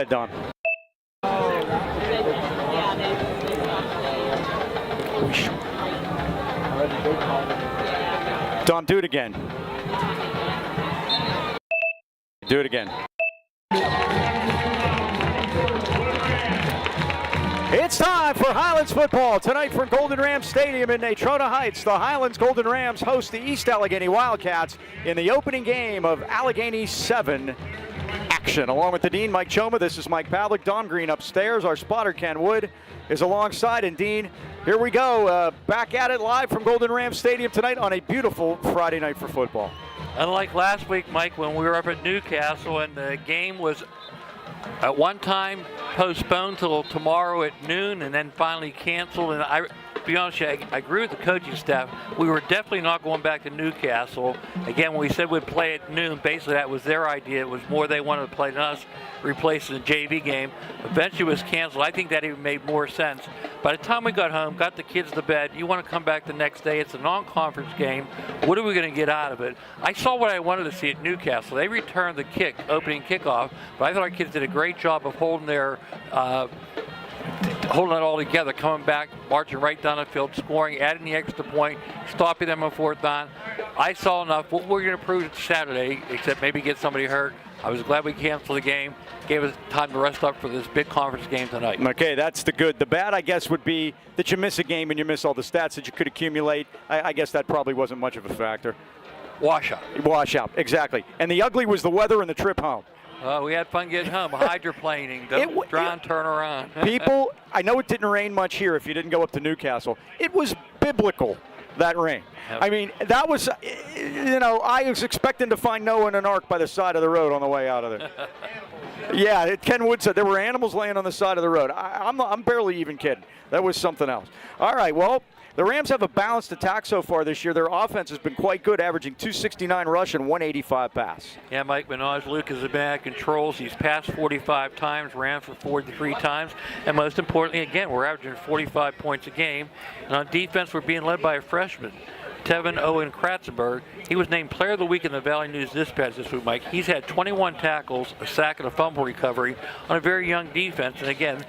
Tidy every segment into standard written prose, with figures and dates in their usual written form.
ahead, Don. Don, do it again. Do it again. It's time for Highlands football. Tonight from Golden Rams Stadium in Natrona Heights, the Highlands Golden Rams host the East Allgheny Wildcats in the opening game of Allgheny 7 action. Along with the Dean, Mike Choma, this is Mike Pavlik. Don Green upstairs. Our spotter, Ken Wood, is alongside. And Dean, here we go. Back at it live from Golden Rams Stadium tonight on a beautiful Friday night for football. Unlike last week, Mike, when we were up at Newcastle and the game was at one time postponed till tomorrow at noon and then finally canceled. And to be honest with you, I agree with the coaching staff. We were definitely not going back to Newcastle. Again, when we said we'd play at noon, basically that was their idea. It was more they wanted to play than us, replacing the JV game. Eventually it was canceled. I think that even made more sense. By the time we got home, got the kids to bed, you want to come back the next day. It's a non-conference game. What are we going to get out of it? I saw what I wanted to see at Newcastle. They returned the opening kickoff, but I thought our kids did a great job of holding it all together, coming back, marching right down the field, scoring, adding the extra point, stopping them on fourth down. I saw enough. What we're going to prove Saturday, except maybe get somebody hurt. I was glad we canceled the game. Gave us time to rest up for this big conference game tonight. Okay, that's the good. The bad, I guess, would be that you miss a game and you miss all the stats that you could accumulate. I guess that probably wasn't much of a factor. Washout. Washout, exactly. And the ugly was the weather and the trip home. We had fun getting home, hydroplaning, try and turn around. People, I know it didn't rain much here if you didn't go up to Newcastle. It was biblical, that rain. Yep. I mean, that was, I was expecting to find Noah in an ark by the side of the road on the way out of there. Yeah, Ken Wood said there were animals laying on the side of the road. I'm barely even kidding. That was something else. All right, well, the Rams have a balanced attack so far this year. Their offense has been quite good, averaging 269 rush and 185 pass. Yeah, Mike Minaj Lucas has been at controls. He's passed 45 times, ran for 43 times, and most importantly, again, we're averaging 45 points a game. And on defense, we're being led by a freshman, Tevin Owen Kratzenberg. He was named Player of the Week in the Valley News Dispatch this week, Mike. He's had 21 tackles, a sack, and a fumble recovery on a very young defense. And again,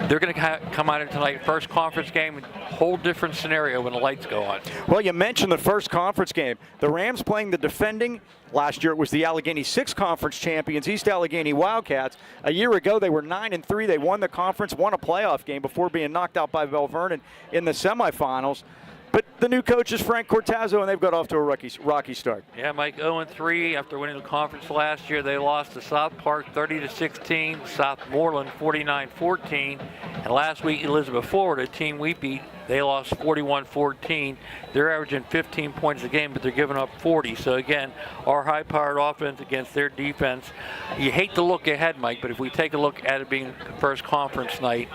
they're going to come out in tonight, first conference game, whole different scenario when the lights go on. Well, you mentioned the first conference game. The Rams playing the defending, last year it was the Allgheny 6 conference champions, East Allgheny Wildcats. A year ago they were 9-3. They won the conference, won a playoff game before being knocked out by Bell Vernon in the semifinals. But the new coach is Frank Cortazzo, and they've got off to a rocky start. Yeah, Mike, 0-3 after winning the conference last year. They lost to South Park 30-16, Southmoreland 49-14, and last week Elizabeth Forward, a team we beat, they lost 41-14. They're averaging 15 points a game, but they're giving up 40. So again, our high-powered offense against their defense. You hate to look ahead, Mike, but if we take a look at it being first conference night,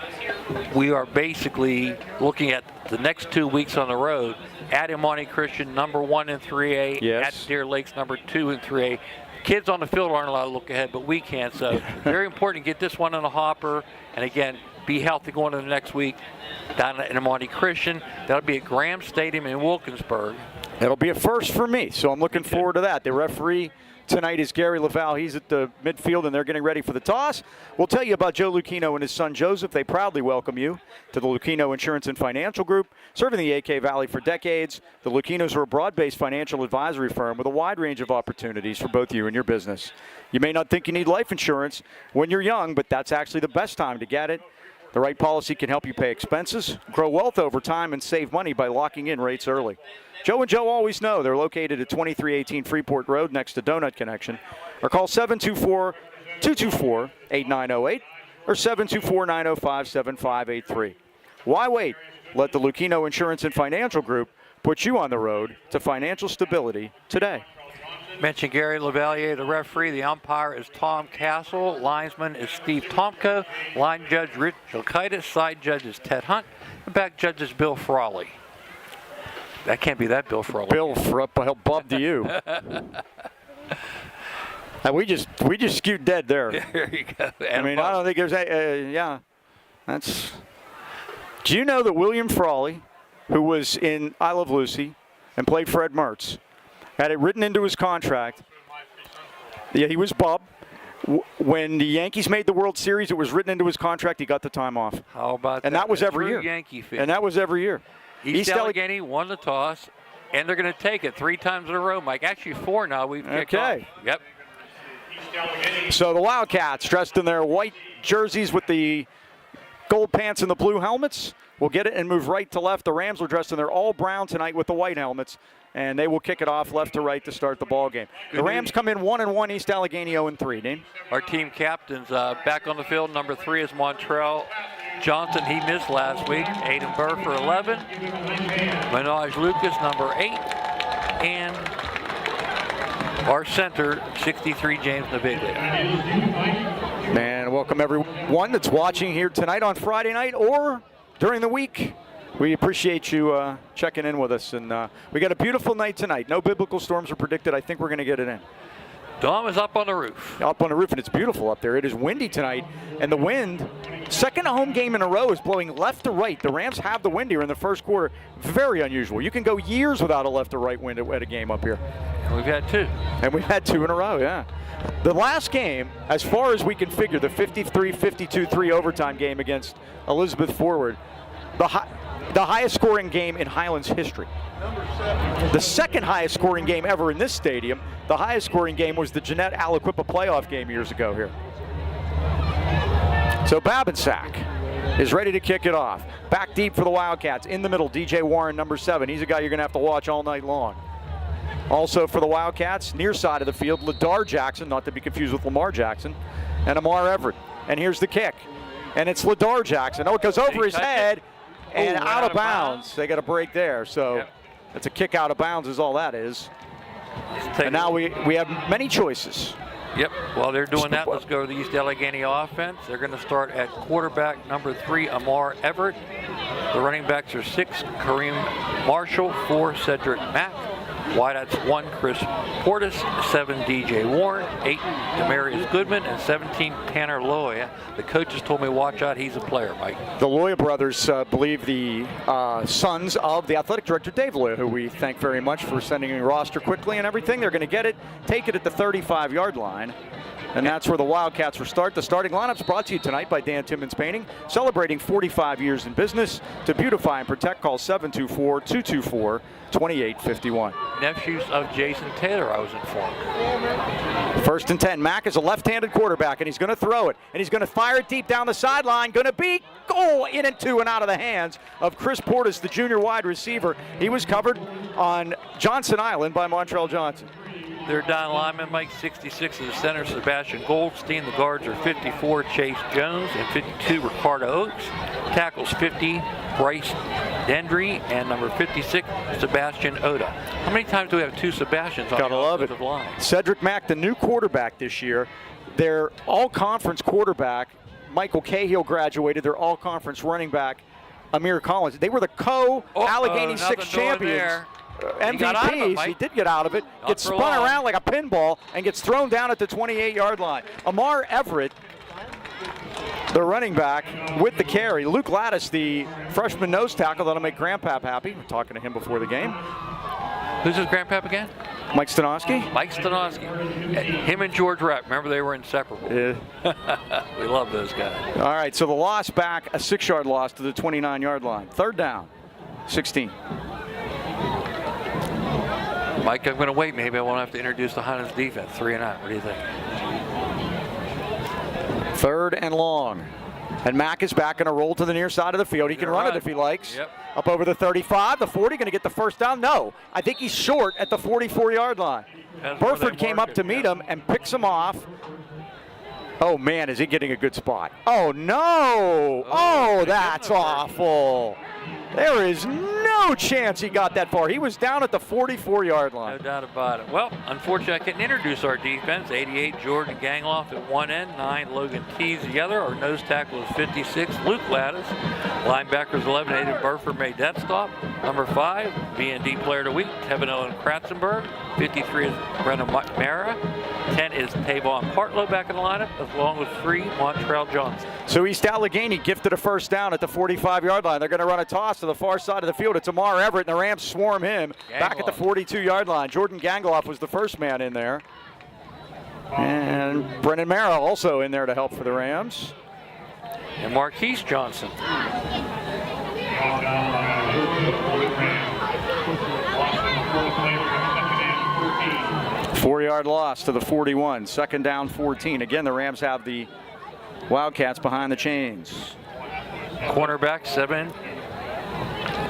we are basically looking at the next 2 weeks on the road at Imani Christian, number 1 in 3A, yes, at Deer Lakes, number 2 in 3A. Kids on the field aren't allowed to look ahead, but we can. So very important to get this one in the hopper. And again, be healthy going into the next week down at Imani Christian. That'll be at Graham Stadium in Wilkinsburg. It'll be a first for me, so I'm looking forward to that. The referee tonight is Gary Laval. He's at the midfield, and they're getting ready for the toss. We'll tell you about Joe Lucchino and his son Joseph. They proudly welcome you to the Lucchino Insurance and Financial Group. Serving the AK Valley for decades, the Lucchinos are a broad-based financial advisory firm with a wide range of opportunities for both you and your business. You may not think you need life insurance when you're young, but that's actually the best time to get it. The right policy can help you pay expenses, grow wealth over time, and save money by locking in rates early. Joe and Joe always know. They're located at 2318 Freeport Road next to Donut Connection. Or call 724-224-8908 or 724-905-7583. Why wait? Let the Lucchino Insurance and Financial Group put you on the road to financial stability today. Mentioned Gary LaValliere, the referee. The umpire is Tom Castle. Linesman is Steve Tomko. Line judge Rich Jokaitis. Side judge is Ted Hunt. And back judge is Bill Frawley. That can't be that Bill Frawley. Bill Bob to you. we just skewed dead there. There you go. I mean, I don't think there's yeah. That's. Do you know that William Frawley, who was in I Love Lucy and played Fred Mertz, had it written into his contract? Yeah, he was Bob. When the Yankees made the World Series, it was written into his contract he got the time off. How about that? And that was every year. Yankee fan. And that was every year. East Allegheny won the toss, and they're going to take it 3 times in a row, Mike. Actually 4 now. We've kicked off. Yep. So the Wildcats, dressed in their white jerseys with the gold pants and the blue helmets, will get it and move right to left. The Rams were dressed in their all brown tonight with the white helmets, and they will kick it off left to right to start the ball game. The Rams come in 1-1, East Allegheny 0-3. Dean? Our team captains back on the field. Number 3 is Montrell Johnson. He missed last week. Aiden Burr for 11. Minaj Lucas, number 8. And our center, 63, James Naviglia. And welcome everyone that's watching here tonight on Friday night or during the week. We appreciate you checking in with us. And we got a beautiful night tonight. No biblical storms are predicted. I think we're going to get it in. Dom is up on the roof. Up on the roof, and it's beautiful up there. It is windy tonight, and the wind, second home game in a row, is blowing left to right. The Rams have the wind here in the first quarter. Very unusual. You can go years without a left to right wind at a game up here. We've had 2. And we've had 2 in a row, yeah. The last game, as far as we can figure, the 53-52-3 overtime game against Elizabeth Forward, the highest scoring game in Highlands history. The second highest scoring game ever in this stadium. The highest scoring game was the Jeanette Aliquippa playoff game years ago here. So Babinsack is ready to kick it off. Back deep for the Wildcats. In the middle, DJ Warren, number 7. He's a guy you're going to have to watch all night long. Also for the Wildcats, near side of the field, Ladar Jackson, not to be confused with Lamar Jackson, and Amar Everett. And here's the kick. And it's Ladar Jackson. Oh, it goes over his head and out of bounds. They got a break there. So it's a kick out of bounds is all that is. And now we have many choices. Yep. While they're doing that, let's go to the East Allegheny offense. They're going to start at quarterback number 3, Amar Everett. The running backs are 6, Kareem Marshall, 4, Cedric Mack. Wideouts 1, Chris Portis, 7, DJ Warren, 8, Demarius Goodman, and 17, Tanner Loya. The coaches told me watch out, he's a player, Mike. The Loya brothers believe the sons of the athletic director, Dave Loya, who we thank very much for sending a roster quickly and everything. They're going to get it, take it at the 35-yard line. And that's where the Wildcats will start. The starting lineup's brought to you tonight by Dan Timmons Painting, celebrating 45 years in business. To beautify and protect, call 724-224-2851. Nephews of Jason Taylor, I was informed. 1st and 10. Mack is a left-handed quarterback, and he's going to throw it. And he's going to fire it deep down the sideline. Going to be in and 2 and out of the hands of Chris Portis, the junior wide receiver. He was covered on Johnson Island by Montrell Johnson. Their down lineman, Mike, 66 is the center, Sebastian Goldstein. The guards are 54, Chase Jones, and 52, Ricardo Oaks. Tackles 50, Bryce Dendry, and number 56, Sebastian Oda. How many times do we have 2 Sebastians on the offensive line? Cedric Mack, the new quarterback this year, their all-conference quarterback, Michael Cahill, graduated. Their all-conference running back, Amir Collins. They were the Allegheny 6 champions. MVPs. He did get out of it. Gets spun around like a pinball and gets thrown down at the 28-yard line. Amar Everett, the running back, with the carry. Luke Lattis, the freshman nose tackle that'll make Grandpap happy. We're talking to him before the game. Who's his Grandpap again? Mike Stanowski. Mike Stanowski. Him and George Rapp. Remember, they were inseparable. Yeah. We love those guys. All right, so the loss back, a 6-yard loss to the 29-yard line. 3rd down, 16. Mike, I'm going to wait. Maybe I won't have to introduce the Highlands defense. 3 and out. What do you think? 3rd and long. And Mack is back, going to roll to the near side of the field. He can run it if he likes. Yep. Up over the 35, the 40, going to get the 1st down. No, I think he's short at the 44-yard line. Burford came up to meet him and picks him off. Oh, man, is he getting a good spot? Oh, no. Oh, that's awful. There is no chance he got that far. He was down at the 44-yard line. No doubt about it. Well, unfortunately, I couldn't introduce our defense. 88, Jordan Gangloff at one end, 9, Logan Tees the other. Our nose tackle is 56, Luke Lattis. Linebackers 11, Aiden Burford made that stop. Number 5, B&D Player of the Week, Kevin Owen Kratzenberg. 53 is Brendan Mara. 10 is Tavon Partlow back in the lineup, along with 3, Montrell Johnson. So East Allegheny gifted a 1st down at the 45-yard line. They're going to run a toss to the far side of the field. It's Amar Everett, and the Rams swarm him back at the 42-yard line. Jordan Gangloff was the first man in there. And Brennan Mara also in there to help for the Rams. And Marquise Johnson. 4-yard loss to the 41. Second down 14. Again, the Rams have the Wildcats behind the chains. Cornerback 7,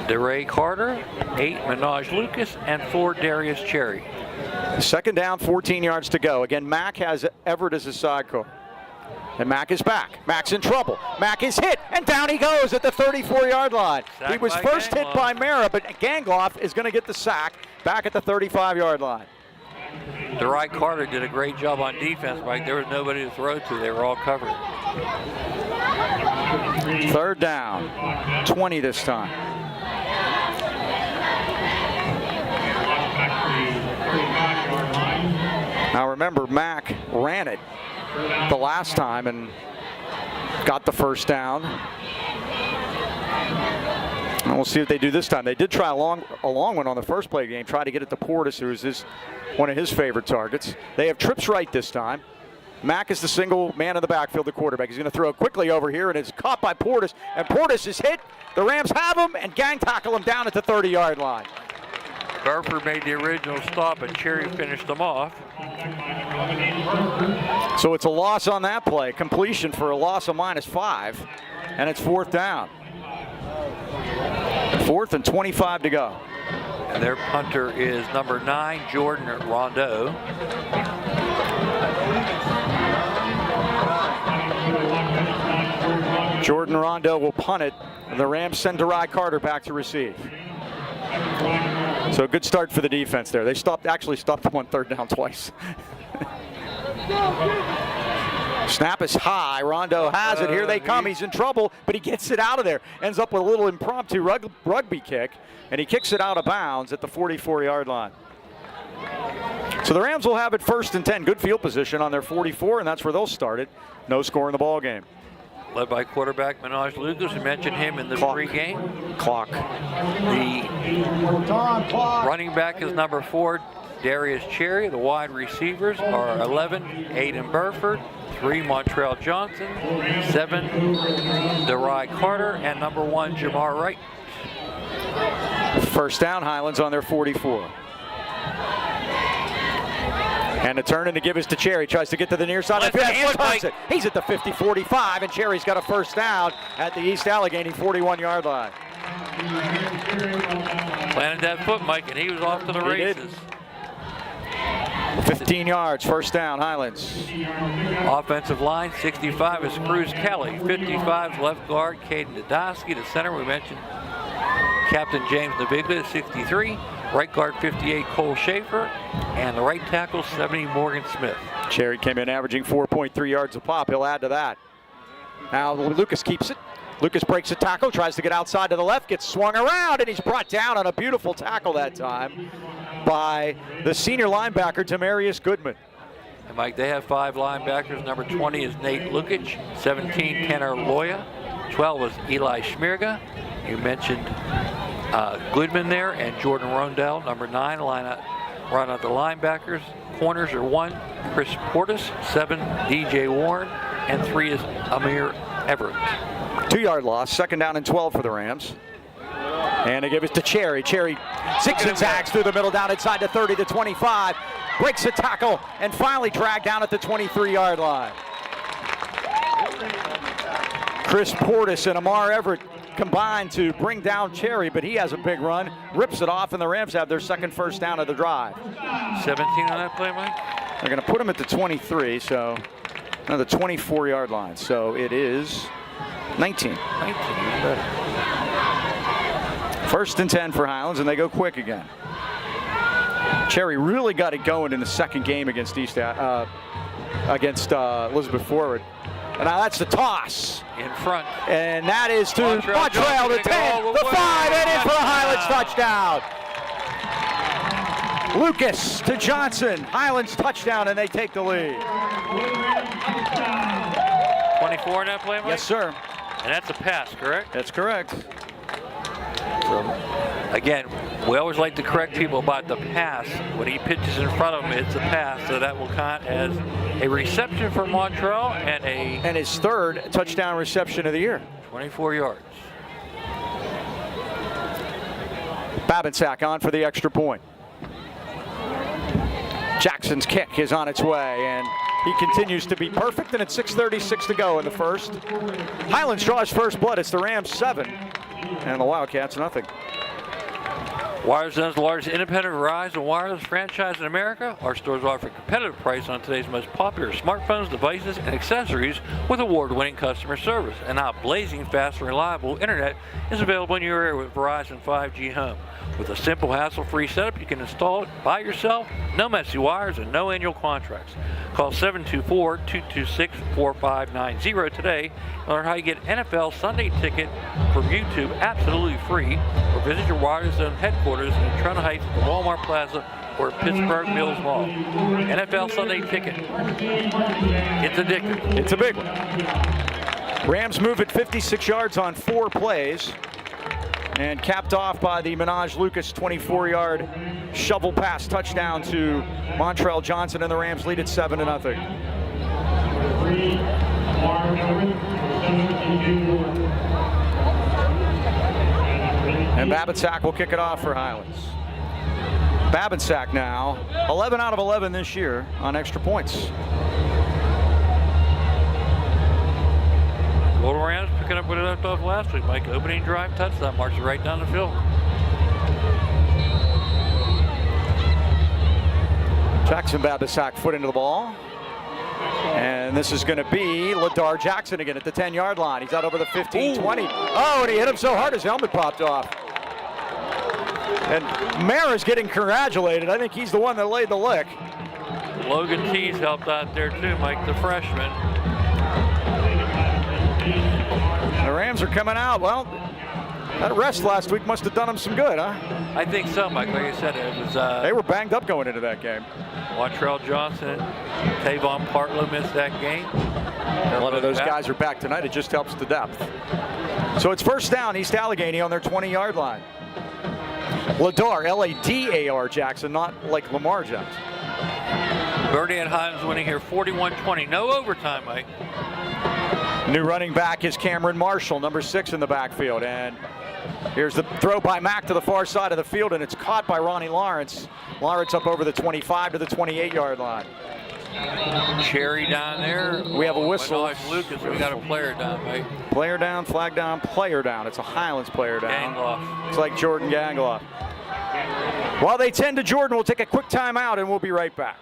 DeRay Carter, 8, Minaj Lucas, and 4, Darius Cherry. Second down, 14 yards to go. Again, Mack has Everett as his sidecar. And Mack is back. Mack's in trouble. Mack is hit, and down he goes at the 34-yard line. He was first hit by Mara, but Gangloff is going to get the sack back at the 35-yard line. DeRay Carter did a great job on defense, Mike. There was nobody to throw to. They were all covered. Third down, 20 this time. Now remember, Mack ran it the last time and got the first down. And we'll see what they do this time. They did try a long one on the first play of the game, try to get it to Portis, who is one of his favorite targets. They have trips right this time. Mack is the single man in the backfield, the quarterback. He's going to throw it quickly over here, and it's caught by Portis. And Portis is hit. The Rams have him and gang tackle him down at the 30-yard line. Burford made the original stop, and Cherry finished them off. So it's a loss on that play. Completion for a loss of -5, and it's fourth down. Fourth and 25 to go. And their punter is number 9, Jordan Rondeau. Jordan Rondeau will punt it, and the Rams send DeRay Carter back to receive. So a good start for the defense there. They actually stopped them on third down twice. Snap is high. Rondeau has it. Here they come. He's in trouble, but he gets it out of there. Ends up with a little impromptu rugby kick, and he kicks it out of bounds at the 44-yard line. So the Rams will have it first and 10. Good field position on their 44, and that's where they'll start it. No score in the ball game. Led by quarterback Minaj Lucas. We mentioned him in the pregame. Clock. The running back is number 4, Darius Cherry. The wide receivers are 11, Aiden Burford, 3, Montrell Johnson, 7, DeRay Carter, and number 1, Jamar Wright. First down, Highlands on their 44. And a turn and to give is to Cherry. Tries to get to the near side. And turns it. He's at the 50-45, and Cherry's got a first down at the East Allgheny 41-yard line. Planted that foot, Mike, and he was off to the races. 15 yards, first down, Highlands. Offensive line, 65 is Cruz Kelly. 55 is left guard, Caden Dodosky. The center, we mentioned Captain James Naviglia, 63. Right guard, 58, Cole Schaefer. And the right tackle, 70, Morgan Smith. Cherry came in averaging 4.3 yards a pop. He'll add to that. Now Lucas keeps it. Lucas breaks a tackle, tries to get outside to the left, gets swung around, and he's brought down on a beautiful tackle that time by the senior linebacker, Demarius Goodman. And Mike, they have 5 linebackers. Number 20 is Nate Lukic, 17, Tanner Loya, 12 was Eli Schmirga. You mentioned Goodman there, and Jordan Rondell, number 9, run out the linebackers. Corners are 1, Chris Portis, 7, DJ Warren, and 3 is Amir Everett. 2-yard loss, second down and 12 for the Rams. And they give it to Cherry. Cherry zigs and zags through the middle, down inside the 30 to 25. Breaks a tackle and finally dragged down at the 23-yard line. Chris Portis and Amar Everett combined to bring down Cherry, but he has a big run, rips it off, and the Rams have their second first down of the drive. 17 on that play, Mike? They're going to put him at the 23, so the 24-yard line. So it is 19. 19. First and 10 for Highlands, and they go quick again. Cherry really got it going in the second game against Elizabeth Forward. And now that's the toss. In front. And that is to Montrell, the 10, the 5, and in for a Highlands touchdown. Lucas to Johnson. Highlands touchdown, and they take the lead. 24 in that play, Mike? Yes, sir. And that's a pass, correct? That's correct. So, again, We always like to correct people about the pass. When he pitches in front of him, it's a pass, so that will count as a reception for Montreal and his third touchdown reception of the year. 24 yards. Babinsack on for the extra point. Jackson's kick is on its way, and he continues to be perfect, and it's 6:36 to go in the first. Highlands draws first blood. It's the Rams 7, and the Wildcats nothing. Wireless is the largest independent Verizon wireless franchise in America. Our stores offer a competitive price on today's most popular smartphones, devices, and accessories with award-winning customer service. And now blazing fast and reliable internet is available in your area with Verizon 5G Home. With a simple, hassle-free setup, you can install it by yourself, no messy wires, and no annual contracts. Call 724-226-4590 today and learn how you get NFL Sunday Ticket from YouTube absolutely free, or visit your Wireless Zone headquarters in Trent Heights at the Walmart Plaza or Pittsburgh Mills Mall. NFL Sunday Ticket. It's addictive. It's a big one. Rams move it 56 yards on 4 plays. And capped off by the Minaj Lucas 24-yard shovel pass touchdown to Montrell Johnson, and the Rams lead it 7-0. And Babinsack will kick it off for Highlands. Babinsack now 11 out of 11 this year on extra points. Golden Rams picking up what it left off last week, Mike. Opening drive touchdown, marches right down the field. Jackson Babinsack foot into the ball. And this is going to be Ladar Jackson again at the 10-yard line. He's out over the 15, 20. Oh, and he hit him so hard his helmet popped off. And Mara's getting congratulated. I think he's the one that laid the lick. Logan Tees helped out there too, Mike, the freshman. The Rams are coming out. Well, that rest last week must have done them some good, huh? I think so, Mike. Like I said, it was. They were banged up going into that game. Montreal Johnson, Tavon Partlow missed that game. One of those guys are back tonight. It just helps the depth. So it's first down, East Allgheny on their 20-yard line. Ladar, L-A-D-A-R Jackson, not like Lamar Jackson. Birdie and Highlands winning here 41-20. No overtime, Mike. New running back is Cameron Marshall, number 6 in the backfield. And here's the throw by Mack to the far side of the field, and it's caught by Ronnie Lawrence. Lawrence up over the 25 to the 28-yard line. Cherry down there. We have a whistle. Lucas, we got a player down, Mike. Player down, flag down, player down. It's a Highlands player down. Gangloff. It's like Jordan Gangloff. While they tend to Jordan, we'll take a quick timeout and we'll be right back.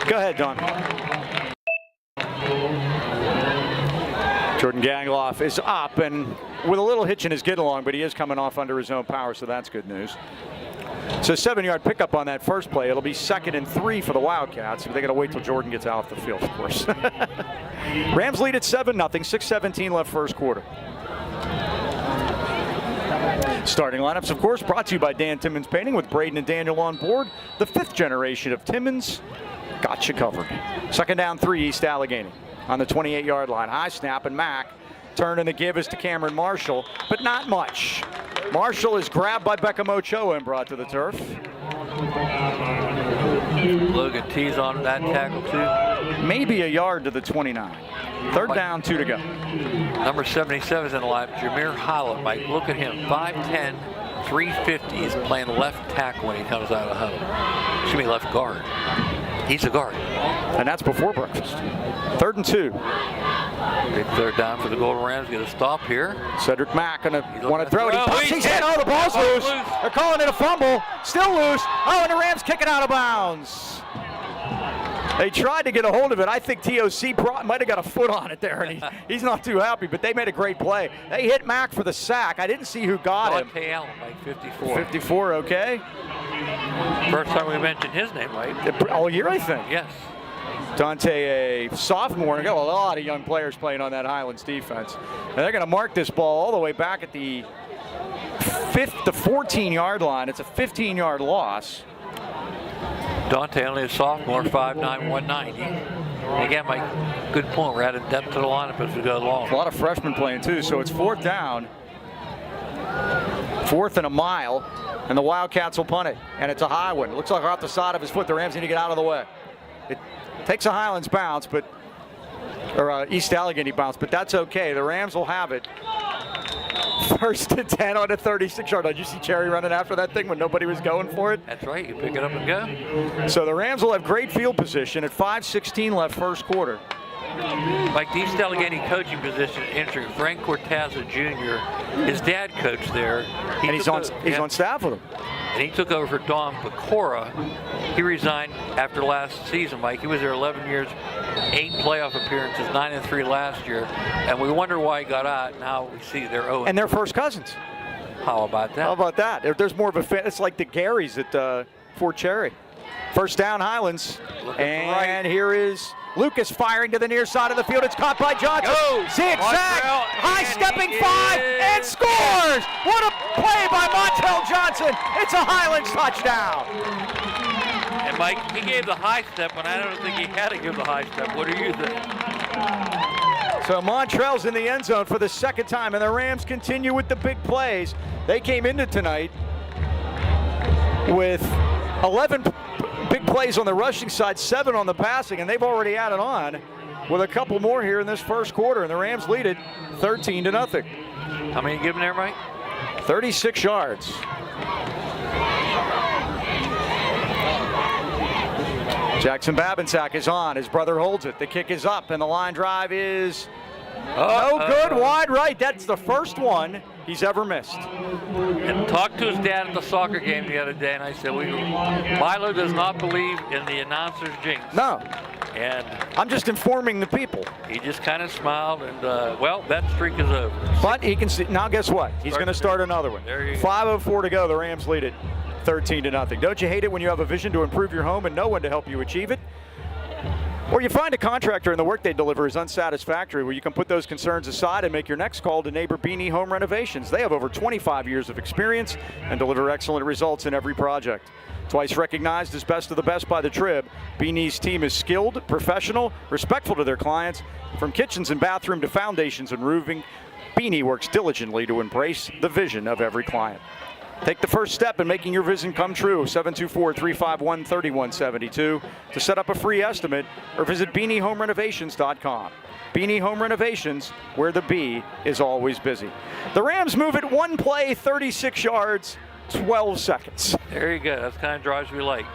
Go ahead, Don. Jordan Gangloff is up and with a little hitch in his get along, but he is coming off under his own power, so that's good news. So 7-yard pickup on that first play. It'll be 2nd and 3 for the Wildcats. They got to wait till Jordan gets out the field, of course. Rams lead at 7-0. 6:17 left first quarter. Starting lineups, of course, brought to you by Dan Timmons Painting with Braden and Daniel on board. The 5th generation of Timmons. Got you covered. 2nd down 3, East Allgheny on the 28-yard line. High snap, and Mack turn, and the give is to Cameron Marshall, but not much. Marshall is grabbed by Beckham Ochoa and brought to the turf. Logan Tees on that tackle too. Maybe a yard to the 29. Third down, 2 to go. Number 77 is in the line, Jameer Highland. Mike, look at him, 5'10", 350. He's playing left tackle when he comes out of the huddle. Excuse me, left guard. He's a guard. And that's before breakfast. 3rd and 2. Big third down for the Golden Rams. Get a stop here. Cedric Mack gonna want to throw it. He pumps, he's hit. hit. Oh, the ball's loose. Loose. They're calling it a fumble. Still loose. Oh, and the Rams kick it out of bounds. They tried to get a hold of it. I think TOC might have got a foot on it there, and he's not too happy, but they made a great play. They hit Mack for the sack. I didn't see who got him. Dante Allen, Mike, 54. 54, okay. First time we mentioned his name, right? All year, I think. Yes. Dante, a sophomore, and got a lot of young players playing on that Highlands defense. And they're going to mark this ball all the way back at the 14-yard line. It's a 15-yard loss. Dante only a sophomore, 5'9", 190. And again, Mike, good point. We're adding depth to the lineup as we go along. A lot of freshmen playing too, so it's 4th down. 4th and a mile, and the Wildcats will punt it. And it's a high one. It looks like off the side of his foot. The Rams need to get out of the way. It takes a Highlands bounce, or East Allgheny bounce, but that's okay. The Rams will have it. 1st and 10 on a 36-yard line. Did you see Cherry running after that thing when nobody was going for it? That's right. You pick it up and go. So the Rams will have great field position at 5:16 left first quarter. Like the East Allgheny coaching position, entering Frank Cortazza Jr. His dad coached there. And he's on staff with him. And he took over for Don Pecora. He resigned after last season, Mike. He was there 11 years, 8 playoff appearances, 9-3 last year. And we wonder why he got out. Now we see they're 0. And they're first cousins. How about that? How about that? There's more of a fan. It's like the Garys at Fort Cherry. First down, Highlands. And here is Lucas firing to the near side of the field. It's caught by Johnson. Zigzag, high-stepping 5, and scores! What a play by Montel Johnson. It's a Highlands touchdown. And Mike, he gave the high step, and I don't think he had to give the high step. What do you think? So Montrell's in the end zone for the 2nd time, and the Rams continue with the big plays. They came into tonight with 11 big plays on the rushing side, 7 on the passing, and they've already added on with a couple more here in this first quarter, and the Rams lead it 13-0. How many you giving there, Mike? 36 yards. Jackson Babinsack is on. His brother holds it. The kick is up, and the line drive is no good. Wide right. That's the first one he's ever missed. And talked to his dad at the soccer game the other day, and I said, Milo does not believe in the announcer's jinx. No. And I'm just informing the people. He just kind of smiled, and well, that streak is over. But he can see. Now, guess what? He's going to start another one. There you go. 5:04 to go. The Rams lead it 13-0. Don't you hate it when you have a vision to improve your home and no one to help you achieve it? Or you find a contractor and the work they deliver is unsatisfactory, where you can put those concerns aside and make your next call to neighbor Beanie Home Renovations. They have over 25 years of experience and deliver excellent results in every project. Twice recognized as best of the best by the Trib, Beanie's team is skilled, professional, respectful to their clients. From kitchens and bathroom to foundations and roofing, Beanie works diligently to embrace the vision of every client. Take the first step in making your vision come true. 724-351-3172 to set up a free estimate, or visit BeanieHomeRenovations.com. Beanie Home Renovations, where the bee is always busy. The Rams move it one play, 36 yards, 12 seconds. There you go. That's the kind of drives we like.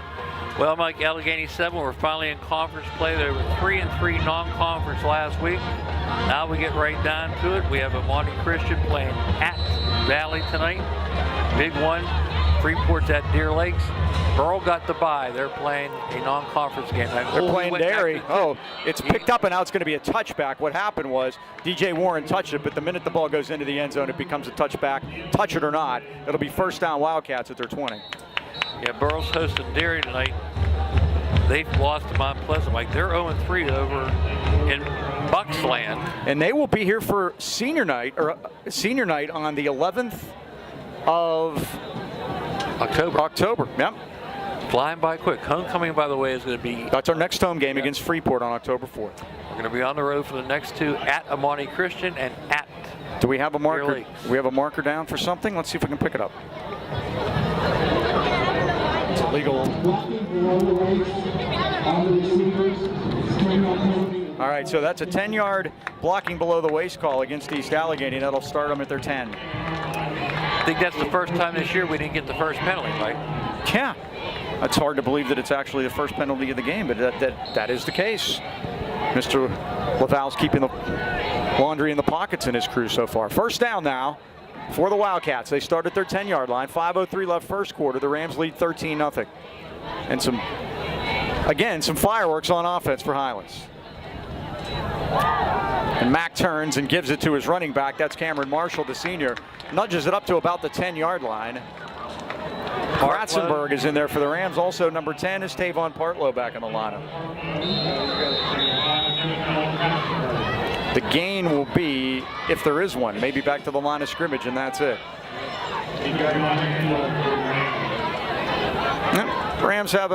Well, Mike, Allgheny 7, we're finally in conference play. They were 3-3 non-conference last week. Now we get right down to it. We have Allgheny Christian playing at Valley tonight. Big one. Freeport's at Deer Lakes. Burl got the bye. They're playing a non-conference game. They're playing Derry. Oh, it's picked up, and now it's going to be a touchback. What happened was DJ Warren touched it, but the minute the ball goes into the end zone, it becomes a touchback. Touch it or not, it'll be first down Wildcats at their 20. Yeah, Burl's hosting Derry tonight. They've lost to Mount Pleasant. Like, they're 0-3 over in Bucksland. And they will be here for senior night on the 11th of October. Yep. Flying by quick. Homecoming, by the way, is going to be... That's our next home game against Freeport on October 4th. We're going to be on the road for the next two at Allgheny Christian and at Do we have a marker? Deer Lakes. We have a marker down for something? Let's see if we can pick it up. It's illegal. All right, so that's a 10-yard blocking below the waist call against East Allgheny. That'll start them at their 10. I think that's the first time this year we didn't get the first penalty, Mike. Yeah, that's hard to believe that it's actually the first penalty of the game, but that is the case. Mr. Laval's keeping the laundry in the pockets in his crew so far. First down now for the Wildcats. They start at their 10-yard line. 5:03 left first quarter. The Rams lead 13-0. And some fireworks on offense for Highlands. And Mack turns and gives it to his running back. That's Cameron Marshall, the senior. Nudges it up to about the 10-yard line. Ratzenberg is in there for the Rams. Also, number 10 is Tavon Partlow back in the lineup. The gain will be, if there is one, maybe back to the line of scrimmage, and that's it. Rams have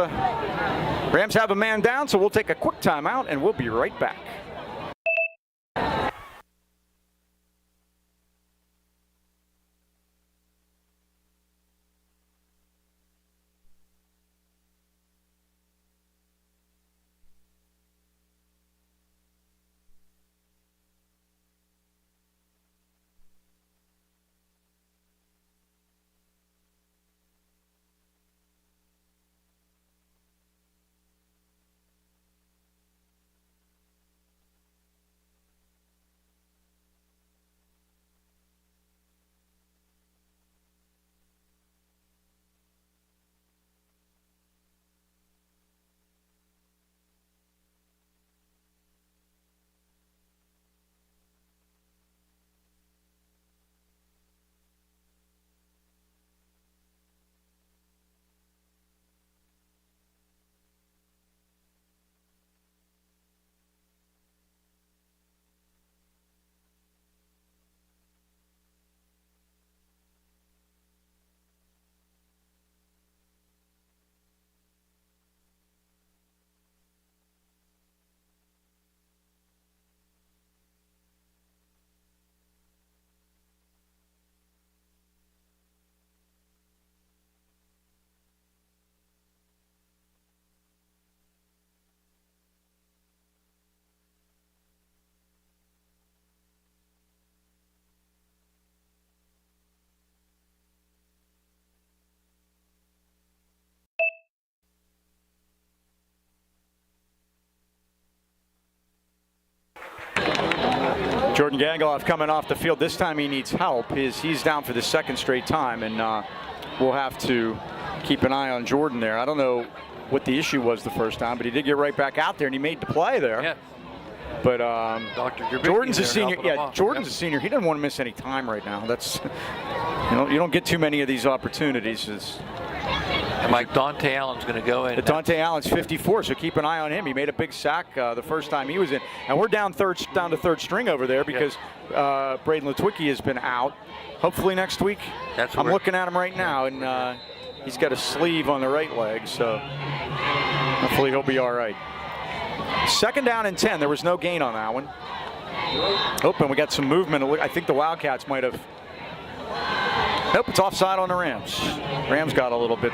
a man down, so we'll take a quick timeout, and we'll be right back. Jordan Gangaloff coming off the field. This time he needs help. He's down for the second straight time, and we'll have to keep an eye on Jordan there. I don't know what the issue was the first time, but he did get right back out there, and he made the play there. Yeah. But Jordan's a senior. Yeah, Jordan's a senior. He doesn't want to miss any time right now. That's you don't get too many of these opportunities. And Mike, Dante Allen's going to go in. Dante Allen's 54, so keep an eye on him. He made a big sack the first time he was in. And we're down to third string over there because Braden Litwicki has been out. Hopefully next week. I'm looking at him right now, and he's got a sleeve on the right leg, so hopefully he'll be all right. Second down and 10. There was no gain on that one. And we got some movement. I think the Wildcats might have. Nope, it's offside on the Rams. Rams got a little bit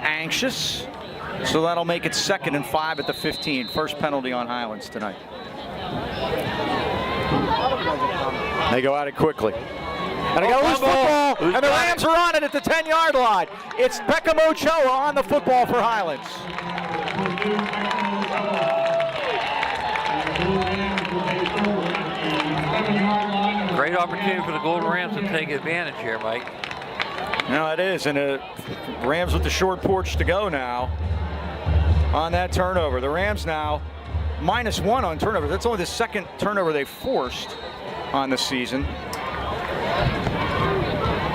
anxious, so that'll make it 2nd and 5 at the 15. First penalty on Highlands tonight. They go at it quickly. And they go, football, and the Rams are on it at the 10-yard line. It's Beckham Ochoa on the football for Highlands. Great opportunity for the Golden Rams to take advantage here, Mike. No, it is, and the Rams with the short porch to go now on that turnover. The Rams now -1 on turnovers. That's only the second turnover they forced on the season.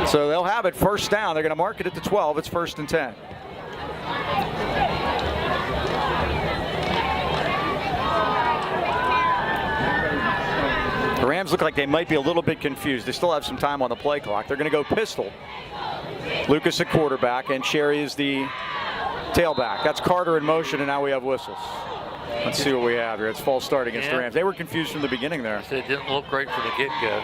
So they'll have it first down. They're going to mark it at the 12. It's 1st and 10. The Rams look like they might be a little bit confused. They still have some time on the play clock. They're going to go pistol. Lucas at quarterback, and Sherry is the tailback. That's Carter in motion, and now we have whistles. Let's see what we have here. It's false start against the Rams. They were confused from the beginning there. It didn't look great from the get-go.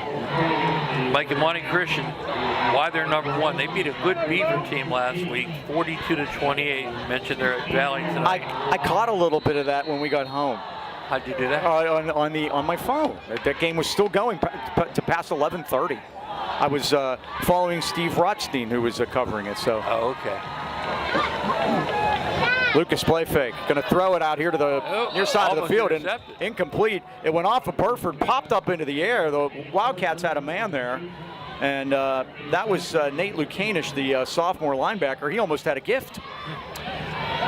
Mike and Monty Christian, why they're number one. They beat a good Beaver team last week, 42-28. Mentioned they're at Valley tonight. I caught a little bit of that when we got home. How'd you do that? On my phone. That game was still going to past 11:30. I was following Steve Rothstein, who was covering it. So. Oh, okay. Lucas play fake. Going to throw it out here to the near side of the field. And incomplete. It went off of Burford, popped up into the air. The Wildcats had a man there. And that was Nate Lucanish, the sophomore linebacker. He almost had a gift.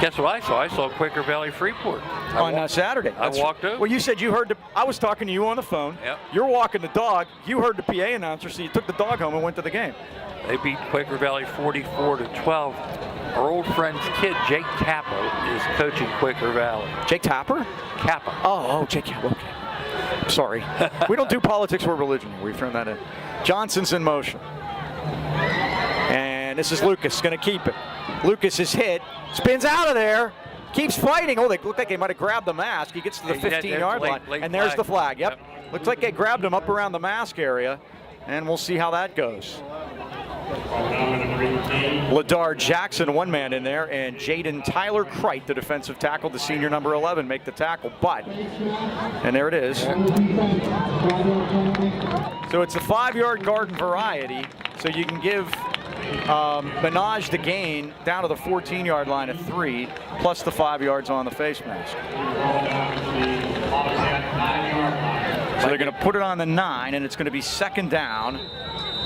Guess what I saw? I saw Quaker Valley Freeport. On Saturday. I walked over. Well, you said you heard I was talking to you on the phone. Yep. You're walking the dog. You heard the PA announcer, so you took the dog home and went to the game. They beat Quaker Valley 44-12. Our old friend's kid, Jake Tapper, is coaching Quaker Valley. Jake Tapper? Kappa. Oh, Jake Tapper. Okay. Sorry. We don't do politics or religion. We thrown that in. Johnson's in motion. And this is Lucas, going to keep it. Lucas is hit, spins out of there, keeps fighting. Oh, they look like they might have grabbed the mask. He gets to the 15-yard line, and there's the flag. Yep. Looks like they grabbed him up around the mask area, and we'll see how that goes. Ladar Jackson, one man in there, and Jaden Tyler Crite, the defensive tackle, the senior number 11, make the tackle. But, and there it is. So it's a 5-yard garden variety, so you can give Minaj the gain down to the 14-yard line at 3, plus the 5 yards on the face mask. So they're going to put it on the 9, and it's going to be second down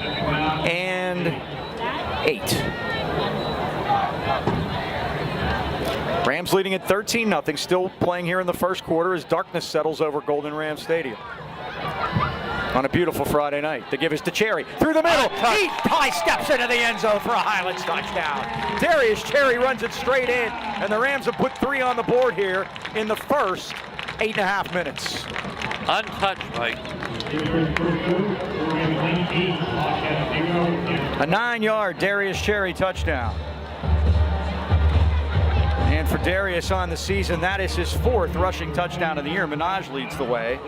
and 8. Rams leading at 13-0, still playing here in the first quarter as darkness settles over Golden Ram Stadium. On a beautiful Friday night. They give us to Cherry through the middle. He high steps into the end zone for a Highlands touchdown. Darius Cherry runs it straight in, and the Rams have put 3 on the board here in the first 8.5 minutes. Untouched, Mike. A 9-yard Darius Cherry touchdown. And for Darius on the season, that is his 4th rushing touchdown of the year. Minaj leads the way.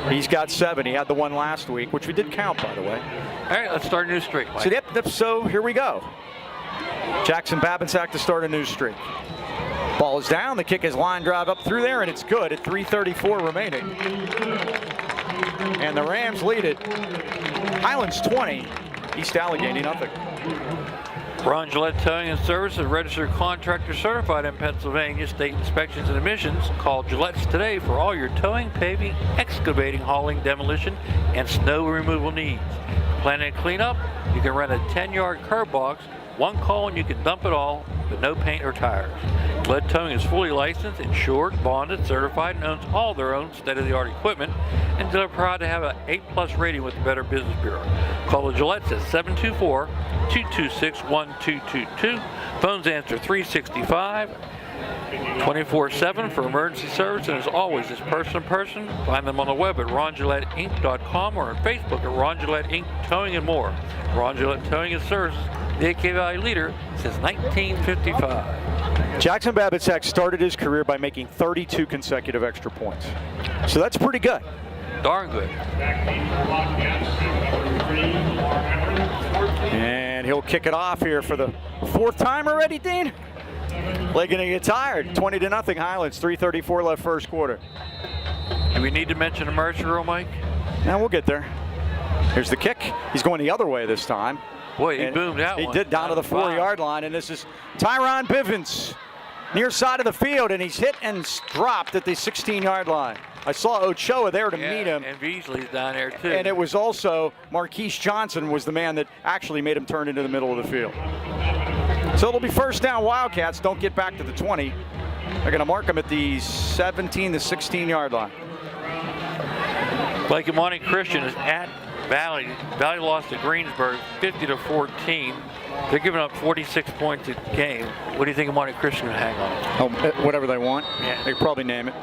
He's got 7. He had the one last week, which we did count, by the way. All right, let's start a new streak, Mike. So here we go. Jackson Babinsack to start a new streak. Ball is down. The kick is line drive up through there, and it's good at 3:34 remaining. And the Rams lead it. Highlands 20, East Allgheny nothing. Ron Gillette Towing and Service is registered contractor certified in Pennsylvania. State inspections and emissions. Call Gillette's today for all your towing, paving, excavating, hauling, demolition, and snow removal needs. Planning a cleanup? You can rent a 10-yard curb box. One call and you can dump it all, but no paint or tires. Gillette Towing is fully licensed, insured, bonded, certified, and owns all their own state-of-the-art equipment, and they're proud to have an A+ rating with the Better Business Bureau. Call the Gillettes at 724-226-1222. Phones answer 365, 24/7 for emergency service, and as always, it's person to person. Find them on the web at rongilletteinc.com or on Facebook at Ron Gillette Inc. Towing and more. Ron Gillette Towing and Service, the AK Valley leader since 1955. Jackson Babinsack started his career by making 32 consecutive extra points. So that's pretty good. Darn good. And he'll kick it off here for the 4th time already, Dean. They're going to get tired. 20-0 Highlands, 3:34 left first quarter. Do we need to mention a mercy rule, Mike? Now we'll get there. Here's the kick. He's going the other way this time. Boy, he boomed that one. He did down to the 4-yard line, and this is Tyron Bivens near side of the field, and he's hit and dropped at the 16-yard line. I saw Ochoa there to meet him. And Beasley's down there, too. And it was also Marquise Johnson was the man that actually made him turn into the middle of the field. So it'll be first down Wildcats. Don't get back to the 20. They're going to mark him at the 17 to 16-yard line. Lake and Monty Christian is at Valley. Valley lost to Greensburg 50-14. They're giving up 46 points a game. What do you think of Monty Christian will hang on? Oh, whatever they want. Yeah. They can probably name it.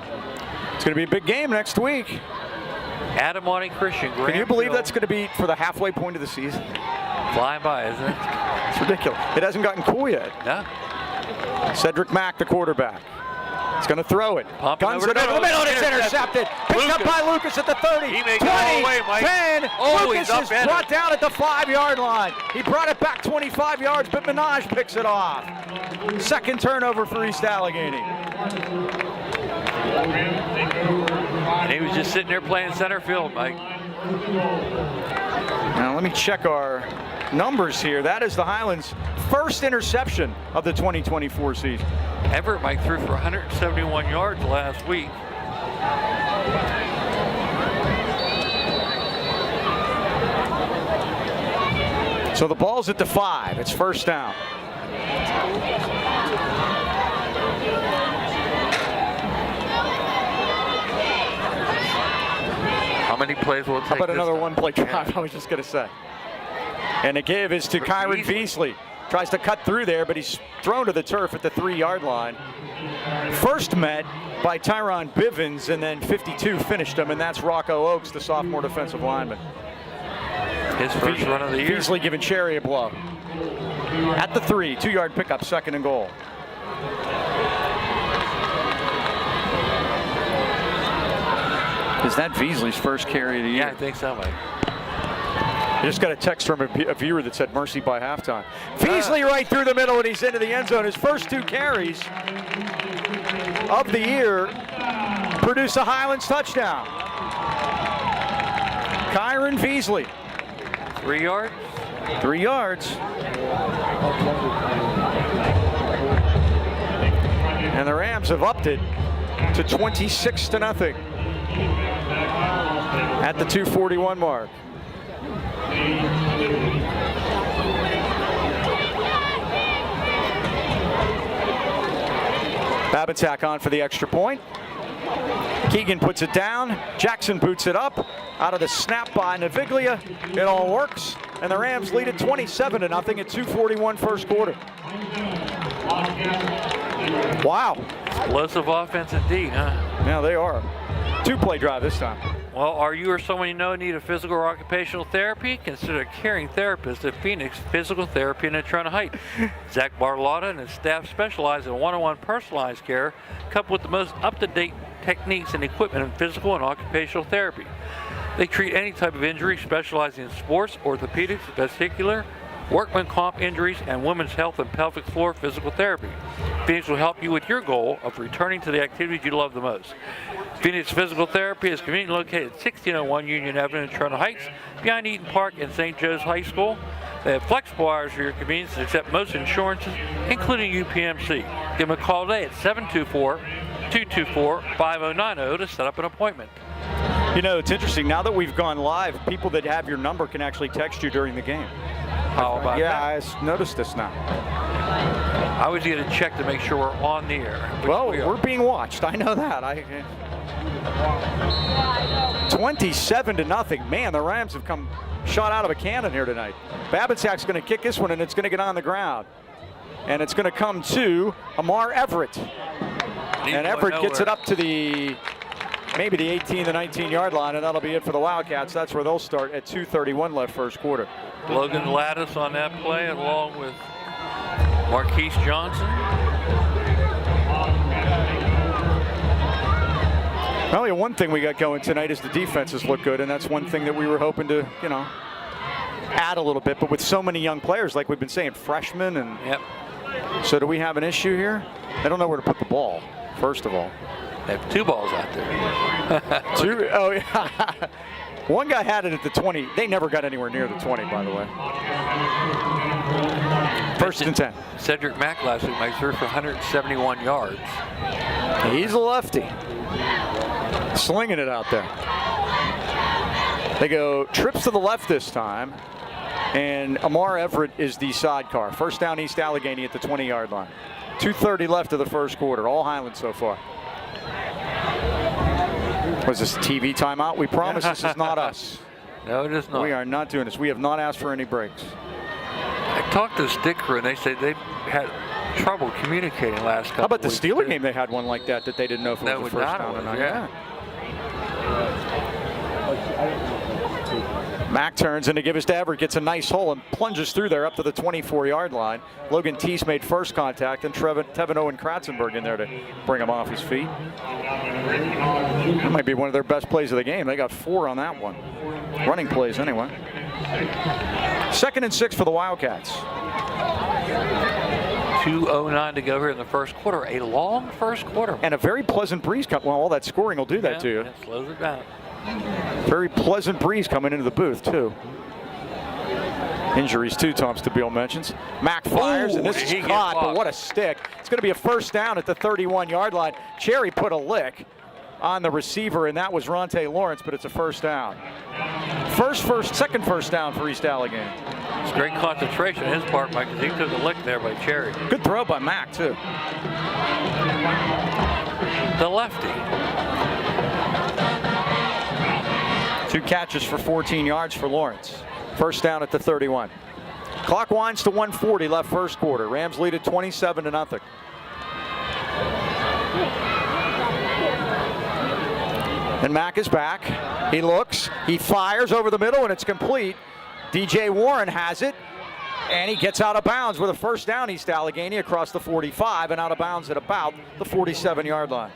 It's going to be a big game next week. At Monty Christian. Can you believe that's going to be for the halfway point of the season? Flying by, isn't it? It's ridiculous. It hasn't gotten cool yet. No. Cedric Mack, the quarterback. He's going to throw it. Pumping Guns over it the over the middle, and it's intercepted. intercepted. Picked up Lucas. by Lucas at the 30, He may 20, go all the way, Mike. 10. Oh, Lucas he's up is at brought it. down at the 5-yard line. He brought it back 25 yards, but Minaj picks it off. Second turnover for East Allgheny. And he was just sitting there playing center field, Mike. Now let me check our numbers here. That is the Highlands' first interception of the 2024 season. Everett, Mike, threw for 171 yards last week. So the ball's at the 5. It's first down. How many plays will it take? How about this another time? one-play drive? Yeah. I was just going to say. And the give is to Kyron Beasley. Tries to cut through there, but he's thrown to the turf at the 3-yard line. First met by Tyron Bivens, and then 52 finished him, and that's Rocco Oakes, the sophomore defensive lineman. His first run of the year. Beasley giving Cherry a blow. At the 3, 2-yard pickup, second and goal. Is that Beasley's first carry of the year? Yeah, I think so, Mike. I just got a text from a viewer that said mercy by halftime. Beasley right through the middle, and he's into the end zone. His first 2 carries of the year produce a Highlands touchdown. Kyron Beasley. 3 yards? 3 yards. And the Rams have upped it to 26-0 at the 2:41 mark. Babatak on for the extra point. Keegan puts it down. Jackson boots it up. Out of the snap by Naviglia. It all works. And the Rams lead it 27-0 at 2:41 first quarter. Wow. Explosive offense indeed, huh? Now they are. 2-play drive this time. Well, are you or someone you know in need of physical or occupational therapy? Consider a caring therapist at Phoenix Physical Therapy in Eternal Heights. Zach Barlotta and his staff specialize in one-on-one personalized care, coupled with the most up-to-date techniques and equipment in physical and occupational therapy. They treat any type of injury, specializing in sports, orthopedics, vestibular, workman comp injuries, and women's health and pelvic floor physical therapy. Phoenix will help you with your goal of returning to the activities you love the most. Phoenix Physical Therapy is conveniently located at 1601 Union Avenue in Toronto Heights, behind Eaton Park and St. Joe's High School. They have flexible hours for your convenience and accept most insurances, including UPMC. Give them a call today at 724-224-5090 to set up an appointment. You know, it's interesting. Now that we've gone live, people that have your number can actually text you during the game. How about Yeah, that? I noticed this now. I always get to check to make sure we're on the air. Well, we are. we're being watched. I know that. 27-0. Man, the Rams have come shot out of a cannon here tonight. Babatak's going to kick this one, and it's going to get on the ground. And it's going to come to Amar Everett. And Everett gets it up to maybe the 18, the 19-yard line, and that'll be it for the Wildcats. That's where they'll start at 2:31 left first quarter. Logan Lattice on that play, along with Marquise Johnson. Well, the one thing we got going tonight is the defenses look good, and that's one thing that we were hoping to, add a little bit. But with so many young players, like we've been saying, freshmen, and Yep. so do we have an issue here? They don't know where to put the ball, first of all. They have 2 balls out there. Oh, yeah. One guy had it at the 20. They never got anywhere near the 20, by the way. First and 10. Cedric Mack last week, Mike, threw for 171 yards. He's a lefty. Slinging it out there. They go trips to the left this time. And Amar Everett is the sidecar. First down East Allgheny at the 20-yard line. 2:30 left of the first quarter. All Highlands so far. Was this a TV timeout? We promise this is not us. No, it is not. We are not doing this. We have not asked for any breaks. I talked to Sticker, and they said they had trouble communicating last couple How about the weeks, Steeler too. game? They had one like that they didn't know if it That was a was first not down or one, not. yeah. Mack turns in to give us to Everett, gets a nice hole and plunges through there up to the 24-yard line. Logan Teese made first contact, and Tevin Owen Kratzenberg in there to bring him off his feet. That might be one of their best plays of the game. They got 4 on that one. Running plays anyway. 2nd and 6 for the Wildcats. 2:09 to go here in the first quarter. A long first quarter. And a very pleasant breeze. Well, all that scoring will do that to you. It slows it down. Very pleasant breeze coming into the booth, too. Injuries, too, Tom Stabile mentions. Mack fires, and this is caught, but what a stick. It's going to be a first down at the 31-yard line. Cherry put a lick on the receiver, and that was Ronte Lawrence, but it's a first down. Second first down for East Allgheny. It's great concentration on his part, Mike, because he took a lick there by Cherry. Good throw by Mack, too. The lefty. 2 catches for 14 yards for Lawrence. First down at the 31. Clock winds to 1:40 left first quarter. Rams lead at 27-0. And Mack is back. He looks, he fires over the middle, and it's complete. DJ Warren has it, and he gets out of bounds with a first down. East Allgheny across the 45 and out of bounds at about the 47-yard line.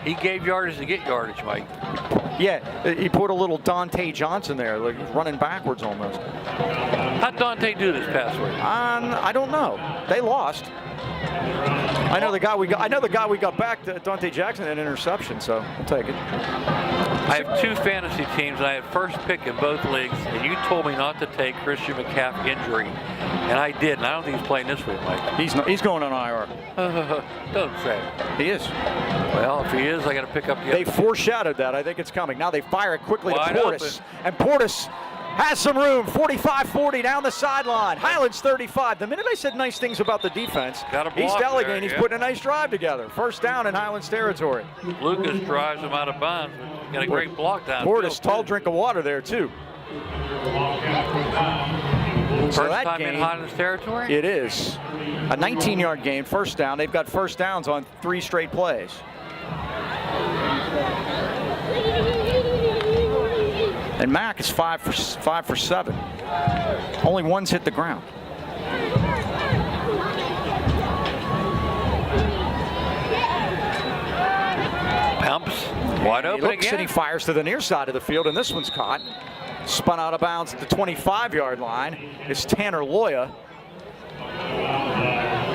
He gave yardage to get yardage, Mike. Yeah, he put a little Dante Johnson there, like running backwards almost. How'd Dante do this past week? I don't know. They lost. I know the guy we got back. Dante Jackson had an interception, so I'll take it. I have 2 fantasy teams. I had first pick in both leagues, and you told me not to take Christian McCaffrey injury, and I did. And I don't think he's playing this week, Mike. He's going on IR. Don't say it. He is. Well, if he is, I got to pick up the. They foreshadowed that. I think it's coming. Now they fire it quickly to Wide Portis, open. and Portis has some room. 45-40 down the sideline. Highlands 35. The minute I said nice things about the defense, Got a block East there, Allghany's yeah. putting a nice drive together. First down in Highlands territory. Lucas drives him out of bounds. Got a great block down. Portis, tall drink of water there too. First So that time game, in Highlands territory? It is. A 19-yard gain, first down. They've got first downs on 3 straight plays. And Mack is 5 for 7. Only one's hit the ground. Pumps. Wide open He looks again. and he fires to the near side of the field, and this one's caught. Spun out of bounds at the 25-yard line is Tanner Loya.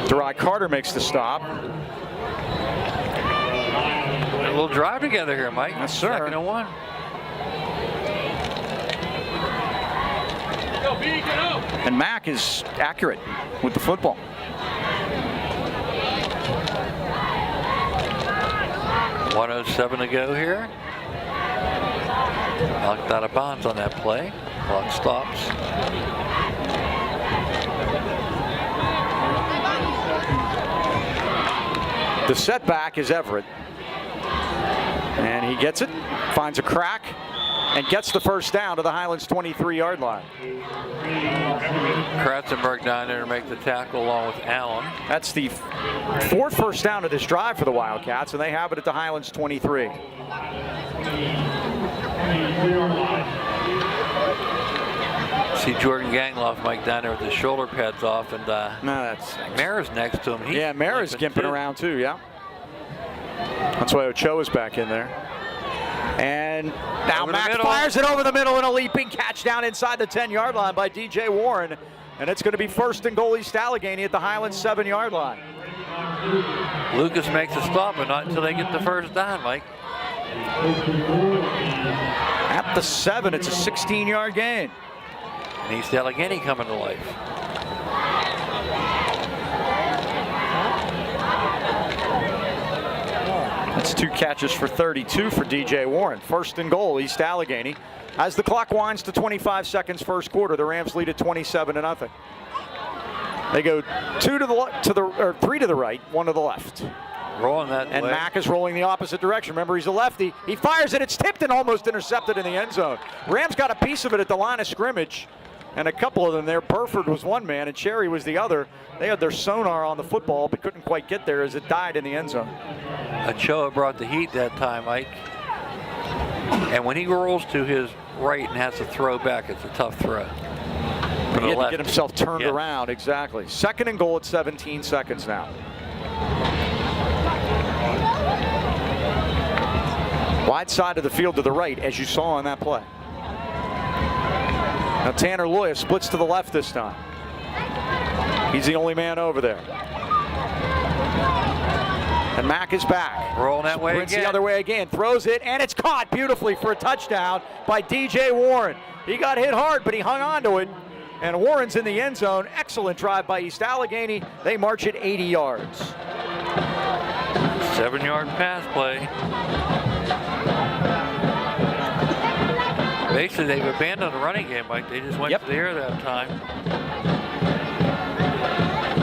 Derai Carter makes the stop. A little drive together here, Mike. Yes, sir. 2nd and 1. And Mack is accurate with the football. .107 to go here. Knocked out of bounds on that play. Clock stops. The setback is Everett. And he gets it, finds a crack, and gets the first down to the Highlands 23-yard line. Kratzenberg down there to make the tackle along with Allen. That's the 4th first down of this drive for the Wildcats, and they have it at the Highlands 23. See Jordan Gangloff, Mike, down there with his shoulder pads off, and No, that's Mara's next to him. Mara's gimping around too, yeah. That's why Ochoa is back in there. And now Mack fires it over the middle, and a leaping catch down inside the 10-yard line by DJ Warren. And it's going to be first and goal East Allgheny at the Highlands 7-yard line. Lucas makes a stop, but not until they get the first down, Mike. At the 7, it's a 16-yard gain. And East Allgheny coming to life. That's 2 catches for 32 for DJ Warren. First and goal, East Allgheny. As the clock winds to 25 seconds first quarter, the Rams lead at 27-0. They go 3 to the right, 1 to the left. Rolling that And way. Mack is rolling the opposite direction. Remember, he's a lefty. He fires it. It's tipped and almost intercepted in the end zone. Rams got a piece of it at the line of scrimmage. And a couple of them there. Burford was one man and Cherry was the other. They had their sonar on the football but couldn't quite get there as it died in the end zone. Ochoa brought the heat that time, Mike. And when he rolls to his right and has to throw back, it's a tough throw. He had to get himself turned around, exactly. 2nd and goal at 17 seconds now. Wide side of the field to the right, as you saw on that play. Now Tanner Loya splits to the left this time. He's the only man over there. And Mack is back. Rolling that way again. The other way again. Throws it, and it's caught beautifully for a touchdown by DJ Warren. He got hit hard, but he hung on to it. And Warren's in the end zone. Excellent drive by East Allgheny. They march it 80 yards. 7-yard pass play. Basically, they've abandoned the running game, Mike. They just went to the air that time.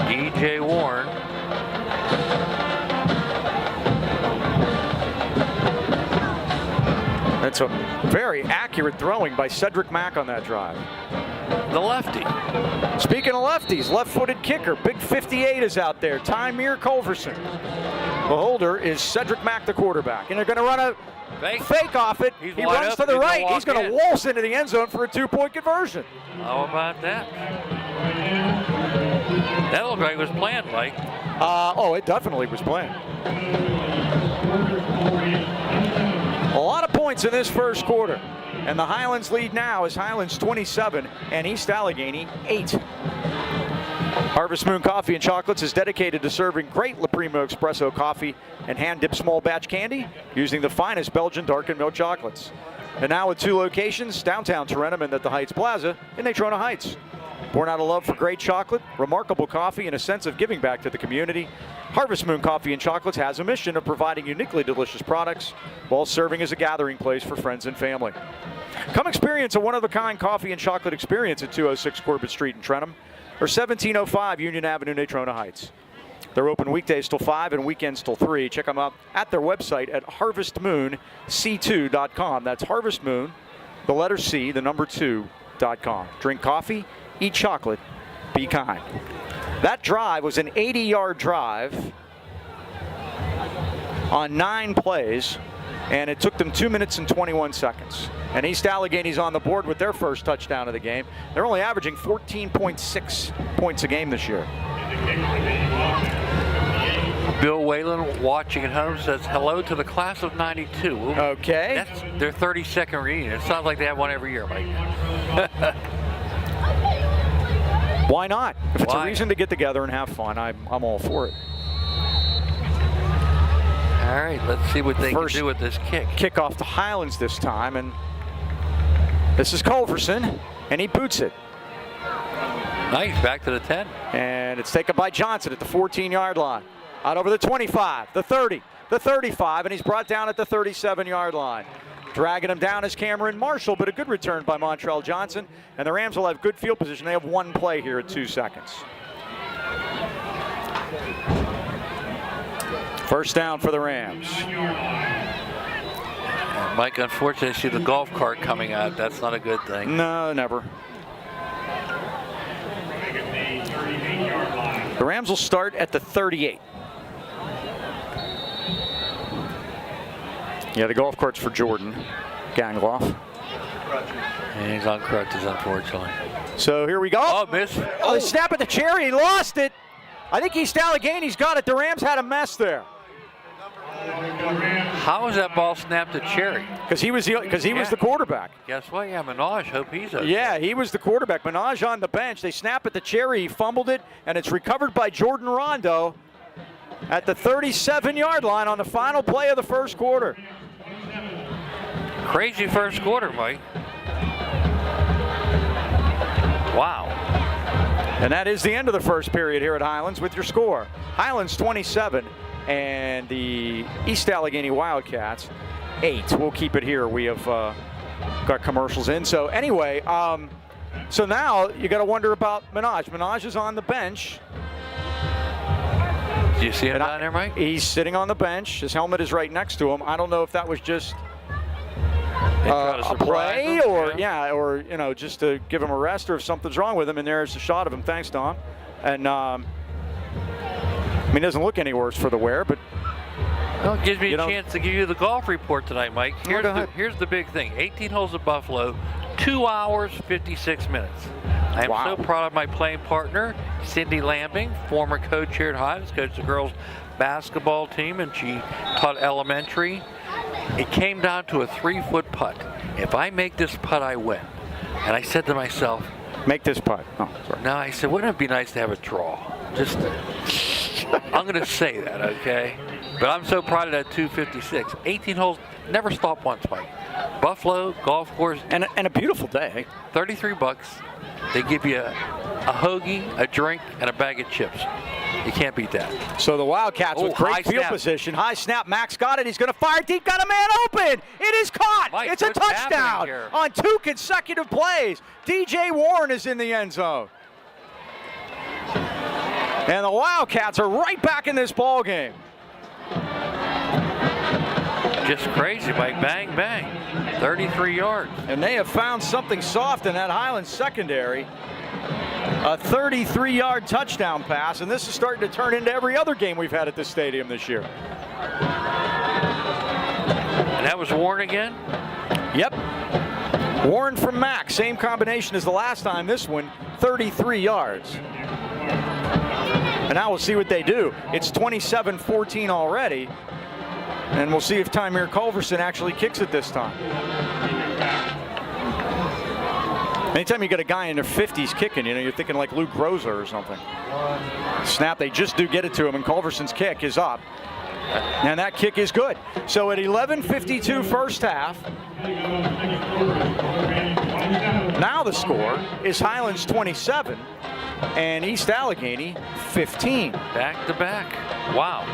DJ Warren. That's a very accurate throwing by Cedric Mack on that drive. The lefty. Speaking of lefties, left-footed kicker, big 58 is out there, Tymir Culverson. The holder is Cedric Mack, the quarterback. And they're going to run a fake off it. He runs to the right. He's going to waltz into the end zone for a 2-point conversion. How about that? That looked like it was planned, Mike. Oh, it definitely was planned. A lot of points in this first quarter. And the Highlands lead now is Highlands 27 and East Allgheny 8. Harvest Moon Coffee and Chocolates is dedicated to serving great La Primo Espresso coffee and hand-dipped small batch candy using the finest Belgian dark and milk chocolates. And now with 2 locations, downtown Tarentum and at the Heights Plaza in Natrona Heights. Born out of love for great chocolate, remarkable coffee, and a sense of giving back to the community, Harvest Moon Coffee and Chocolates has a mission of providing uniquely delicious products while serving as a gathering place for friends and family. Come experience a one-of-a-kind coffee and chocolate experience at 206 Corbett Street in Trentham or 1705 Union Avenue, Natrona Heights. They're open weekdays till 5 and weekends till 3. Check them out at their website at harvestmoonc2.com. That's harvestmoon, the letter C, the number 2.com. Drink coffee, eat chocolate, be kind. That drive was an 80-yard drive on 9 plays, and it took them 2 minutes and 21 seconds. And East Allegheny's on the board with their first touchdown of the game. They're only averaging 14.6 points a game this year. Bill Whalen, watching at home, says hello to the class of 92. Okay. That's their 32nd reunion. It sounds like they have one every year, Mike. Why not? If it's a reason to get together and have fun, I'm all for it. All right, let's see what they can do with this kick. Kickoff to Highlands this time, and this is Culverson, and he boots it. Nice, back to the 10. And it's taken by Johnson at the 14-yard line. Out over the 25, the 30, the 35, and he's brought down at the 37-yard line. Dragging him down is Cameron Marshall, but a good return by Montrell Johnson. And the Rams will have good field position. They have 1 play here at 2 seconds. First down for the Rams. Mike, unfortunately, I see the golf cart coming out. That's not a good thing. No, never. The Rams will start at the 38. Yeah, the golf cart's for Jordan Gangloff. And he's on crutches, unfortunately. So here we go. Oh, miss. Oh, they snap at the cherry. He lost it. I think East Allegheny's got it. The Rams had a mess there. How was that ball snapped at Cherry? Because he was the quarterback. Guess what? Yeah, Minaj. Hope he's okay. Yeah, he was the quarterback. Minaj on the bench. They snap at the cherry. He fumbled it, and it's recovered by Jordan Rondo at the 37-yard line on the final play of the first quarter. Crazy first quarter, Mike. Wow. And that is the end of the first period here at Highlands with your score. Highlands 27 and the East Allgheny Wildcats 8. We'll keep it here. We have got commercials in. So anyway, so now you got to wonder about Minaj. Minaj is on the bench. Do you see him down there, Mike? He's sitting on the bench. His helmet is right next to him. I don't know if that was just a play or or you know, just to give him a rest, or if something's wrong with him. And there's a shot of him. Thanks, Don. And I mean, it doesn't look any worse for the wear, but Well, it gives me a chance to give you the golf report tonight, Mike. Here's the big thing. 18 holes at Buffalo, 2 hours, 56 minutes. I am so proud of my playing partner, Cindy Lambing, former coach here at Highlands, coached the girls basketball team, and she taught elementary. It came down to a 3-foot putt. If I make this putt, I win. And I said to myself, make this putt. Oh, sorry. No, I said, wouldn't it be nice to have a draw? Just, I'm going to say that, okay? But I'm so proud of that 256. 18 holes, never stopped once, Mike. Buffalo golf course. And a beautiful day. $33. They give you a hoagie, a drink, and a bag of chips. You can't beat that. So the Wildcats with great field position. High snap. Max got it. He's going to fire deep. Got a man open. It is caught. Mike, it's a touchdown on 2 consecutive plays. DJ Warren is in the end zone. And the Wildcats are right back in this ball game. Just crazy, Mike. Bang, bang. 33 yards. And they have found something soft in that Highlands secondary. A 33-yard touchdown pass, and this is starting to turn into every other game we've had at this stadium this year. And that was Warren again? Yep. Warren from Max, same combination as the last time. This one, 33 yards. And now we'll see what they do. It's 27-14 already. And we'll see if Tymir Culverson actually kicks it this time. Anytime you get a guy in their 50s kicking, you're thinking like Luke Grozer or something. Snap, they just do get it to him, and Culverson's kick is up. And that kick is good. So at 11:52 first half, now the score is Highlands 27 and East Allgheny 15. Back to back. Wow.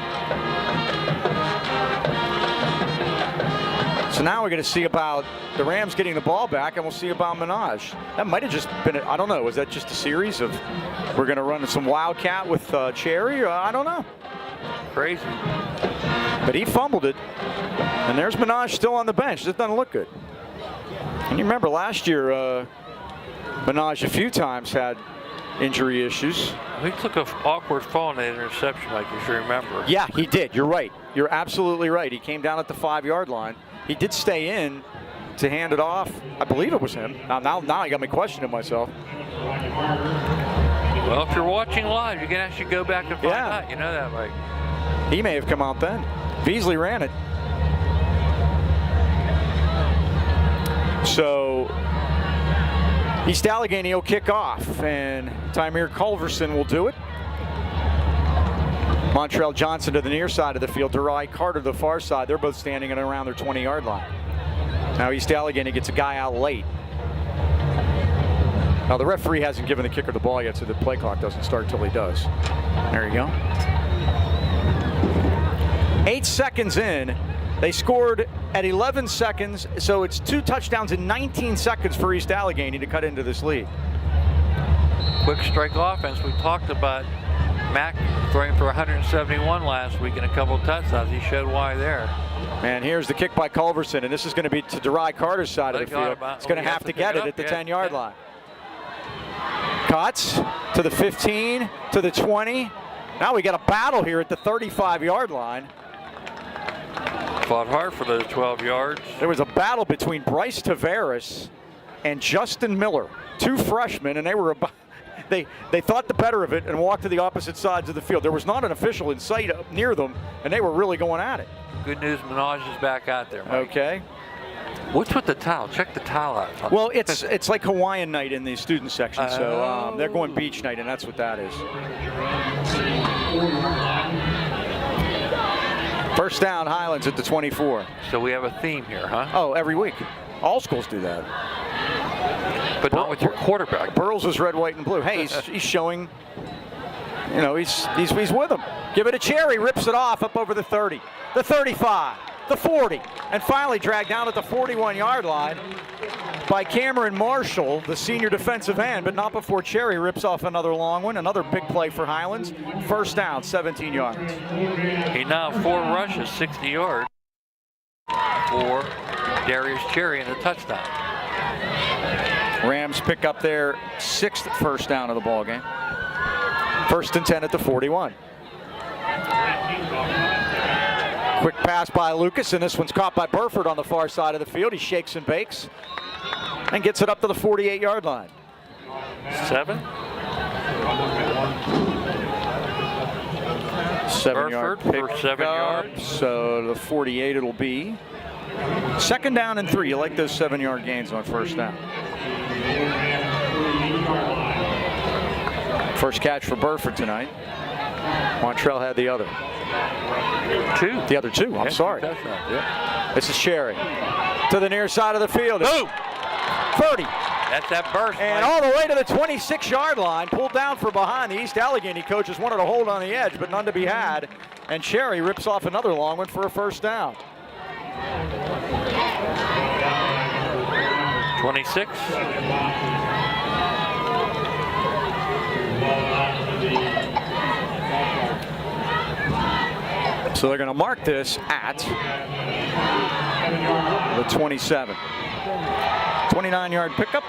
So now we're going to see about the Rams getting the ball back, and we'll see about Minaj. That might have just been, I don't know, was that just a series of, we're going to run some Wildcat with Cherry? I don't know. Crazy. But he fumbled it, and there's Minaj still on the bench. This doesn't look good. And you remember last year, Minaj a few times had injury issues. He took an awkward fall in that interception, like you should remember. Yeah, he did. You're right. You're absolutely right. He came down at the 5-yard line. He did stay in to hand it off. I believe it was him. Now I got me questioning myself. Well, if you're watching live, you can actually go back and find out. You know that, Mike. He may have come out then. Beasley ran it. So East Allgheny will kick off, and Tymir Culverson will do it. Montrell Johnson to the near side of the field, Derai Carter to the far side. They're both standing at around their 20-yard line. Now East Allgheny gets a guy out late. Now the referee hasn't given the kicker the ball yet, so the play clock doesn't start until he does. There you go. 8 seconds in. They scored at 11 seconds, so it's 2 touchdowns in 19 seconds for East Allgheny to cut into this lead. Quick strike offense. We talked about Mack throwing for 171 last week and a couple of touchdowns. He showed why there. And here's the kick by Culverson, and this is going to be to Derai Carter's side of the field. It's going to have to get it at the 10-yard line. Cuts to the 15, to the 20. Now we got a battle here at the 35-yard line. Fought hard for those 12 yards. There was a battle between Bryce Tavares and Justin Miller, 2 freshmen, and they were about. They thought the better of it and walked to the opposite sides of the field. There was not an official in sight up near them, and they were really going at it. Good news, Minaj is back out there, Mike. Okay. What's with the towel? Check the towel out. Well, it's like Hawaiian night in the student section, so they're going beach night, and that's what that is. First down, Highlands at the 24. So we have a theme here, huh? Oh, every week. All schools do that. But not with your quarterback. Burles is red, white, and blue. Hey, he's showing, he's with them. Give it a Cherry, rips it off up over the 30, the 35, the 40, and finally dragged down at the 41-yard line by Cameron Marshall, the senior defensive end, but not before Cherry rips off another long one. Another big play for Highlands. First down, 17 yards. He now 4 rushes, 60 yards for Darius Cherry in the touchdown. Rams pick up their 6th first down of the ball game. 1st and 10 at the 41. Quick pass by Lucas, and this one's caught by Burford on the far side of the field. He shakes and bakes and gets it up to the 48-yard line. 7. 7-yard Burford for 7 yards. So the 48 it'll be. 2nd down and 3. You like those 7-yard gains on 1st down. First catch for Burford tonight. Montrell had the other. 2. The other 2, I'm sorry. Yeah. This is Sherry. To the near side of the field. Boom! 30. That's that burst. And Mike. all the way to the 26-yard line. Pulled down from behind. The East Allgheny coaches wanted to hold on the edge, but none to be had. And Sherry rips off another long one for a 1st down. 26. So they're going to mark this at the 27. 29-yard pickup.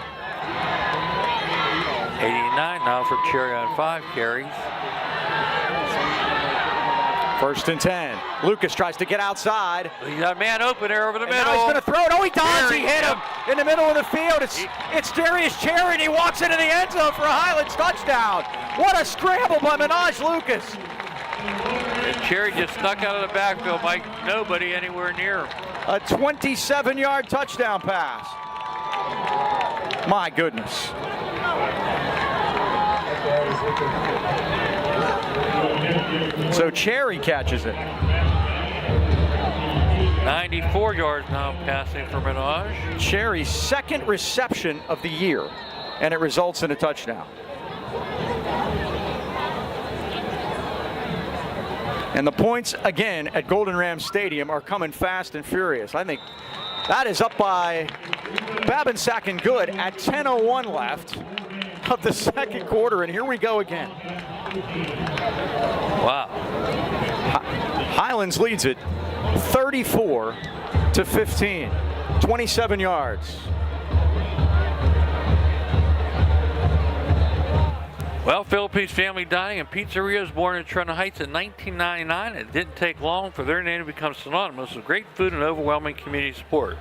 89 now for Cherry on 5 carries. 1st and 10. Lucas tries to get outside. He's got a man open there over the And middle. now he's going to throw it. Oh, he does. Cherry, He hit him in the middle of the field. It's Darius Cherry, and he walks into the end zone for a Highlands touchdown. What a scramble by Minaj Lucas. And Cherry just snuck out of the backfield, Mike. Nobody anywhere near him. A 27-yard touchdown pass. My goodness. So Cherry catches it. 94 yards now passing for Minaj. Cherry's 2nd reception of the year, and it results in a touchdown. And the points, again, at Golden Ram Stadium are coming fast and furious. I think that is up by Babinsack and Good at 10:01 left of the 2nd quarter, and here we go again. Wow. Highlands leads it 34-15, 27 yards. Well, Philippines Family Dining and Pizzeria was born in Trent Heights in 1999. It didn't take long for their name to become synonymous with great food and overwhelming community support.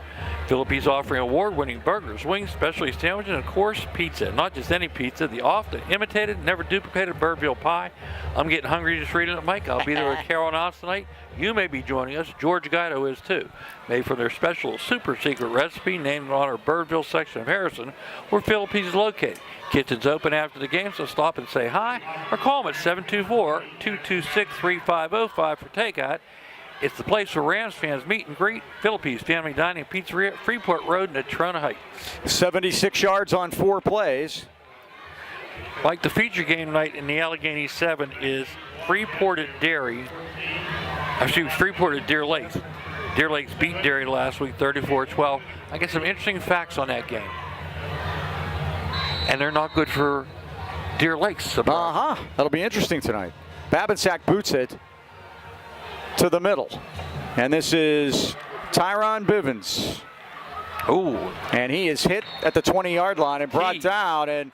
Philippines offering award-winning burgers, wings, specialty sandwiches, and of course, pizza. Not just any pizza, the often imitated, never duplicated Birdville pie. I'm getting hungry just reading it, Mike. I'll be there with Carol and Oz tonight. You may be joining us. George Guido is too. Made from their special super secret recipe named in honor of Birdville section of Harrison, where Philippines is located. Kitchen's open after the game, so stop and say hi or call them at 724-226-3505 for takeout. It's the place where Rams fans meet and greet. Philippines Family Dining Pizzeria, Freeport Road in Atrona Heights. 76 yards on 4 plays. Like the feature game tonight in the Allgheny 7 is Freeport at Derry. Freeport at Deer Lakes. Deer Lakes beat Derry last week 34-12. I get some interesting facts on that game. And they're not good for Deer Lakes. That'll be interesting tonight. Babinsack boots it to the middle. And this is Tyron Bivens. Ooh. And he is hit at the 20-yard line and brought down. And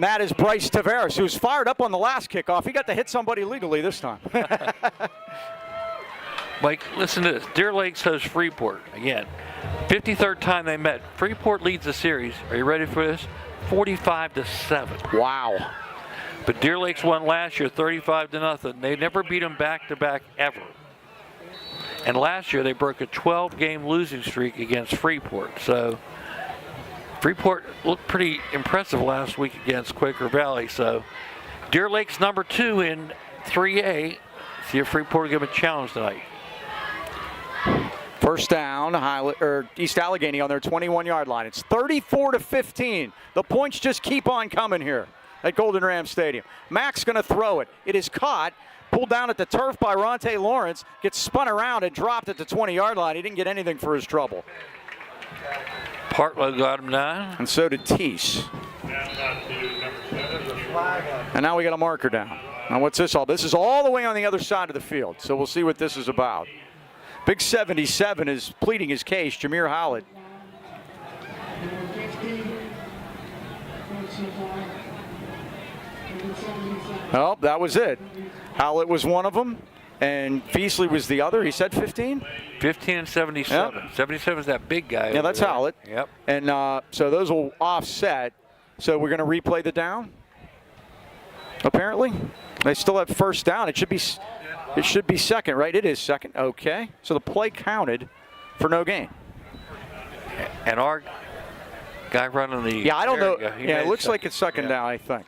that is Bryce Tavares, who's fired up on the last kickoff. He got to hit somebody legally this time. Mike, listen to this. Deer Lakes hosts Freeport. Again, 53rd time they met. Freeport leads the series. Are you ready for this? 45-7. Wow. But Deer Lakes won last year 35-0. They never beat them back-to-back ever. And last year they broke a 12-game losing streak against Freeport. So Freeport looked pretty impressive last week against Quaker Valley. So Deer Lakes number 2 in 3A. See if Freeport will give them a challenge tonight. First down, East Allgheny on their 21-yard line. It's 34-15. The points just keep on coming here at Golden Ram Stadium. Mack's going to throw it. It is caught, pulled down at the turf by Ronte Lawrence, gets spun around and dropped at the 20-yard line. He didn't get anything for his trouble. Partlow got him down. And so did Teese. And now we got a marker down. Now what's this all? This is all the way on the other side of the field, so we'll see what this is about. Big 77 is pleading his case, Jameer Howlett. Oh, that was it. Howlett was one of them. And Feasley was the other. He said 15? 15 and 77. Yep. 77 is that big guy. Yeah, that's there. Howlett. Yep. And so those will offset. So we're going to replay the down? Apparently. They still have first down. It should be second, right? It is second. Okay. So the play counted for no gain. And our guy running the... Yeah, I don't know. Yeah, Yeah, it looks like it's second down, I think.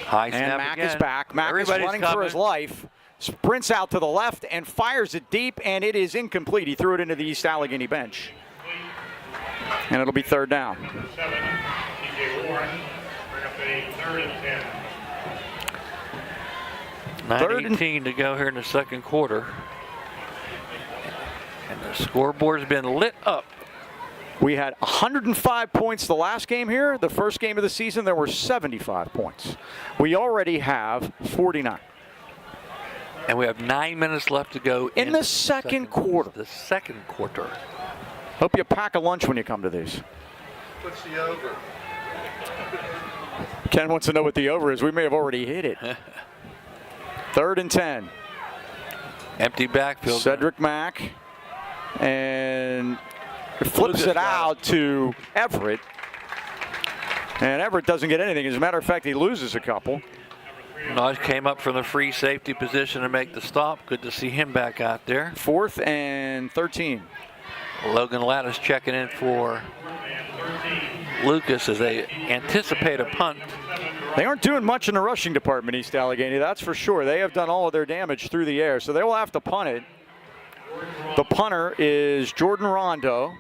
High snap And Mack again. is back. Mack is running for his life. Sprints out to the left and fires it deep, and it is incomplete. He threw it into the East Allegheny bench. And it'll be third down. 7, DJ Warren, bring up a 3rd and 10. 9:18 to go here in the second quarter. And the scoreboard's been lit up. We had 105 points the last game here. The first game of the season, there were 75 points. We already have 49. And we have 9 minutes left to go In the second quarter. The second quarter. Hope you pack a lunch when you come to these. What's the over? Ken wants to know what the over is. We may have already hit it. 3rd and 10. Empty backfield. Cedric Mack. And flips it out to Everett. And Everett doesn't get anything. As a matter of fact, he loses a couple. Naj came up from the free safety position to make the stop. Good to see him back out there. 4th and 13. Logan Lattis checking in for Lucas as they anticipate a punt. They aren't doing much in the rushing department, East Allegheny, that's for sure. They have done all of their damage through the air, so they will have to punt it. The punter is Jordan Rondo,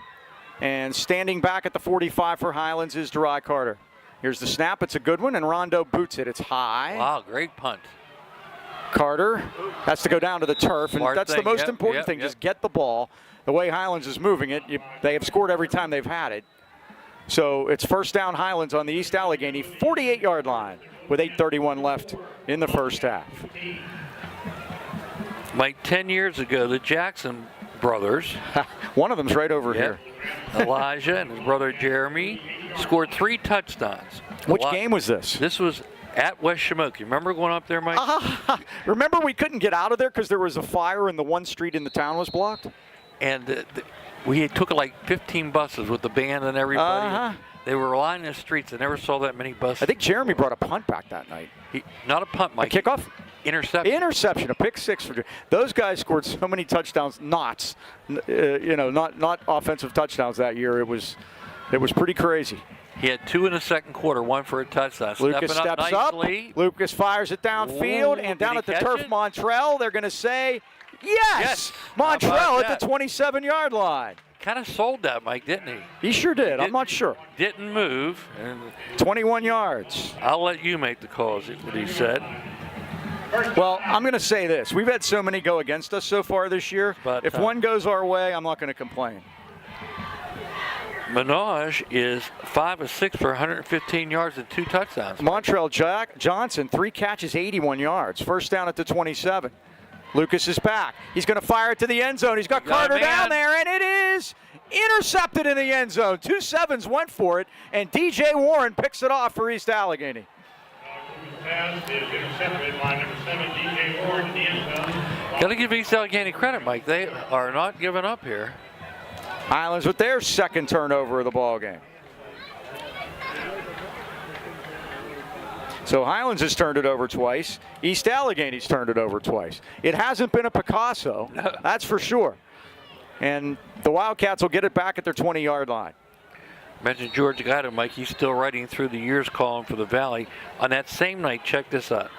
and standing back at the 45 for Highlands is Derai Carter. Here's the snap. It's a good one, and Rondo boots it. It's high. Wow, great punt. Carter has to go down to the turf, and Smart that's thing. the most Yep, important yep, thing. yep. Just get the ball. The way Highlands is moving it, they have scored every time they've had it. So it's first down Highlands on the East Allegheny 48-yard line with 8:31 left in the first half. Mike, 10 years ago, the Jackson brothers, One of them's right over here. Elijah and his brother Jeremy, scored 3 touchdowns. Which game was this? This was at West Shamokin. Remember going up there, Mike? Remember we couldn't get out of there because there was a fire and the one street in the town was blocked? And we took like 15 buses with the band and everybody. They were lining the streets. I never saw that many buses. I think Jeremy brought a punt back that night. Not a punt, Mike. A kickoff? Interception. A pick six for those guys scored so many touchdowns, not offensive touchdowns that year. It was pretty crazy. He had 2 in the second quarter, 1 for a touchdown. Lucas steps up. Lucas fires it downfield, Ooh, and down at the turf, it? Montrell, they're going to say yes. Montrell at the 27-yard line. Kind of sold that, Mike, didn't he? He sure did. I'm not sure. Didn't move. And 21 yards. I'll let you make the calls, what he said. Well, I'm going to say this. We've had so many go against us so far this year. If one goes our way, I'm not going to complain. Minaj is 5 of 6 for 115 yards and 2 touchdowns. Montrell Johnson, 3 catches, 81 yards. First down at the 27. Lucas is back. He's going to fire it to the end zone. He's got Carter down there, and it is intercepted in the end zone. 2 sevens went for it, and DJ Warren picks it off for East Allegheny. Pass is intercepted by number 7, DJ Warren in the end zone. Got to give East Allegheny credit, Mike. They are not giving up here. Highlands with their second turnover of the ball game. So Highlands has turned it over twice. East Allegheny's turned it over twice. It hasn't been a Picasso, that's for sure. And the Wildcats will get it back at their 20-yard line. Mentioned George Gatto, Mike. He's still writing through the years column for the Valley. On that same night, check this out.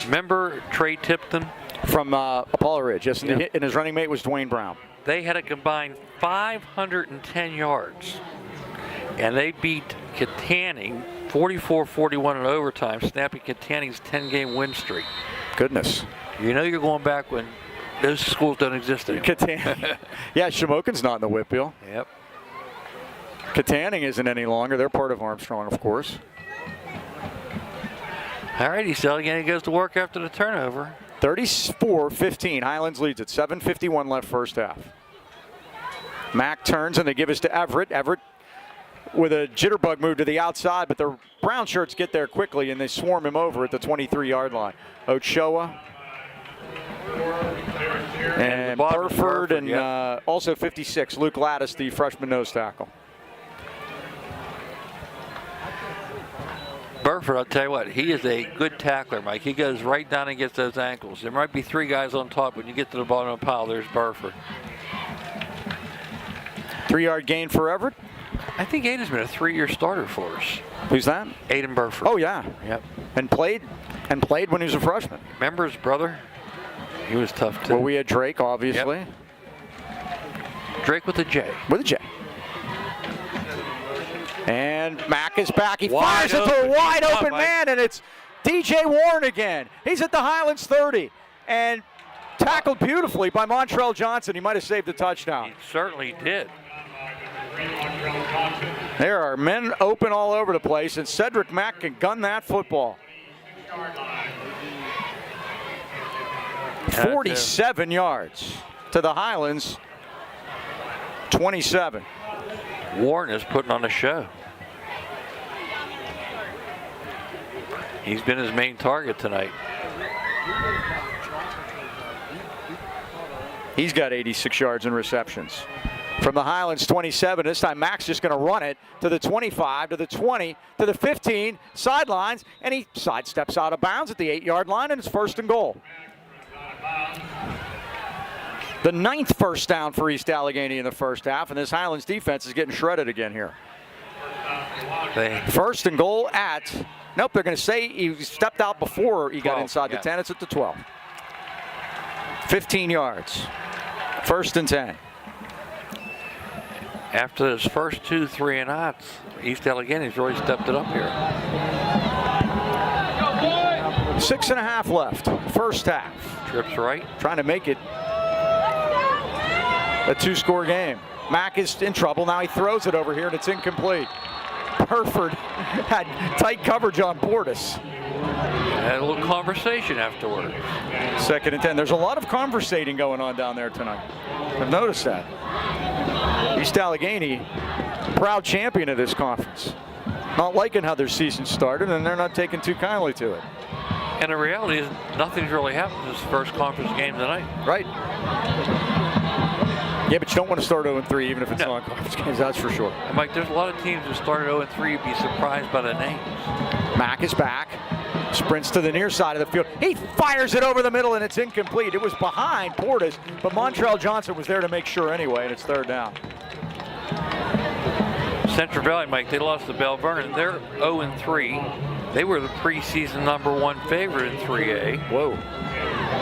Remember Trey Tipton? From Apollo Ridge, yes, Yep. and his running mate was Dwayne Brown. They had a combined 510 yards, and they beat Katanning 44-41 in overtime, snapping Katanning's 10-game win streak. Goodness. You know you're going back when those schools don't exist anymore. Yeah, Shamokin's not in the Whitfield. Yep. Katanning isn't any longer. They're part of Armstrong, of course. All right, East Allegheny goes to work after the turnover. 34-15. Highlands leads at 7:51 left first half. Mack turns and they give us to Everett. Everett with a jitterbug move to the outside, but the brown shirts get there quickly and they swarm him over at the 23-yard line. Ochoa and Burford and also 56, Luke Lattis, the freshman nose tackle. Burford, I'll tell you what, he is a good tackler, Mike. He goes right down and gets those ankles. There might be 3 guys on top. When you get to the bottom of the pile, there's Burford. 3-yard gain for Everett. I think Aiden's been a 3-year starter for us. Who's that? Aiden Burford. Oh, yeah. Yep. And played when he was a freshman. Remember his brother? He was tough, too. Well, we had Drake, obviously. Yep. Drake with a J. With a J. And Mack is back. He Wide fires into a open. wide Come on, open Mike. man, and it's DJ Warren again. He's at the Highlands 30 and tackled beautifully by Montrell Johnson. He might have saved a touchdown. He certainly did. There are men open all over the place, and Cedric Mack can gun that football. 47 yards to the Highlands 27. Warren is putting on a show. He's been his main target tonight. He's got 86 yards in receptions. From the Highlands 27, this time Mack's just going to run it to the 25, to the 20, to the 15, sidelines, and he sidesteps out of bounds at the 8-yard line, and it's 1st and goal. The 9th first down for East Allgheny in the first half, and this Highlands defense is getting shredded again here. 1st and goal at, nope, they're going to say he stepped out before he got inside the 10. It's at the 12. 15 yards. 1st and 10. After those first 2 3-and-outs, East Allegheny's really stepped it up here. 6.5 left, first half. Trips right. Trying to make it a 2-score game. Mack is in trouble. Now he throws it over here, and it's incomplete. Burford had tight coverage on Portis. Had a little conversation afterwards. 2nd and 10. There's a lot of conversating going on down there tonight. I've noticed that. East Allgheny, proud champion of this conference. Not liking how their season started, and they're not taking too kindly to it. And the reality is nothing's really happened this first conference game tonight. Right. Yeah, but you don't want to start 0-3 even if it's non-conference games, that's for sure. And Mike, there's a lot of teams that started 0-3. You'd be surprised by the names. Mack is back. Sprints to the near side of the field. He fires it over the middle, and it's incomplete. It was behind Portis, but Montrell Johnson was there to make sure anyway, and it's 3rd down. Central Valley, Mike, they lost to Bell Vernon. They're 0-3. They were the preseason #1 favorite in 3A. Whoa.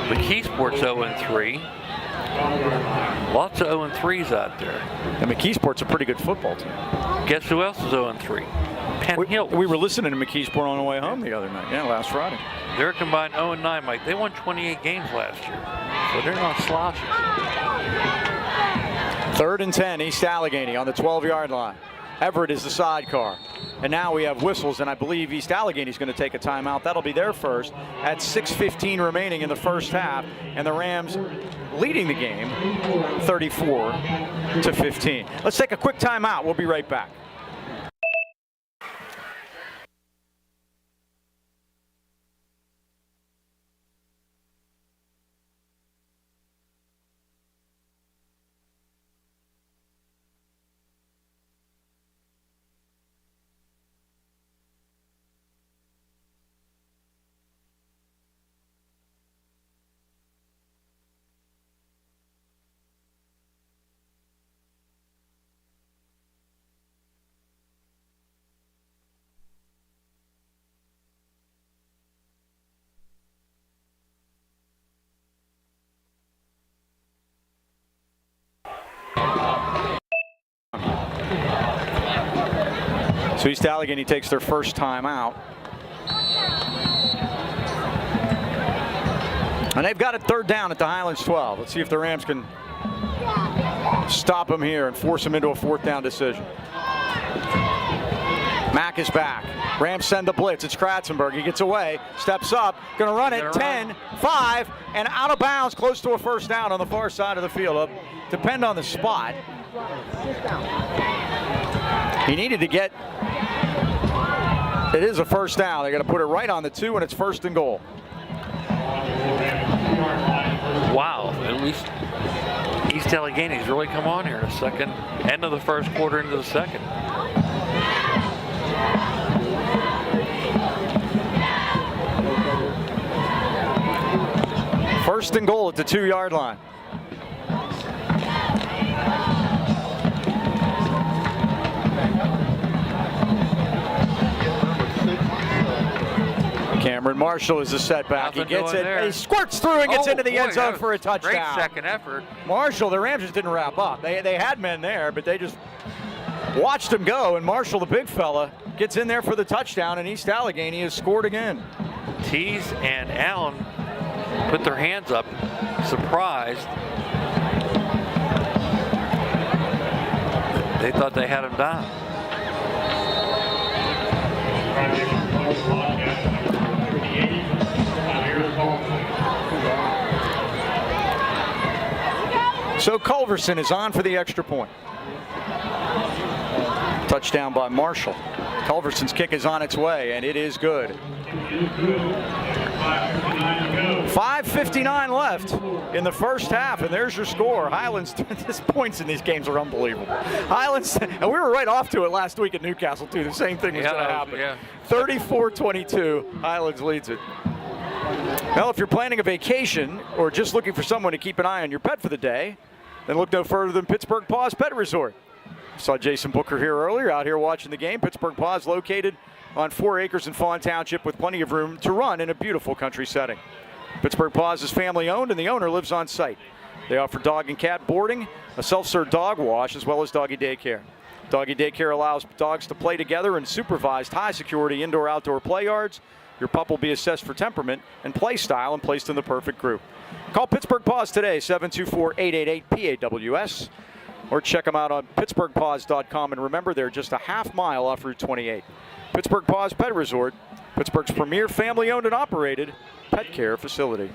McKeesport's 0-3. Lots of 0-3s out there. And McKeesport's a pretty good football team. Guess who else is 0-3? Penn Hill. We were listening to McKeesport on the way home the other night. Yeah, last Friday. They're combined 0-9, Mike. They won 28 games last year, so they're not slouches. 3rd and 10, East Allgheny on the 12-yard line. Everett is the sidecar. And now we have whistles, and I believe East Allgheny is going to take a timeout. That'll be their first at 6:15 remaining in the first half, and the Rams leading the game 34-15. Let's take a quick timeout. We'll be right back. So East Allgheny takes their first time out. And they've got it 3rd down at the Highlands 12. Let's see if the Rams can stop them here and force them into a 4th down decision. Mack is back. Rams send the blitz. It's Kratzenberg. He gets away, steps up, going to run it, 10, 5, and out of bounds, close to a 1st down on the far side of the field. It'll depend on the spot. He needed to get, it is a first down. They got to put it right on the 2, and it's 1st and goal. Wow, at least East Allghany's really come on here in the second, end of the first quarter into the second. First and goal at the 2-yard line. Cameron Marshall is a setback. He gets it. He squirts through and gets into the end zone for a touchdown. Great second effort. Marshall, the Rams just didn't wrap up. They had men there, but they just watched him go. And Marshall, the big fella, gets in there for the touchdown, and East Allgheny has scored again. Tease and Allen put their hands up, surprised. They thought they had him down. So Culverson is on for the extra point. Touchdown by Marshall. Culverson's kick is on its way, and it is good. 5:59 left in the first half, and there's your score. Highlands, these points in these games are unbelievable. Highlands, and we were right off to it last week at Newcastle, too. The same thing was going to happen. 34-22, Highlands leads it. Well, if you're planning a vacation or just looking for someone to keep an eye on your pet for the day, then look no further than Pittsburgh Paws Pet Resort. Saw Jason Booker here earlier, out here watching the game. Pittsburgh Paws located on 4 acres in Fawn Township with plenty of room to run in a beautiful country setting. Pittsburgh Paws is family owned and the owner lives on site. They offer dog and cat boarding, a self-serve dog wash, as well as doggy daycare. Doggy daycare allows dogs to play together in supervised high-security indoor-outdoor play yards. Your pup will be assessed for temperament and play style and placed in the perfect group. Call Pittsburgh Paws today, 724-888-PAWS, or check them out on pittsburghpaws.com. And remember, they're just a half mile off Route 28. Pittsburgh Paws Pet Resort, Pittsburgh's premier family-owned and operated pet care facility.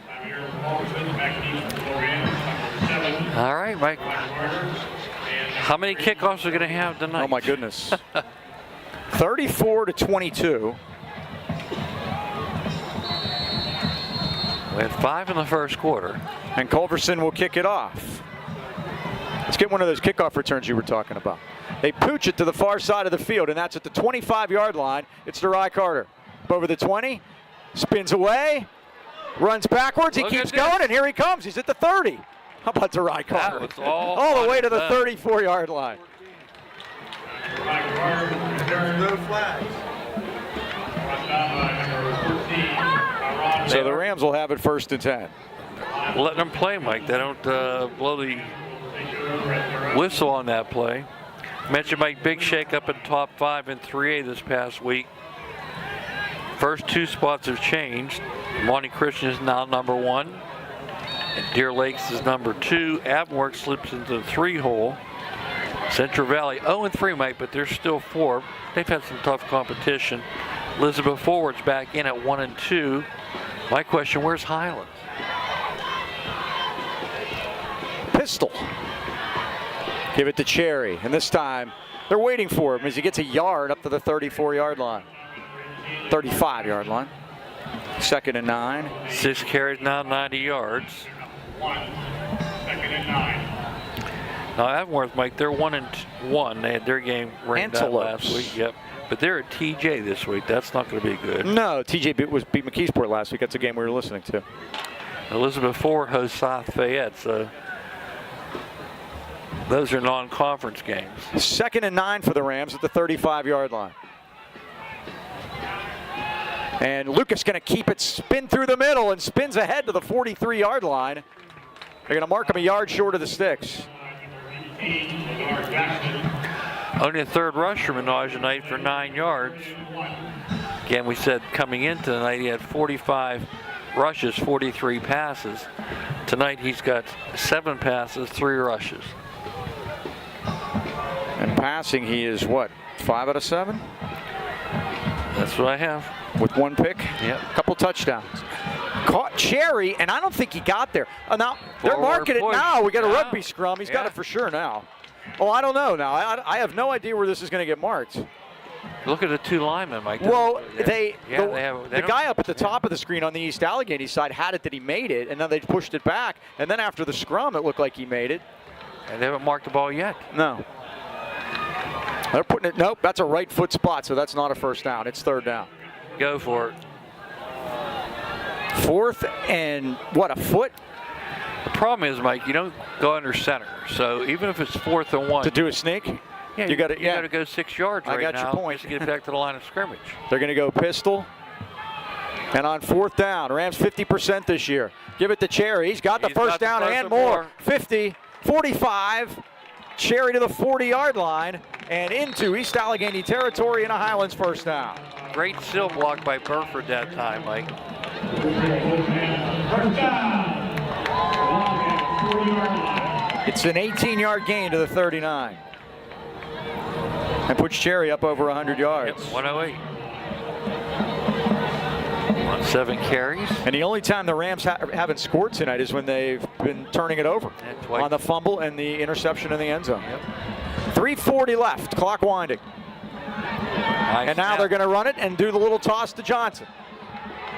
All right, Mike. How many kickoffs are going to have tonight? Oh, my goodness. 34-22. We had 5 in the first quarter. And Culverson will kick it off. Let's get one of those kickoff returns you were talking about. They pooch it to the far side of the field, and that's at the 25-yard line. It's DeRye Carter. Over the 20, spins away, runs backwards, he keeps going, and here he comes. He's at the 30. How about DeRye Carter? That was all the way to the 34-yard line. No flags. So the Rams will have it 1st and 10. Letting them play, Mike. They don't blow the whistle on that play. Mentioned Mike, big shake up in top 5 in 3A this past week. First 2 spots have changed. Monty Christian is now number 1. And Deer Lakes is number 2. Avonworks slips into the 3 hole. Central Valley 0-3, Mike, but they're still 4. They've had some tough competition. Elizabeth Forward's back in at 1-2. My question, where's Highlands? Pistol. Give it to Cherry, and this time they're waiting for him as he gets a yard up to the 34-yard line. 35-yard line. 2nd and 9. 6 carries, now 90 yards. 2nd and 9. Now Avonworth, Mike, they're 1-1. They had their game rained out last week. Yep. But they're at TJ this week. That's not going to be good. No, TJ beat McKeesport last week. That's a game we were listening to. Elizabeth Ford hosts South Fayette, so those are non-conference games. 2nd and 9 for the Rams at the 35-yard line. And Lucas going to keep it, spin through the middle, and spins ahead to the 43-yard line. They're going to mark him a yard short of the sticks. Only a 3rd rush for Minaj tonight for 9 yards. Again, we said coming into the night he had 45 rushes, 43 passes. Tonight he's got 7 passes, 3 rushes. And passing, he is what, 5 out of 7? That's what I have. With 1 pick? Yep. Couple touchdowns. Caught Cherry, and I don't think he got there. Now, they're Forward marking it push. now. We got a rugby scrum. He's got it for sure now. Oh, I don't know now. I have no idea where this is going to get marked. Look at the two linemen, Mike. Well, the guy up at the top of the screen on the East Allgheny side had it that he made it, and then they pushed it back. And then after the scrum, it looked like he made it. And they haven't marked the ball yet. No. They're putting it. Nope, that's a right foot spot, so that's not a first down. It's third down. Go for it. Fourth and what, a foot? The problem is, Mike, you don't go under center. So even if it's 4th and 1. To do a sneak? Yeah, you got to go 6 yards right now. I got your point. Just to get back to the line of scrimmage. They're going to go pistol. And on 4th down, Rams 50% this year. Give it to Cherry. He's got the first down and more. 50, 45. Cherry to the 40-yard line and into East Allgheny territory and a Highlands first down. Great seal block by Burford that time, Mike. It's an 18-yard gain to the 39. And puts Cherry up over 100 yards. Yep, 108. On 7 carries. And the only time the Rams haven't scored tonight is when they've been turning it over on the fumble and the interception in the end zone. Yep. 3:40 left, clock winding. Nice and now snap. they're going to run it and do the little toss to Johnson.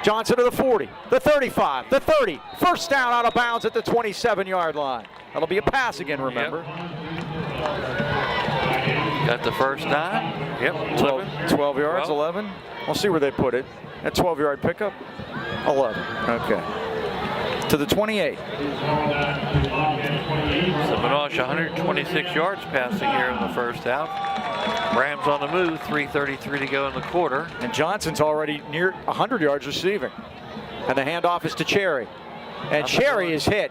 Johnson to the 40, the 35, the 30. First down out of bounds at the 27-yard line. That'll be a pass again, remember. Yep. Got the first down. Yep. 12 yards, 11. We'll see where they put it. That 12-yard pickup, 11. Okay. To the 28. So Menage 126 yards passing here in the first half. Rams on the move, 3:33 to go in the quarter. And Johnson's already near 100 yards receiving. And the handoff is to Cherry. And Cherry is hit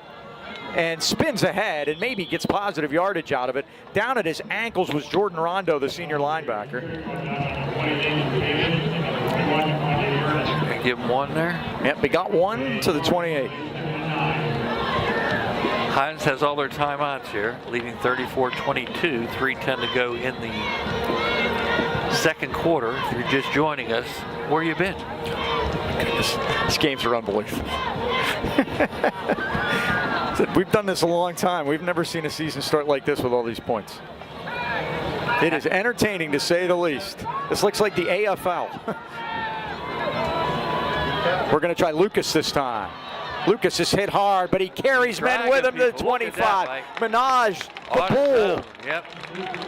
and spins ahead and maybe gets positive yardage out of it. Down at his ankles was Jordan Rondo, the senior linebacker. Give him one there. Yep, they got one to the 28. Highlands has all their timeouts here, leading 34-22, 3:10 to go in the second quarter. If you're just joining us, where you been? These games are unbelievable. We've done this a long time. We've never seen a season start like this with all these points. It is entertaining to say the least. This looks like the AFL. We're going to try Lucas this time. Lucas is hit hard, but he carries men with him to the 25. Menage, the pull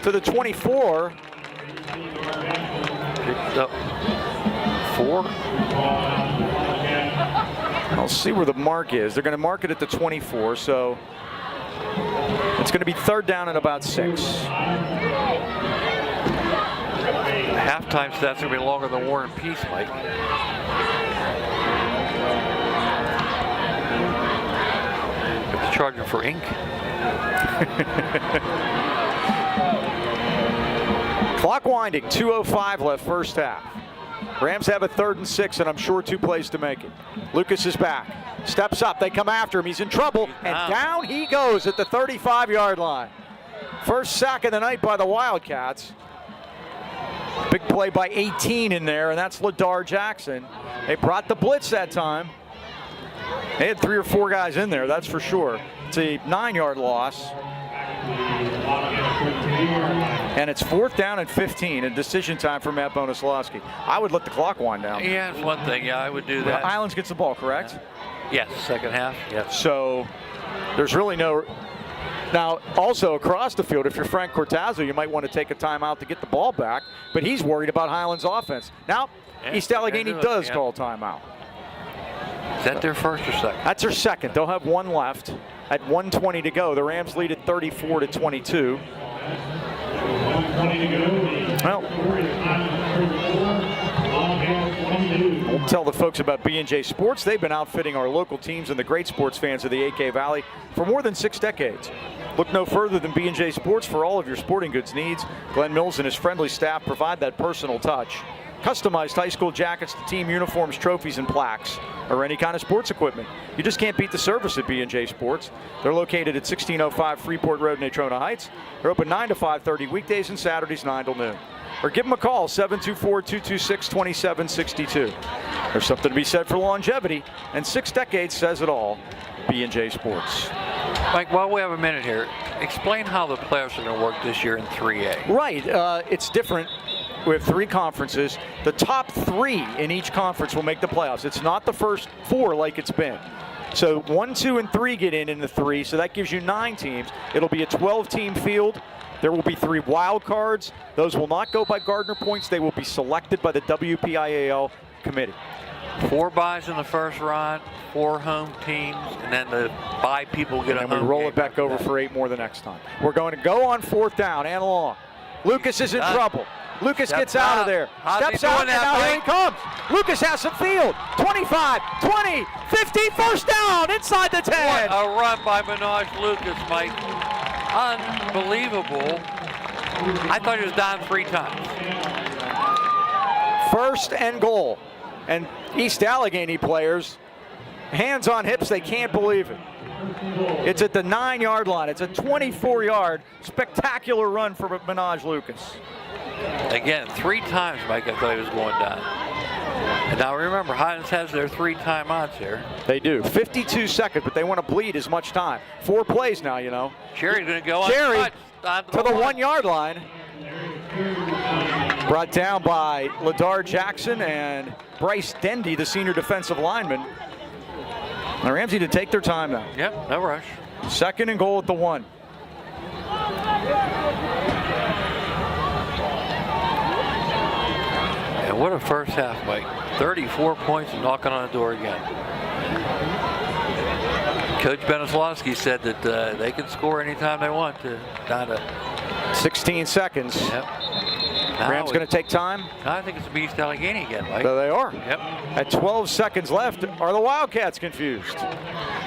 to the 24. Picked up 4. I'll see where the mark is. They're going to mark it at the 24, so it's going to be third down at about 6. Halftime stats are going to be longer than War and Peace, Mike. It's charging for ink. Clock winding, 2:05 left first half. Rams have a 3rd and 6, and I'm sure 2 plays to make it. Lucas is back, steps up, they come after him, he's in trouble, and down he goes at the 35-yard line. First sack of the night by the Wildcats. Big play by 18 in there, and that's Ladar Jackson. They brought the blitz that time. They had 3 or 4 guys in there, that's for sure. It's a 9-yard loss. And it's 4th down and 15, and decision time for Matt Bonoslawski. I would let the clock wind down. Yeah, it's one thing. Yeah, I would do that. Highlands gets the ball, correct? Yes, second half. Yes. So there's really no. Now, also across the field, if you're Frank Cortazzo, you might want to take a timeout to get the ball back, but he's worried about Highlands' offense. Now, East Allgheny does call timeout. Is that their first or second? That's their second. They'll have one left at 1:20 to go. The Rams lead at 34-22. Well, we'll tell the folks about B&J Sports. They've been outfitting our local teams and the great sports fans of the AK Valley for more than 6 decades. Look no further than B&J Sports for all of your sporting goods needs. Glenn Mills and his friendly staff provide that personal touch. Customized high school jackets to team uniforms, trophies, and plaques, or any kind of sports equipment. You just can't beat the service at B&J Sports. They're located at 1605 Freeport Road, Natrona Heights. They're open 9 to 5:30 weekdays and Saturdays 9 till noon. Or give them a call, 724-226-2762. There's something to be said for longevity, and 6 decades says it all. B&J Sports. Mike, while we have a minute here, explain how the playoffs are going to work this year in 3A. Right. It's different. We have 3 conferences. The top 3 in each conference will make the playoffs. It's not the first 4 like it's been. So 1, 2, and 3 get in the 3, so that gives you 9 teams. It'll be a 12-team field. There will be 3 wild cards. Those will not go by Gardner points. They will be selected by the WPIAL committee. 4 byes in the first round, 4 home teams, and then the bye people get a home And we roll game it back after over that. for 8 more the next time. We're going to go on 4th down and long. Lucas is in trouble. Lucas Steps gets out of out. there. How's he Steps out, doing and that, now here he Mike? comes. Lucas has some field. 25, 20, 50, first down inside the 10. What a run by Minaj Lucas, Mike. Unbelievable. I thought he was down 3 times. First and goal. And East Allgheny players, hands on hips, they can't believe it. It's at the 9-yard line. It's a 24-yard spectacular run for Minaj Lucas. Again, 3 times, Mike, I thought he was going down. And now remember, Highlands has their 3 timeouts here. They do. 52 seconds, but they want to bleed as much time. 4 plays now, you know. Jerry's going to go Jerry on to the 1-yard line. Brought down by Ladar Jackson and Bryce Dendy, the senior defensive lineman. Now Ramsey to take their time now. Yep, no rush. 2nd and goal at the 1. And what a first half, Mike. 34 points and knocking on the door again. Coach Benislawski said that they can score anytime they want to down to 16 seconds. Yep. Rams going to take time. I think it's a East Allgheny again, Mike. There they are. Yep. At 12 seconds left, are the Wildcats confused?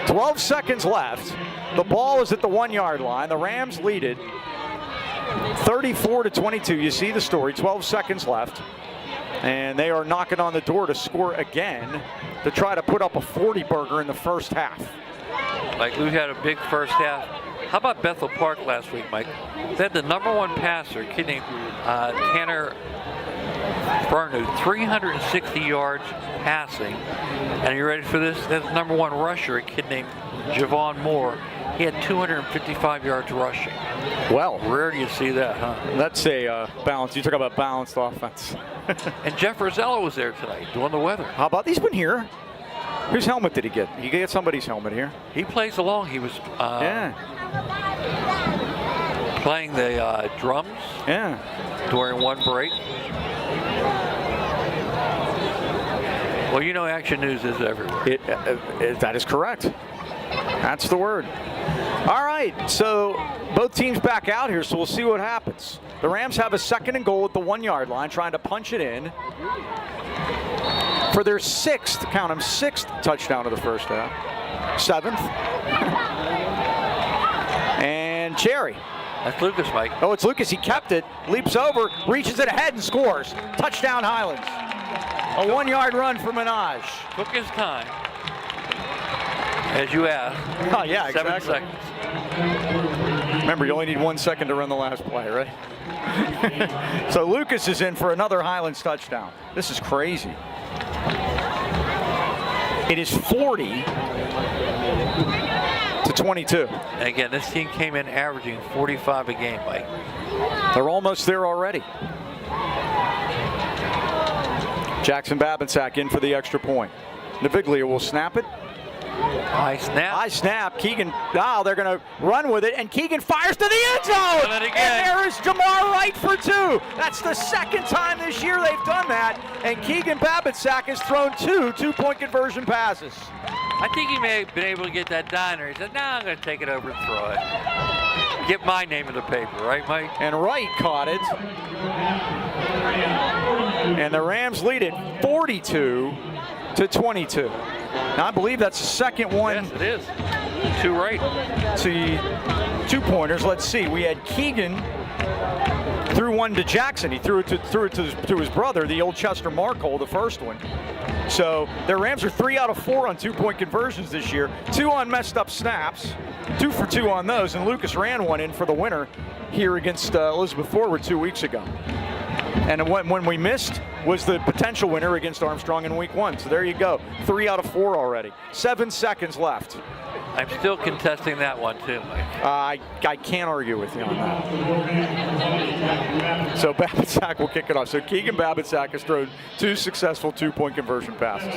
12 seconds left. The ball is at the 1-yard line. The Rams lead it 34-22. You see the story. 12 seconds left. And they are knocking on the door to score again to try to put up a 40-burger in the first half. Like we had a big first half. How about Bethel Park last week, Mike? They had the #1 passer, a kid named Tanner Bernu, 360 yards passing. And are you ready for this? That's #1 rusher, a kid named Javon Moore. He had 255 yards rushing. Well, Rare do you see that, huh? that's a balance. You talk about balanced offense. And Jeff Rosella was there tonight doing the weather. How about, he's been here. Whose helmet did he get? He got somebody's helmet here. He plays along. He was playing the drums during one break. Well, you know, Action News is everywhere. That is correct. That's the word. All right, so both teams back out here, so we'll see what happens. The Rams have a 2nd and goal at the 1-yard line, trying to punch it in for their 6th, count them, 6th touchdown of the first half. 7th. And Jerry. That's Lucas, Mike. Oh, it's Lucas. He kept it, leaps over, reaches it ahead, and scores. Touchdown, Highlands. A 1-yard run for Minaj. Took his time, as you asked. Oh, yeah, 7 exactly. seconds. Remember, you only need 1 second to run the last play, right? So Lucas is in for another Highlands touchdown. This is crazy. It is 40-22. And again, this team came in averaging 45 a game, Mike. They're almost there already. Jackson Babinsack in for the extra point. Naviglia will snap it. High snap. High snap. Keegan, now they're going to run with it, and Keegan fires to the end zone. Done it again. And there is Jamar Wright for 2. That's the 2nd time this year they've done that, and Keegan Babinsack has thrown 2 two-point conversion passes. I think he may have been able to get that diner. He said, "No, I'm going to take it over and throw it. Get my name in the paper, right, Mike?" And Wright caught it. And the Rams lead it 42-22. Now, I believe that's the second one. Yes, it is. 2 right. See, 2-pointers. Let's see. We had Keegan threw one to Jackson. He threw it to his brother, the old Chester Markle, the first one. So their Rams are 3 out of 4 on 2-point conversions this year. 2 on messed up snaps. 2 for 2 on those. And Lucas ran one in for the winner here against Elizabeth Forward 2 weeks ago. And when we missed was the potential winner against Armstrong in week 1. So there you go. 3 out of 4 already. 7 seconds left. I'm still contesting that one too, Mike. I can't argue with you on that. So Babinsack will kick it off. So Keegan Babinsack has thrown 2 successful 2-point conversion passes.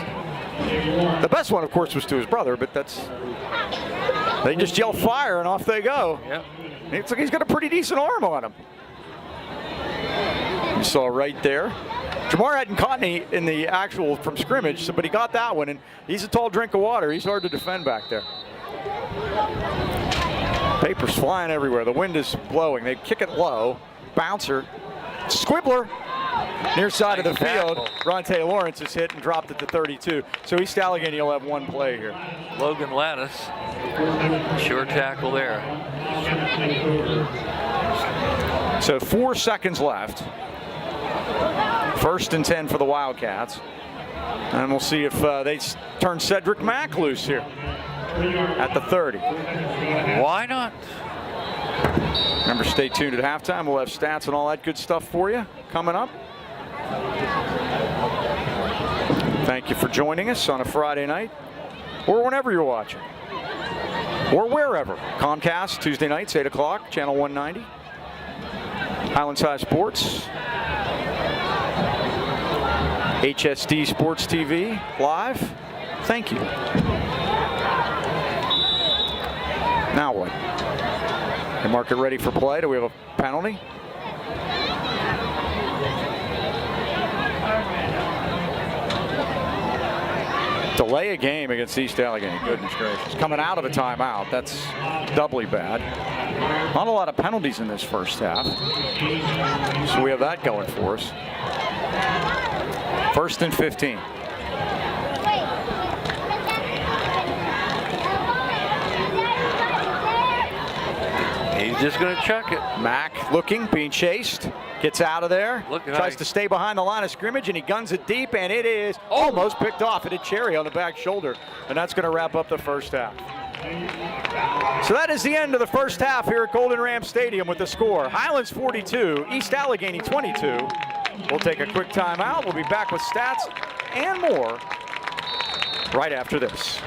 The best one, of course, was to his brother, but they just yell fire and off they go. Yep. It's like he's got a pretty decent arm on him. You saw right there. Jamar hadn't caught any in the actual from scrimmage, but he got that one, and he's a tall drink of water. He's hard to defend back there. Paper's flying everywhere. The wind is blowing. They kick it low. Bouncer. Squibbler. Near side of the field. Ronte Lawrence is hit and dropped it to 32. So East Allgheny will have 1 play here. Logan Lattice. Sure tackle there. So 4 seconds left. 1st and 10 for the Wildcats. And we'll see if they turn Cedric Mack loose here at the 30. Why not? Remember, stay tuned at halftime. We'll have stats and all that good stuff for you coming up. Thank you for joining us on a Friday night, or whenever you're watching, or wherever. Comcast, Tuesday nights, 8 o'clock, channel 190. Highlands High Sports. HSD Sports TV live. Thank you. Now what? They mark it ready for play. Do we have a penalty? Delay a game against East Allgheny. Goodness gracious. Coming out of a timeout. That's doubly bad. Not a lot of penalties in this first half. So we have that going for us. 1st and 15. He's just going to chuck it. Mack looking, being chased. Gets out of there. Tries to stay behind the line of scrimmage, and he guns it deep, and it is almost picked off. It hit Cherry on the back shoulder, and that's going to wrap up the first half. So that is the end of the first half here at Golden Ram Stadium with the score. Highlands 42, East Allgheny 22. We'll take a quick timeout. We'll be back with stats and more right after this.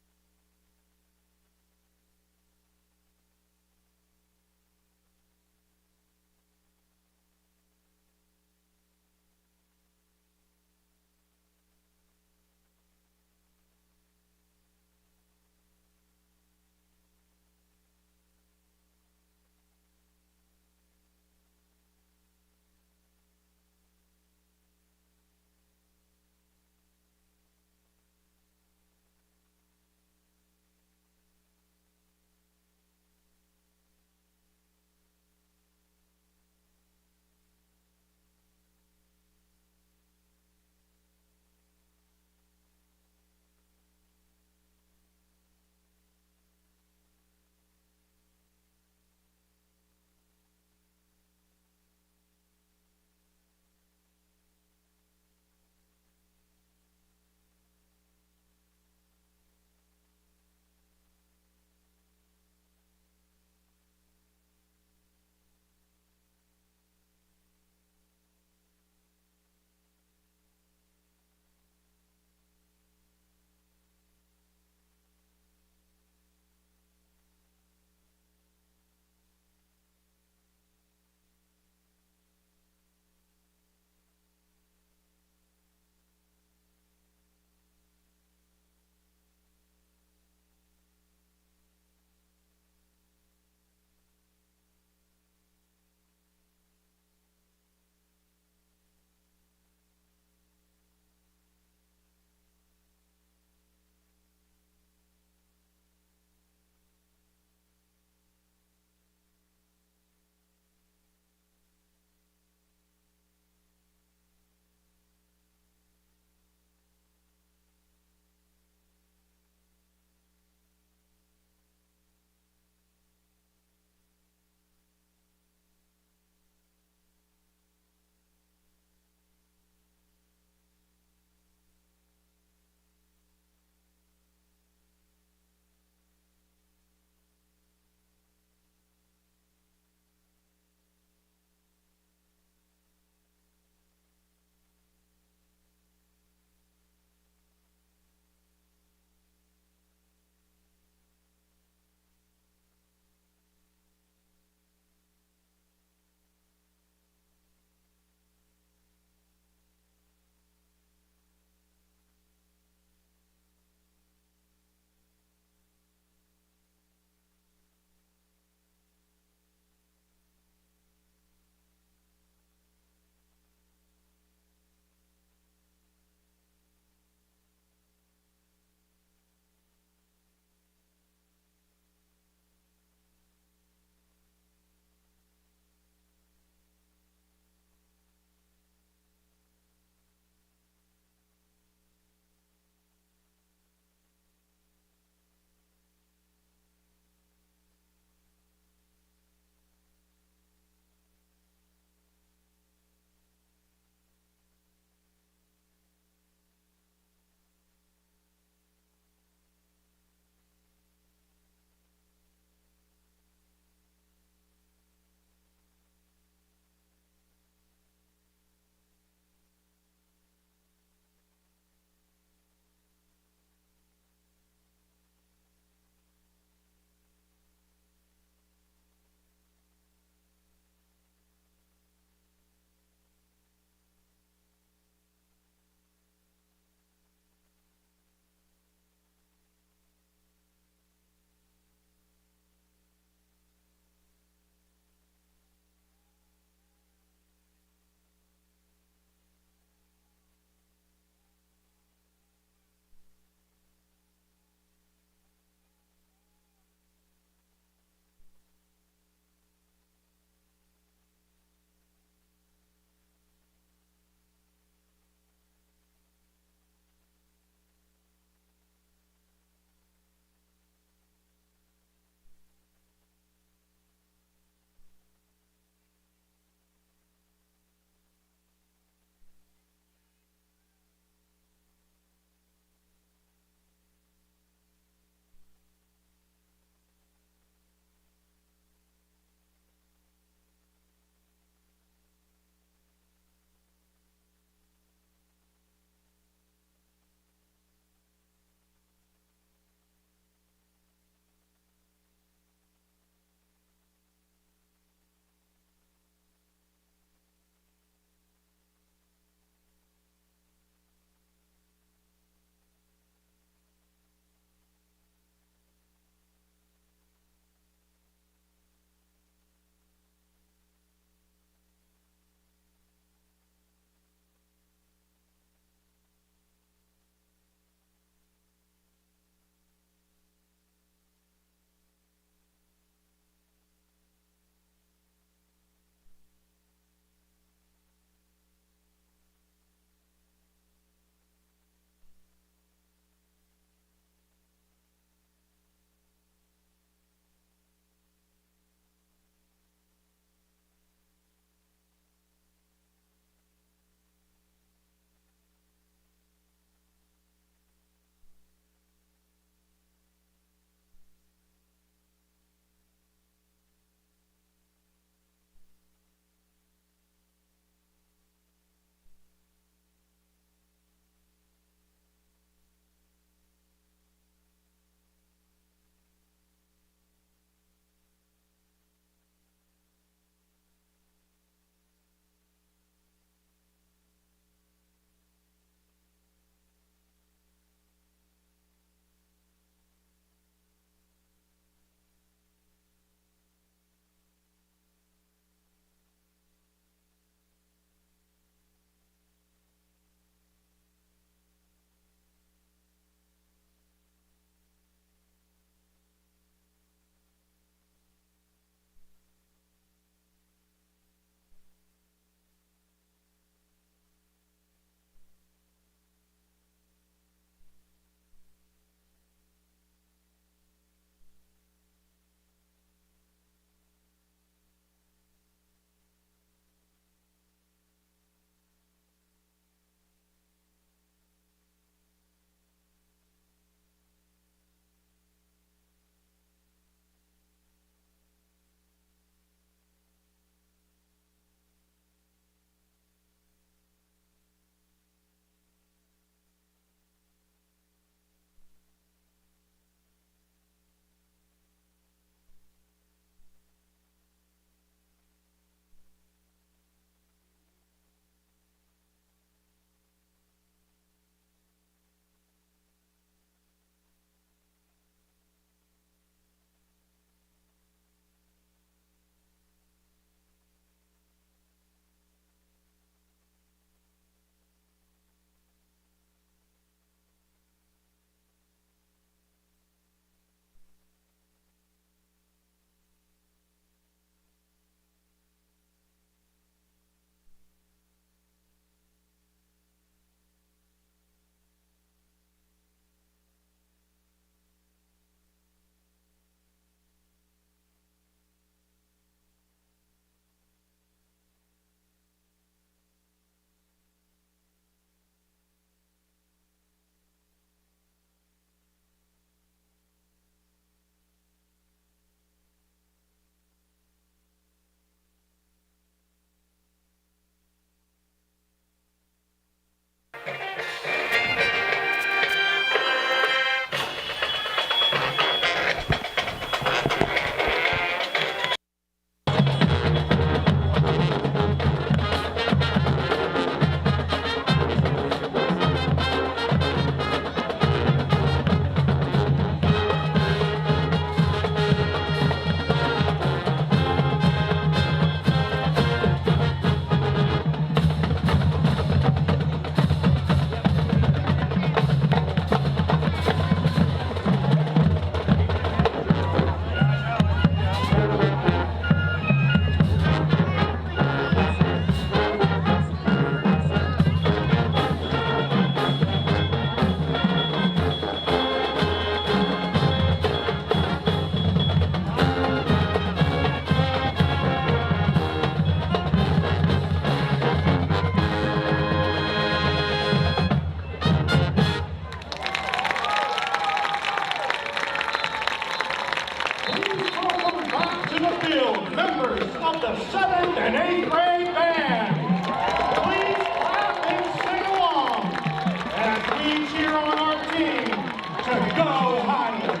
Go Highlands!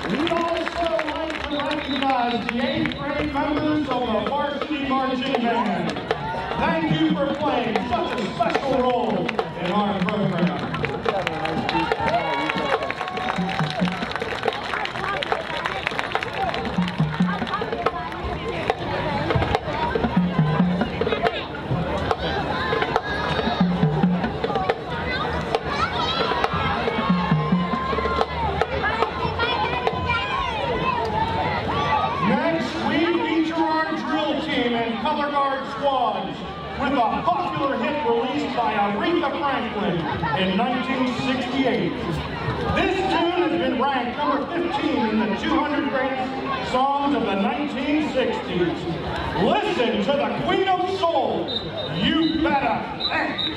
We'd also like to recognize the 8th grade members of the varsity marching band. Thank you for playing such a special role in our program. Color guard squads with a popular hit released by Aretha Franklin in 1968. This tune has been ranked number 15 in the 200 greatest songs of the 1960s. Listen to the Queen of Soul, You Better Think.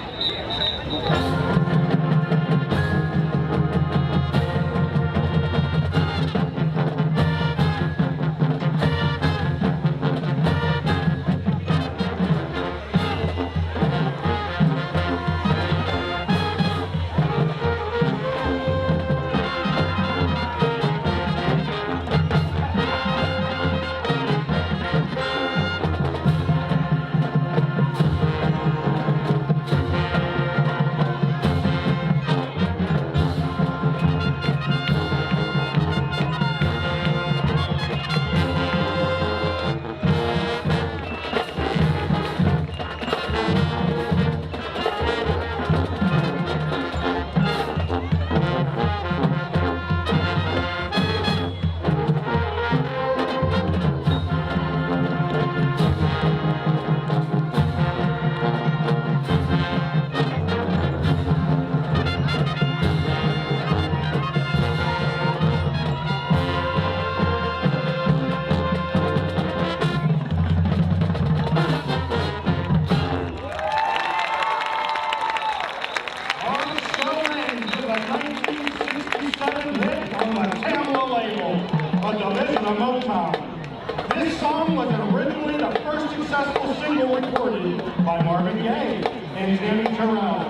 This song was originally the first successful single recorded by Marvin Gaye and Tammy Terrell.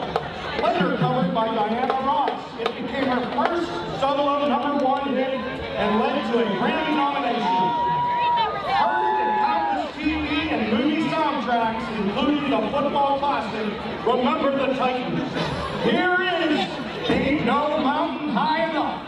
Later covered by Diana Ross, it became her first solo #1 hit and led to a Grammy nomination. Heard in countless TV and movie soundtracks, including the football classic, Remember the Titans. Here is Ain't No Mountain High Enough.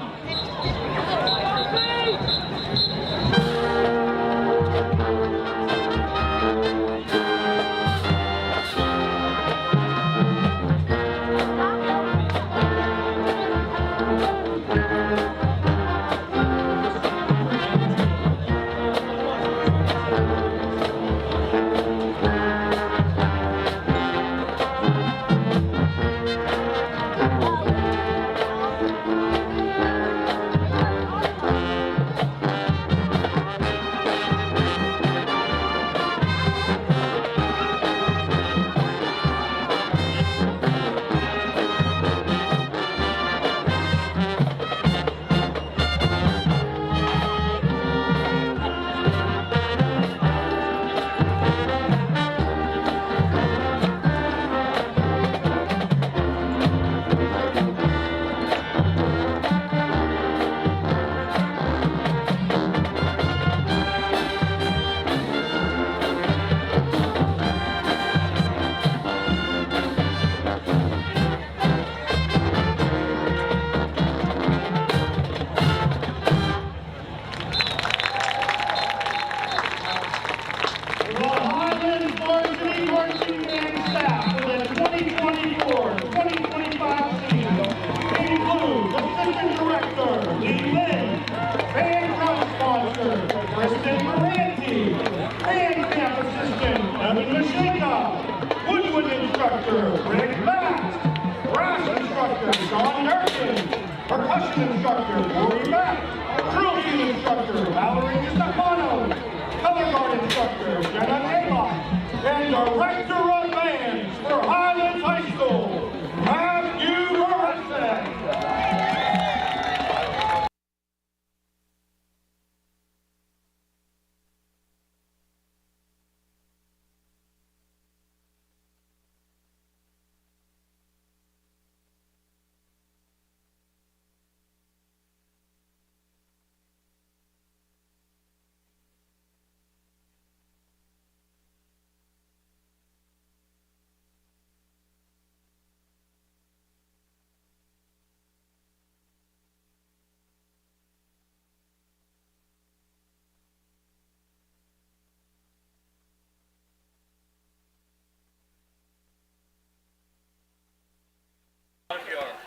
instructor, Maureen Mack. Drill team instructor, Valerie Stefano. Color guard instructor, Jenna Avon. And director of bands for Highlands High School, Matthew Morrison.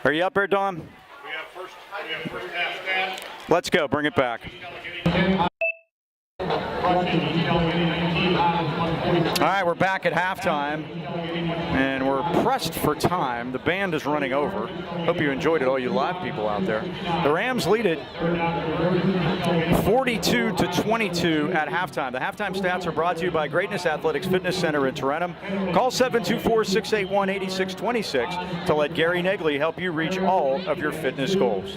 Are you up there, Don? We have first half stats. Let's go. Bring it back. All right, we're back at halftime, and we're pressed for time. The band is running over. Hope you enjoyed it, all you live people out there. The Rams lead it 42-22 at halftime. The halftime stats are brought to you by Greatness Athletics Fitness Center in Tarentum. Call 724-681-8626 to let Gary Negley help you reach all of your fitness goals.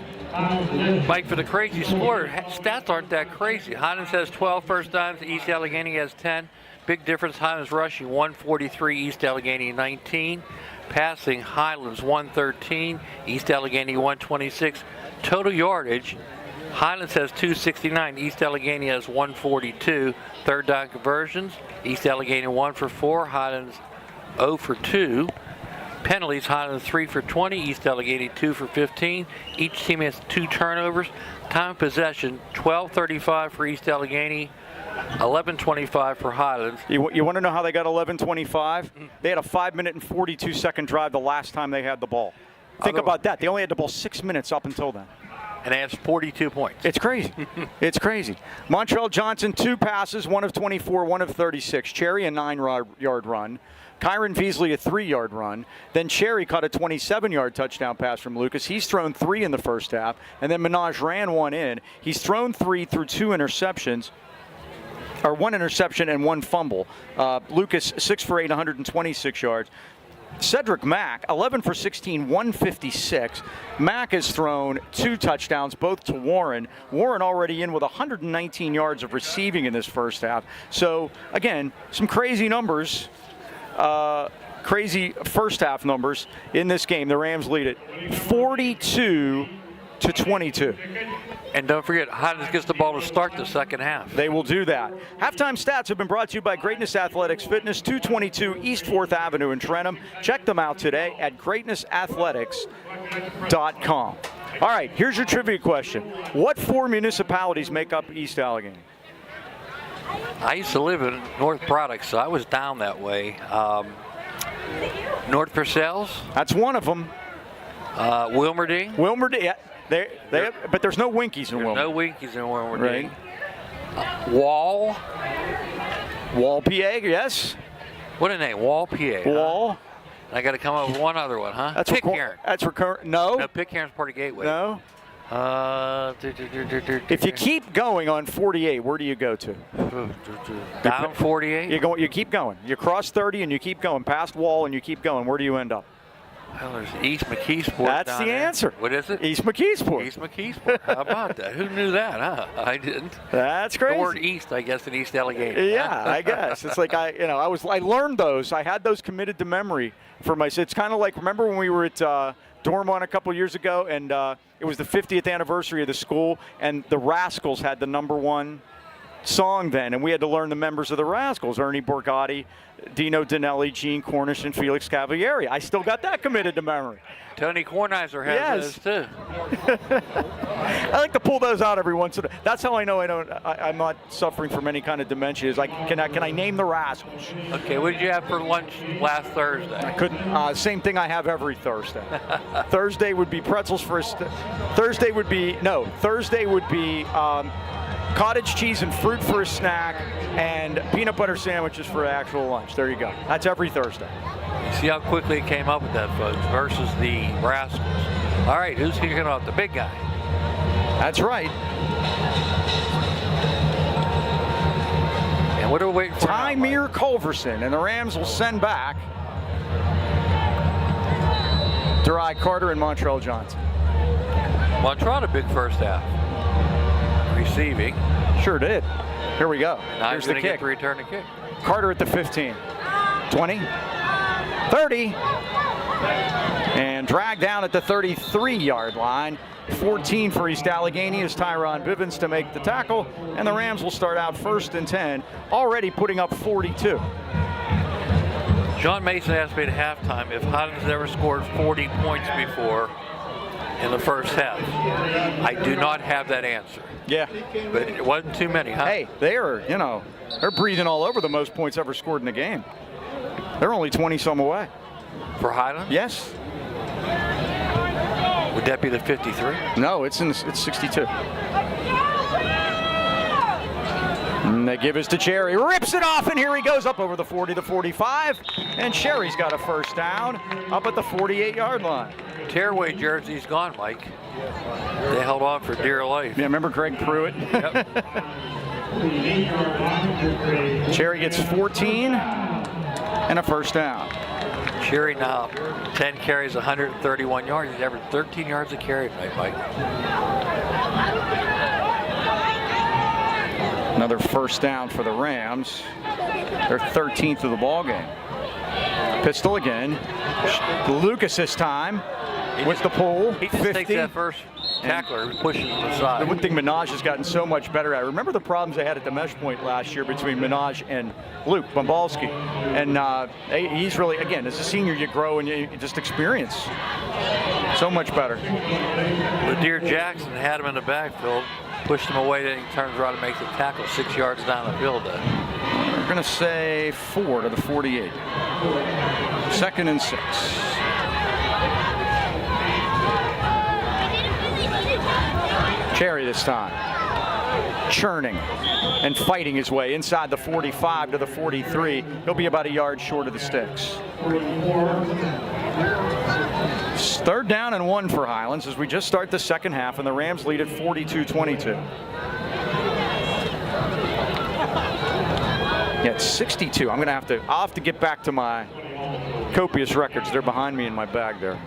Mike, for the crazy score, stats aren't that crazy. Highlands has 12 first downs, East Allgheny has 10. Big difference, Highlands rushing 143, East Allgheny 19. Passing, Highlands 113, East Allgheny 126. Total yardage, Highlands has 269, East Allgheny has 142. Third down conversions, East Allgheny 1 for 4, Highlands 0 for 2. Penalties, Highlands 3 for 20, East Allgheny 2 for 15. Each team has 2 turnovers. Time of possession, 12:35 for East Allgheny, 11:25 for Highlands. You want to know how they got 11:25? They had a 5-minute and 42-second drive the last time they had the ball. Think about that. They only had the ball 6 minutes up until then. And they have 42 points. It's crazy. It's crazy. Montrell Johnson, 2 passes, 1 of 24, 1 of 36. Cherry, a 9-yard run. Kyron Veasley, a 3-yard run. Then Cherry caught a 27-yard touchdown pass from Lucas. He's thrown 3 in the first half. And then Minaj ran 1 in. He's thrown 3 through 2 interceptions. Or 1 interception and 1 fumble. Lucas, 6 for 8, 126 yards. Cedric Mack, 11 for 16, 156. Mack has thrown 2 touchdowns, both to Warren. Warren already in with 119 yards of receiving in this first half. So, again, some crazy numbers, crazy first half numbers in this game. The Rams lead it 42-22. And don't forget, Highlands gets the ball to start the second half. They will do that. Halftime stats have been brought to you by Greatness Athletics Fitness, 222 East 4th Avenue in Trentham. Check them out today at greatnessathletics.com. All right, here's your trivia question. What 4 municipalities make up East Allgheny? I used to live in North Products, so I was down that way. North Purcells? That's one of them. Wilmerding? Wilmerding, yeah. But there's no Winkies in Wilmerding. No Winkies in Wilmerding. Right. Wall? Wall, PA, yes. What a name, Wall, PA. Wall. Huh? I got to come up with one other one, huh? That's Pitcairn. That's recurrent. No. No, Pitcairn's part of Gateway. No. If you keep going on 48, where do you go to? Down 48? You keep going. You cross 30 and you keep going. Past Wall and you keep going. Where do you end up? Well, there's East McKeesport. That's down the there. answer. What is it? East McKeesport. East McKeesport. How about that? Who knew that, huh? I didn't. That's crazy. The word East, I guess, in East Allgheny. Yeah, I guess. It's like I learned those. I had those committed to memory for myself. It's kind of like, remember when we were at Dormont a couple years ago, and it was the 50th anniversary of the school, and the Rascals had the #1 song then, and we had to learn the members of the Rascals: Ernie Borgatti, Dino Danelli, Gene Cornish, and Felix Cavalieri. I still got that committed to memory. Tony Kornheiser has those too. I like to pull those out every once in a while. That's how I know I'm not suffering from any kind of dementia. Is like, can I name the Rascals? Okay, what did you have for lunch last Thursday? I couldn't. Same thing I have every Thursday. Thursday would be pretzels for a Thursday would be cottage cheese and fruit for a snack, and peanut butter sandwiches for actual lunch. There you go. That's every Thursday. You see how quickly it came up with that, folks, versus the Rascals. All right, who's kicking off? The big guy. That's right. And what are we waiting for? Tymir Culverson, and the Rams will send back Derai Carter and Montrell Johnson. Montrell a big first half. Receiving. Sure did. Here we go. Now Here's he's the going to get kick. to return the kick. Carter at the 15. 20. 30. And dragged down at the 33-yard line. 14 for East Allgheny is Tyron Bivens to make the tackle. And the Rams will start out 1st and 10, already putting up 42. John Mason asked me at halftime if Highlands has ever scored 40 points before in the first half. I do not have that answer. Yeah. But it wasn't too many, huh? Hey, they're breathing all over the most points ever scored in a game. They're only 20-some away. For Highlands? Yes. Would that be the 53? No, it's 62. And they give us to Cherry, rips it off, and here he goes up over the 40, the 45, and Cherry's got a first down up at the 48-yard line. Tearaway jersey's gone, Mike. They held on for dear life. Yeah, remember Greg Pruitt? Yep. Cherry gets 14 and a first down. Cherry now 10 carries, 131 yards. He's averaged 13 yards a carry tonight, Mike. Another first down for the Rams. Their 13th of the ball game. Pistol again. Lucas this time with the pull. He just 50. takes that first tackler and pushes him The aside. one thing Minaj has gotten so much better at. Remember the problems they had at the mesh point last year between Minaj and Luke Bombalski. And he's really, again, as a senior, you grow and you just experience so much better. Ladeer Jackson had him in the backfield, pushed him away, then he turns around and makes a tackle 6 yards down the field. We're going to say 4 to the 48. 2nd and 6. Cherry this time. Churning and fighting his way inside the 45 to the 43. He'll be about a yard short of the sticks. 3rd down and 1 for Highlands as we just start the second half, and the Rams lead at 42-22. Yeah, it's 62. I'll have to get back to my copious records. They're behind me in my bag there.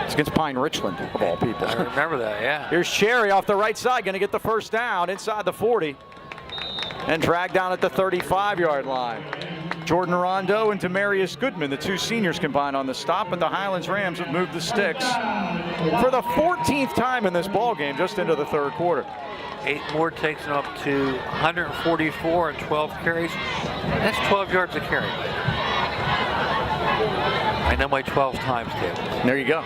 It's against Pine Richland, of all people. I remember that, yeah. Here's Cherry off the right side, going to get the first down inside the 40 and dragged down at the 35-yard line. Jordan Rondo and Demarius Goodman, the two seniors, combined on the stop, but the Highlands Rams have moved the sticks for the 14th time in this ball game, just into the 3rd quarter. 8 more takes him up to 144 and 12 carries. That's 12 yards a carry. I know my 12 times table. There you go.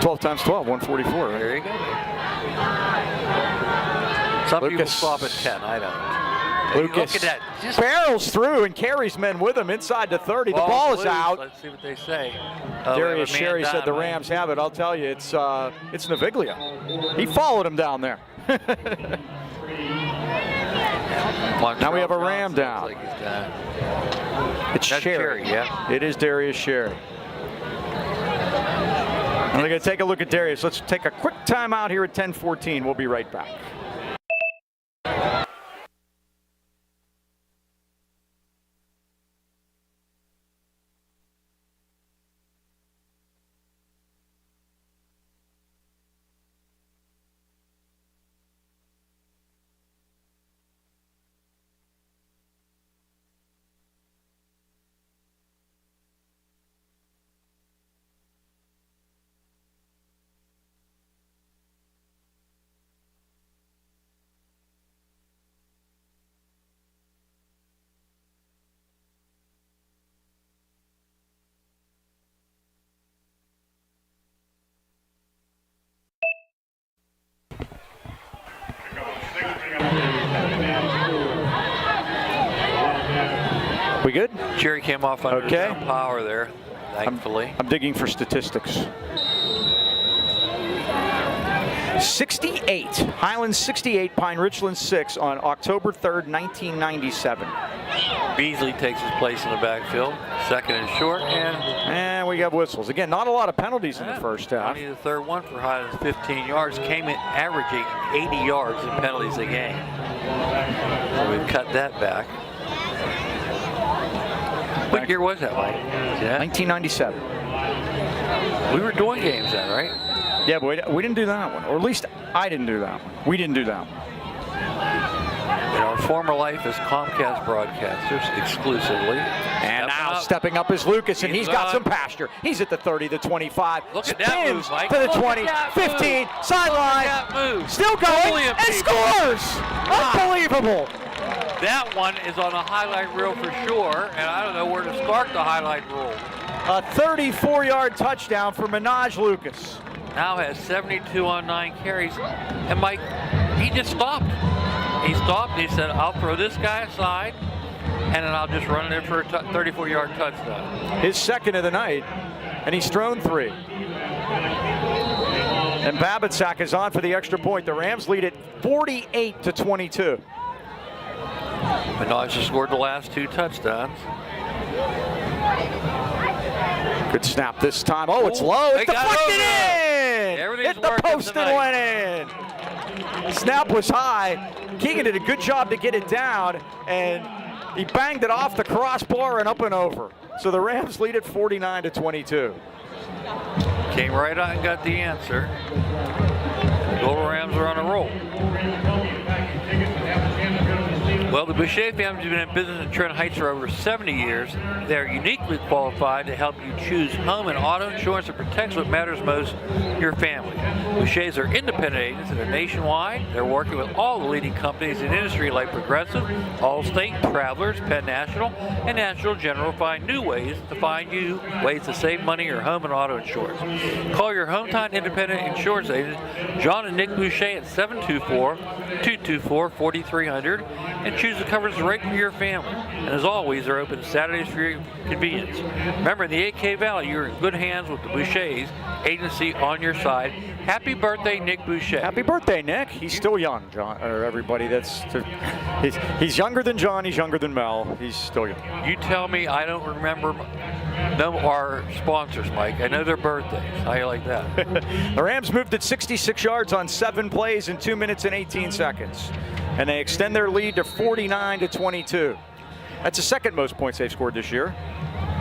12 times 12, 144. Right? There you go. Some people Lucas. stop at 10. I don't. Lucas Look at that. Just barrels through and carries men with him inside the 30. The ball is loose. out. Let's see what they say. Darius Sherry said the Rams have it. I'll tell you, it's Naviglia. He followed him down there. Now we have a Ram down. Like It's That's Sherry. Sherry, yeah. It is Darius Sherry. And we're going to take a look at Darius. Let's take a quick time out here at 10:14. We'll be right back. We good? Jerry came off under Okay. some power there, thankfully. I'm digging for statistics. 68. Highlands 68, Pine Richland 6 on October 3rd, 1997. Beasley takes his place in the backfield. 2nd and short, and And we have whistles. Again, not a lot of penalties in the first half. Only the third one for Highlands, 15 yards. Came in averaging 80 yards in penalties a game. So we've cut that back. What year was that, Mike? Yeah. 1997. We were doing games then, right? Yeah, but we didn't do that one. Or at least I didn't do that one. We didn't do that one. In our former life as Comcast broadcasters exclusively. And now stepping up is Lucas, and he's got some pasture. He's at the 30, the 25. Look at that move, Mike. To the Look 20, at that 15, move. sideline. Look at that move. Still going, Holy and people. scores! Unbelievable. That one is on a highlight reel for sure, and I don't know where to start the highlight reel. A 34-yard touchdown for Minaj Lucas. Now has 72 on 9 carries, and Mike, he just stopped. He stopped, and he said, I'll throw this guy aside, and then I'll just run it in for a 34-yard touchdown. His second of the night, and he's thrown 3. And Babitsak is on for the extra point. The Rams lead it 48-22. Minaj has scored the last 2 touchdowns. Good snap this time. Oh, it's low. It's deflected in. Everything's Hit the working post and went in. Snap was high. Keegan did a good job to get it down, and he banged it off the crossbar and up and over. So the Rams lead it 49-22. Came right out and got the answer. The Golden Rams are on a roll. Well, the Boucher family has been in business in Trent Heights for over 70 years. They're uniquely qualified to help you choose home and auto insurance that protects what matters most, your family. Bouchers are independent agents and are nationwide. They're working with all the leading companies in the industry like Progressive, Allstate, Travelers, Penn National, and National General. Find new ways to find you ways to save money your home and auto insurance. Call your hometown independent insurance agent, John and Nick Boucher, at 724-224-4300 and choose the coverage right for your family. And as always, they're open Saturdays for your convenience. Remember, in the AK Valley, you're in good hands with the Bouchers agency on your side. Happy birthday, Nick Boucher. Happy birthday, Nick. He's still young, John, or everybody. He's younger than John. He's younger than Mel. He's still young. You tell me I don't remember our sponsors, Mike. I know their birthdays. How you like that? The Rams moved it 66 yards on 7 plays in 2 minutes and 18 seconds. And they extend their lead to 49-22. That's the second most points they've scored this year.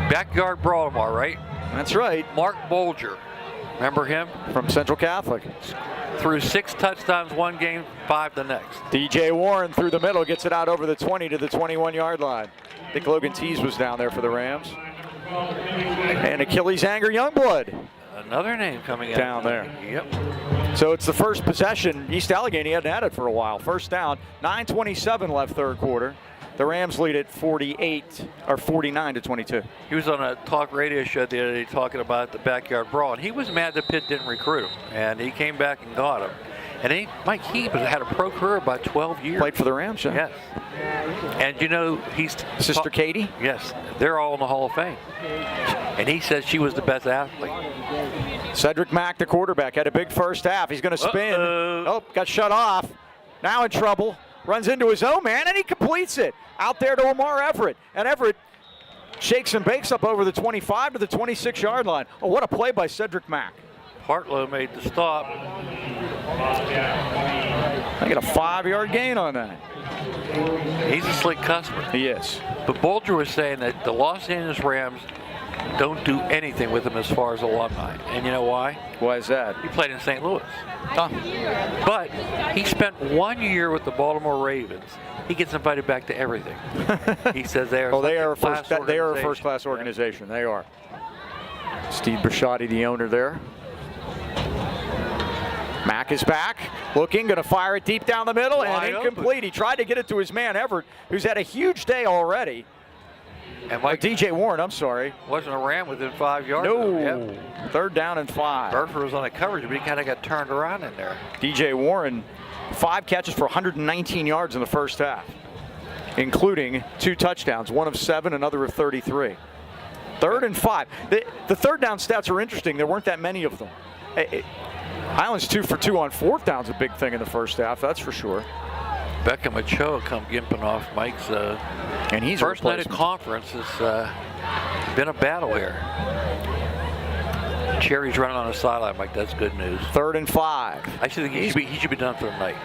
Backyard Baltimore, right? That's right. Mark Bolger. Remember him? From Central Catholic. Threw 6 touchdowns one game, 5 the next. DJ Warren through the middle, gets it out over the 20 to the 21-yard line. I think Logan Tees was down there for the Rams. And Achilles Anger Youngblood. Another name coming out. Down there. Yep. So it's the first possession. East Allgheny hadn't had it for a while. First down, 9:27 left third quarter. The Rams lead it 49-22. He was on a talk radio show the other day talking about the backyard brawl, and he was mad that Pitt didn't recruit him, and he came back and got him. And Mike, he had a pro career about 12 years. Played for the Rams, yeah. Yes. And you know, he's Sister Katie? Yes, they're all in the Hall of Fame. And he says she was the best athlete. Cedric Mack, the quarterback, had a big first half. He's going to spin. Oh, got shut off. Now in trouble. Runs into his own man, and he completes it. Out there to Omar Everett. And Everett shakes and bakes up over the 25 to the 26-yard line. Oh, what a play by Cedric Mack. Hartlow made the stop. I get a 5-yard gain on that. He's a slick customer. He is. But Bolger was saying that the Los Angeles Rams don't do anything with him as far as alumni. And you know why? Why is that? He played in St. Louis. But he spent 1 year with the Baltimore Ravens. He gets invited back to everything. He says they are. They are a first-class organization. They are. Steve Bisciotti, the owner there. Mack is back, looking, going to fire it deep down the middle, and incomplete. Open. He tried to get it to his man, Everett, who's had a huge day already. And Mike, DJ Warren, I'm sorry. Wasn't a Ram within 5 yards. No. Yep. 3rd down and 5. Burford was on the coverage, but he kind of got turned around in there. DJ Warren, 5 catches for 119 yards in the first half, including 2 touchdowns, one of 7, another of 33. 3rd and 5. The third down stats are interesting. There weren't that many of them. Highlands 2 for 2 on 4th down's a big thing in the first half, that's for sure. Beckham Ochoa come gimping off Mike's and he's first night of conference has been a battle here. Cherry's running on the sideline, Mike. That's good news. 3rd and 5. I should think he should be done for the night.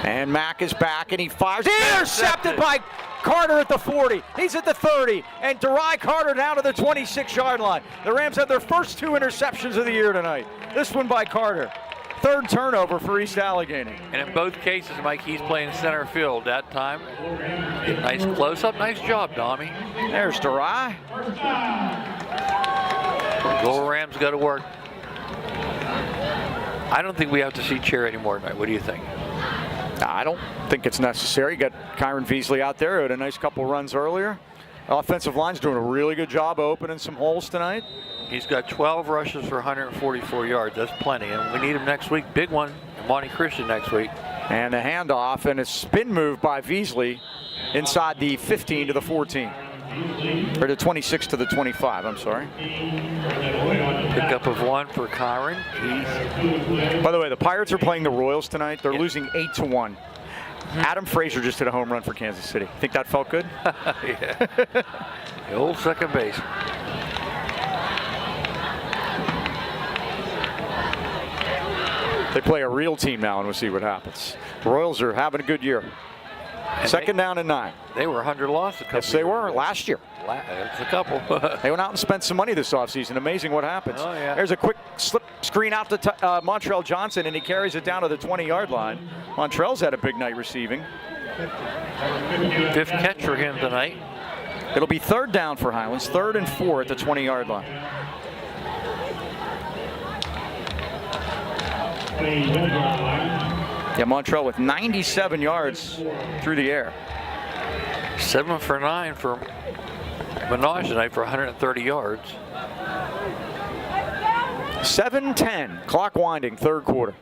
And Mack is back, and he fires. Intercepted by Carter at the 40. He's at the 30. And Derai Carter down to the 26-yard line. The Rams have their first 2 interceptions of the year tonight. This one by Carter. 3rd turnover for East Allgheny. And in both cases, Mike, he's playing center field that time. Nice close-up. Nice job, Dommy. There's Derai. Go Rams, go to work. I don't think we have to see Cherry anymore tonight. What do you think? I don't think it's necessary. You got Kyron Veasley out there who had a nice couple runs earlier. Offensive line's doing a really good job opening some holes tonight. He's got 12 rushes for 144 yards. That's plenty. And we need him next week. Big one. Monty Christian next week. And the handoff and a spin move by Veasley inside the 15 to the 14. Or the 26 to the 25, I'm sorry. Pickup of 1 for Kyron. By the way, the Pirates are playing the Royals tonight. They're losing 8-1. Adam Frazier just hit a home run for Kansas City. Think that felt good? Yeah. The old second base. They play a real team now, and we'll see what happens. The Royals are having a good year. Second down and 9. They were 100 loss a couple. Yes, they were last year. It's a couple. They went out and spent some money this offseason. Amazing what happens. Oh, yeah. There's a quick slip screen out to Montrell Johnson, and he carries it down to the 20-yard line. Montrell's had a big night receiving. 5th catch for him tonight. It'll be 3rd down for Highlands, 3rd and 4 at the 20-yard line. Yeah, Montrell with 97 yards through the air. 7 for 9 for Minaj tonight for 130 yards. 7:10, clock winding, 3rd quarter.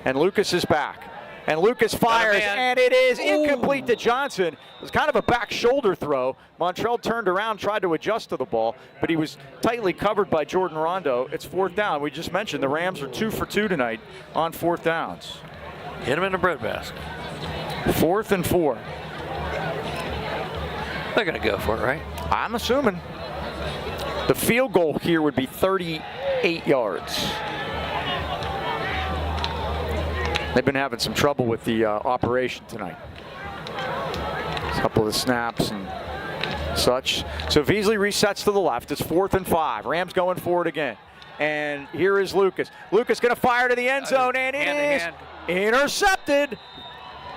And Lucas is back. And Lucas fires, and it is incomplete to Johnson. It was kind of a back shoulder throw. Montrell turned around, tried to adjust to the ball, but he was tightly covered by Jordan Rondo. It's 4th down. We just mentioned the Rams are 2 for 2 tonight on 4th downs. Hit him in the breadbasket. 4th and 4. They're going to go for it, right? I'm assuming. The field goal here would be 38 yards. They've been having some trouble with the operation tonight. A couple of the snaps and such. So Veasley resets to the left. It's 4th and 5. Rams going forward again. And here is Lucas. Lucas going to fire to the end zone, and it is intercepted.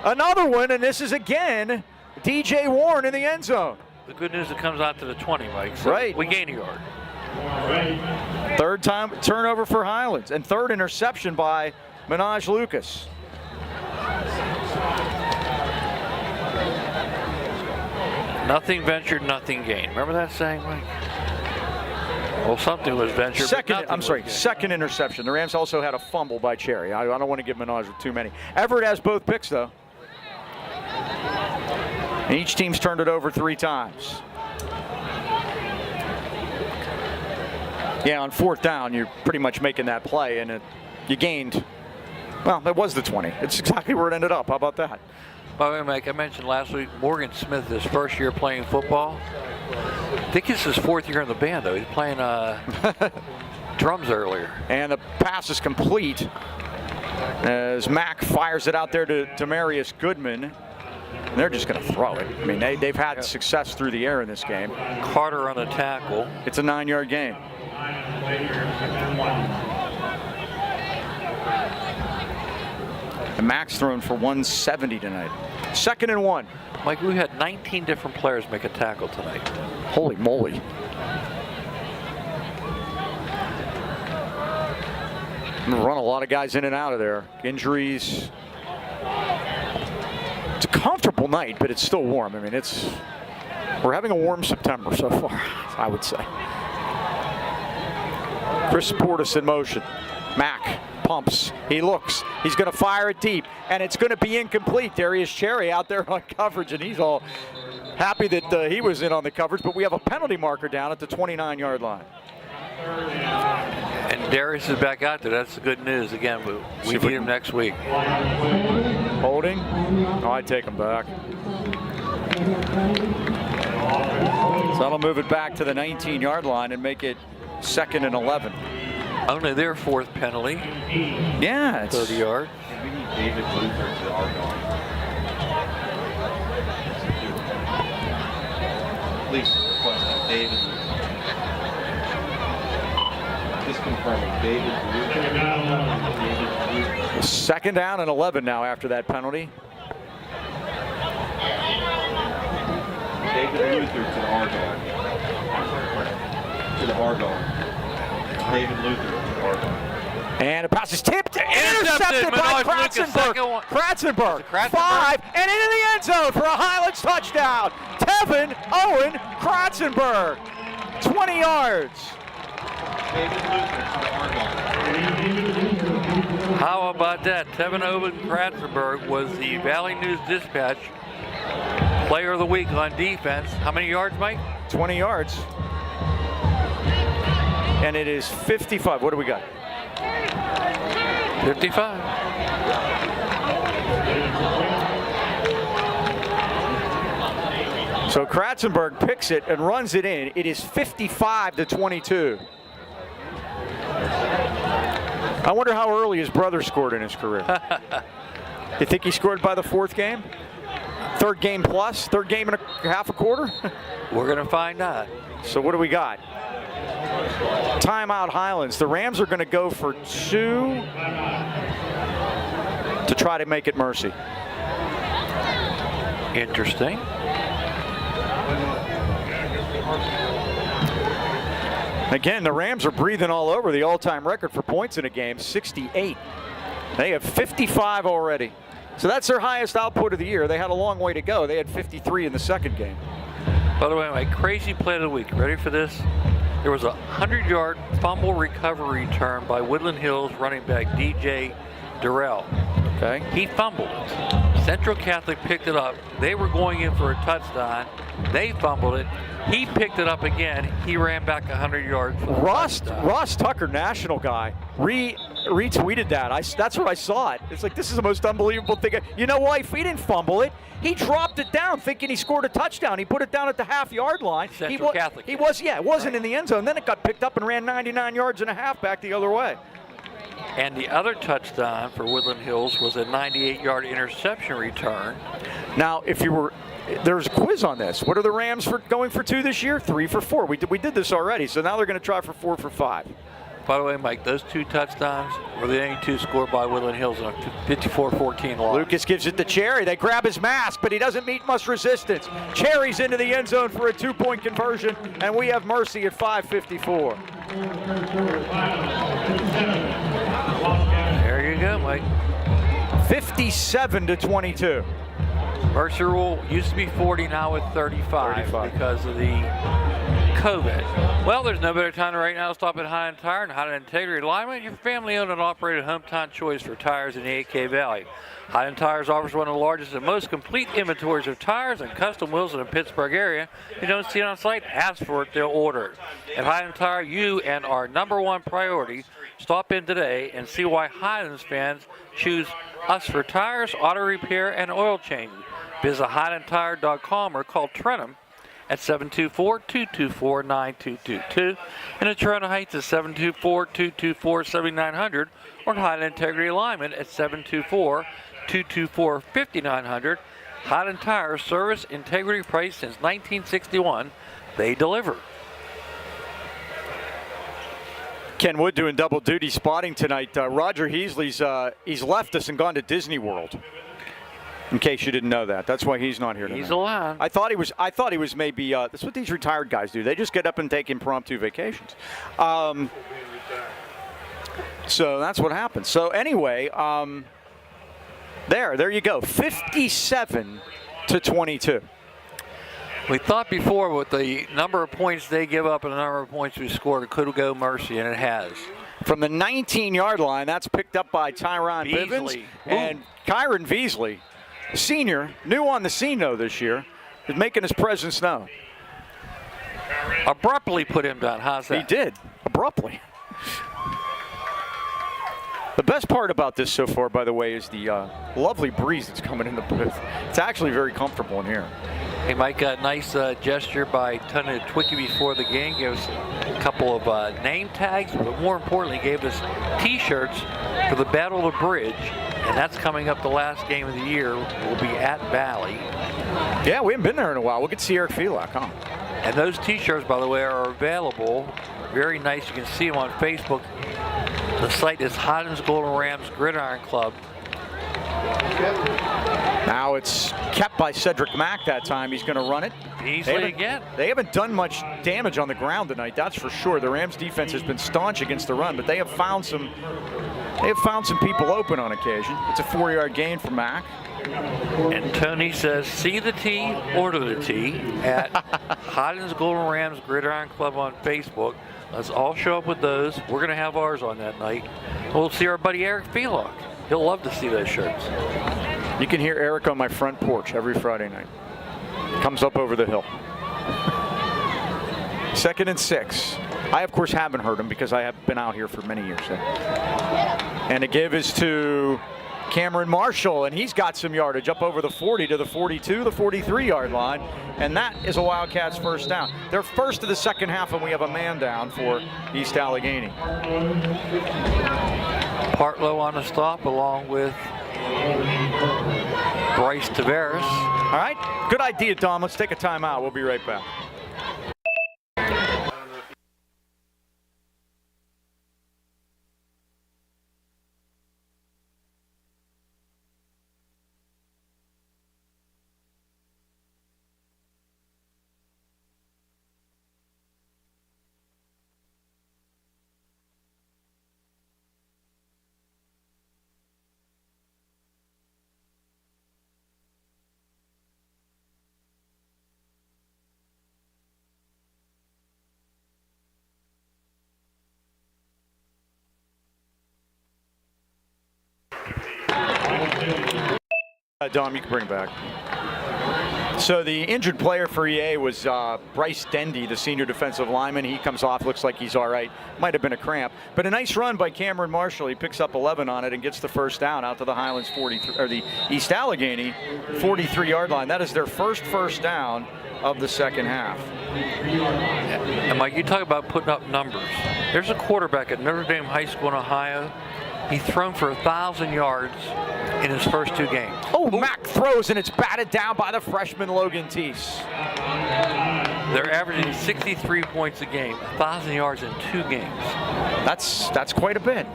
Another one, and this is again DJ Warren in the end zone. The good news, it comes out to the 20, Mike. So right. We gain a yard. 3rd time turnover for Highlands, and 3rd interception by Minaj Lucas. Nothing ventured, nothing gained. Remember that saying, Mike? Well, something was ventured. Second interception. The Rams also had a fumble by Cherry. I don't want to give Minaj too many. Everett has both picks, though. And each team's turned it over 3 times. Yeah, on 4th down, you're pretty much making that play, and you gained. Well, that was the 20. It's exactly where it ended up. How about that? By the way, Mike, I mentioned last week, Morgan Smith, his first year playing football. I think it's his 4th year in the band, though. He's playing drums earlier. And the pass is complete as Mack fires it out there to Demarius Goodman. And they're just going to throw it. I mean, they've had success through the air in this game. Carter on the tackle. It's a 9-yard gain. And Mack's thrown for 170 tonight. 2nd and 1. Mike, we had 19 different players make a tackle tonight. Holy moly. Run a lot of guys in and out of there. Injuries. It's a comfortable night, but it's still warm. I mean, we're having a warm September so far, I would say. Chris Portis in motion. Mack pumps. He looks. He's going to fire it deep, and it's going to be incomplete. Darius Cherry out there on coverage, and he's all happy that he was in on the coverage, but we have a penalty marker down at the 29-yard line. And Darius is back out there. That's the good news. Again, we need him next week. Holding. Oh, I'd take him back. So that'll move it back to the 19-yard line and make it 2nd and 11. Only their fourth penalty, Yeah, it's 30 yards. We need David Luther to Allgheny. Please requesting David Luther. Just confirming David Luther. David Luther. second down and 11 now after that penalty. David Luther to the Allgheny. To the Allgheny. David Luther to the Allgheny. And a pass is tipped, Intercepted intercepted by Menard Lucas, second one. Kratzenberg. Kratzenberg. 5, and into the end zone for a Highlands touchdown. Tevin Owen Kratzenberg, 20 yards. David Luther to the Allgheny. How about that? Tevin Owen Kratzenberg was the Valley News Dispatch Player of the Week on defense. How many yards, Mike? 20 yards. And it is 55. What do we got? 55. So Kratzenberg picks it and runs it in. It is 55-22. I wonder how early his brother scored in his career. You think he scored by the fourth game? Third game plus? Third game and a half a quarter? We're going to find out. So what do we got? Timeout Highlands. The Rams are going to go for 2 to try to make it mercy. Interesting. Again, the Rams are breathing all over the all-time record for points in a game, 68. They have 55 already. So that's their highest output of the year. They had a long way to go. They had 53 in the second game. By the way, my crazy play of the week. Ready for this? There was a 100-yard fumble recovery return by Woodland Hills running back DJ Durrell. Okay. He fumbled it. Central Catholic picked it up. They were going in for a touchdown. They fumbled it. He picked it up again. He ran back 100 yards. For the touchdown. Ross Tucker, national guy, retweeted that. That's where I saw it. It's like, this is the most unbelievable thing. You know why? If he didn't fumble it, he dropped it down thinking he scored a touchdown. He put it down at the half-yard line. Central Catholic. It wasn't in the end zone. Then it got picked up and ran 99 yards and a half back the other way. And the other touchdown for Woodland Hills was a 98-yard interception return. Now, there's a quiz on this. What are the Rams for going for 2 this year? 3 for 4. We did this already, so now they're going to try for 4 for 5. By the way, Mike, those 2 touchdowns were the only 2 scored by Woodland Hills in a 54-14 loss. Lucas gives it to Cherry. They grab his mask, but he doesn't meet much resistance. Cherry's into the end zone for a 2-point conversion, and we have mercy at 5:54. There you go, Mike. 57-22. Mercer Rule used to be 40, now it's 35 because of the COVID. Well, there's no better time right now to stop at Highland Tire and Highland Integrity Alignment, your family-owned and operated hometown choice for tires in the AK Valley. Highland Tires offers one of the largest and most complete inventories of tires and custom wheels in the Pittsburgh area. If you don't see it on site, ask for it, they'll order it. At Highland Tire, you and our #1 priority. Stop in today and see why Highlands fans choose us for tires, auto repair, and oil changing. Visit HighlandTire.com or call Trenum at 724-224-9222. And at Toronto Heights at 724-224-7900 or Highland Integrity Alignment at 724-224-5900. Highland Tire, service, integrity, price since 1961. They deliver. Ken Wood doing double duty spotting tonight. Roger Heasley's he's left us and gone to Disney World. In case you didn't know that, that's why he's not here tonight. He's allowed. I thought he was maybe. That's what these retired guys do. They just get up and take impromptu vacations. So that's what happens. So anyway, there you go. 57-22. We thought before with the number of points they give up and the number of points we scored, it could go mercy, and it has. From the 19-yard line, that's picked up by Tyron Bivens and Kyron Veasley. Senior, new on the scene though this year, is making his presence known. Abruptly put him down. How's that? He did, abruptly. The best part about this so far, by the way, is the lovely breeze that's coming in the booth. It's actually very comfortable in here. Hey, Mike, a nice gesture by Tony Twickie before the game. Gave us a couple of name tags, but more importantly, gave us T-shirts for the Battle of the Bridge, and that's coming up the last game of the year. We'll be at Valley. Yeah, we haven't been there in a while. We'll get to see Eric Felak, huh? And those T-shirts, by the way, are available. Very nice. You can see them on Facebook. The site is Highlands Golden Rams Gridiron Club. Now it's kept by Cedric Mack that time. He's going to run it. Easily again. They haven't done much damage on the ground tonight, that's for sure. The Rams defense has been staunch against the run, but they have found some people open on occasion. It's a 4-yard gain for Mack. And Tony says, see the T, order the T at Highlands Golden Rams Gridiron Club on Facebook. Let's all show up with those. We're going to have ours on that night. We'll see our buddy Eric Felak. He'll love to see those shirts. You can hear Eric on my front porch every Friday night. Comes up over the hill. 2nd and 6. I, of course, haven't heard him because I have been out here for many years. And the give is to Cameron Marshall, and he's got some yardage up over the 40 to the 42, the 43-yard line, and that is a Wildcats first down. They're first of the second half, and we have a man down for East Allgheny. Partlow on the stop along with Bryce Tavares. All right, good idea, Dom. Let's take a timeout. We'll be right back. Dom, you can bring it back. So the injured player for EA was Bryce Dendy, the senior defensive lineman. He comes off, looks like he's all right. Might have been a cramp, but a nice run by Cameron Marshall. He picks up 11 on it and gets the first down out to the Highlands 43, or the East Allgheny 43-yard line. That is their first down of the second half. And Mike, you talk about putting up numbers. There's a quarterback at Notre Dame High School in Ohio. He's thrown for 1,000 yards in his first 2 games. Oh, Mack throws, and it's batted down by the freshman Logan Teese. They're averaging 63 points a game, 1,000 yards in 2 games. That's quite a bit.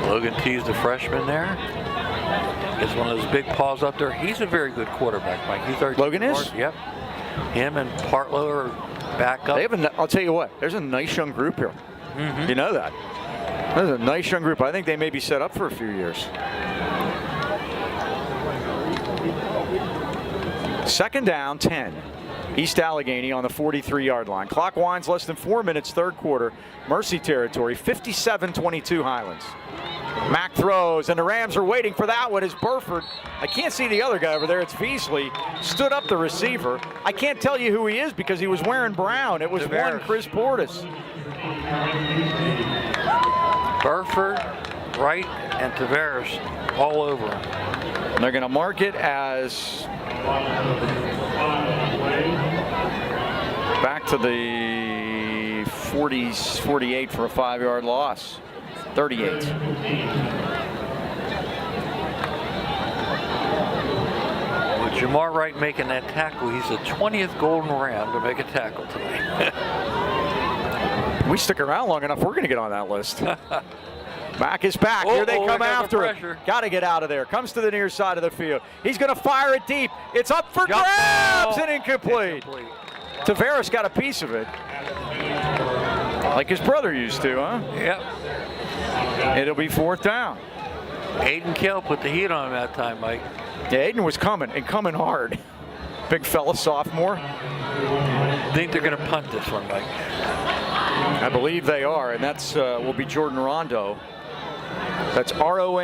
Logan Teese, the freshman there, gets one of those big paws up there. He's a very good quarterback, Mike. He's our Logan is? Yep. Him and Partlow are back up. I'll tell you what, there's a nice young group here. Mm-hmm. You know that. There's a nice young group. I think they may be set up for a few years. 2nd down, 10. East Allgheny on the 43-yard line. Clock winds less than 4 minutes, third quarter. Mercy territory, 57-22 Highlands. Mack throws, and the Rams are waiting for that one as Burford, I can't see the other guy over there, it's Beasley, stood up the receiver. I can't tell you who he is because he was wearing brown. It was Tavares. one Chris Portis. Burford, Wright, and Tavares all over him. And they're going to mark it as back to the 40s, 48 for a 5-yard loss. 38. With Jamar Wright making that tackle, he's the 20th Golden Ram to make a tackle tonight. We stick around long enough, we're going to get on that list. Mack is back. Here they come after him. Got to get out of there. Comes to the near side of the field. He's going to fire it deep. It's up for grabs and incomplete. Tavares got a piece of it. Like his brother used to, huh? Yep. It'll be 4th down. Aiden Kell put the heat on him that time, Mike. Yeah, Aiden was coming, and coming hard. Big fella sophomore. I think they're going to punt this one, Mike. I believe they are, and that's will be Jordan Rondo. That's Rondeau.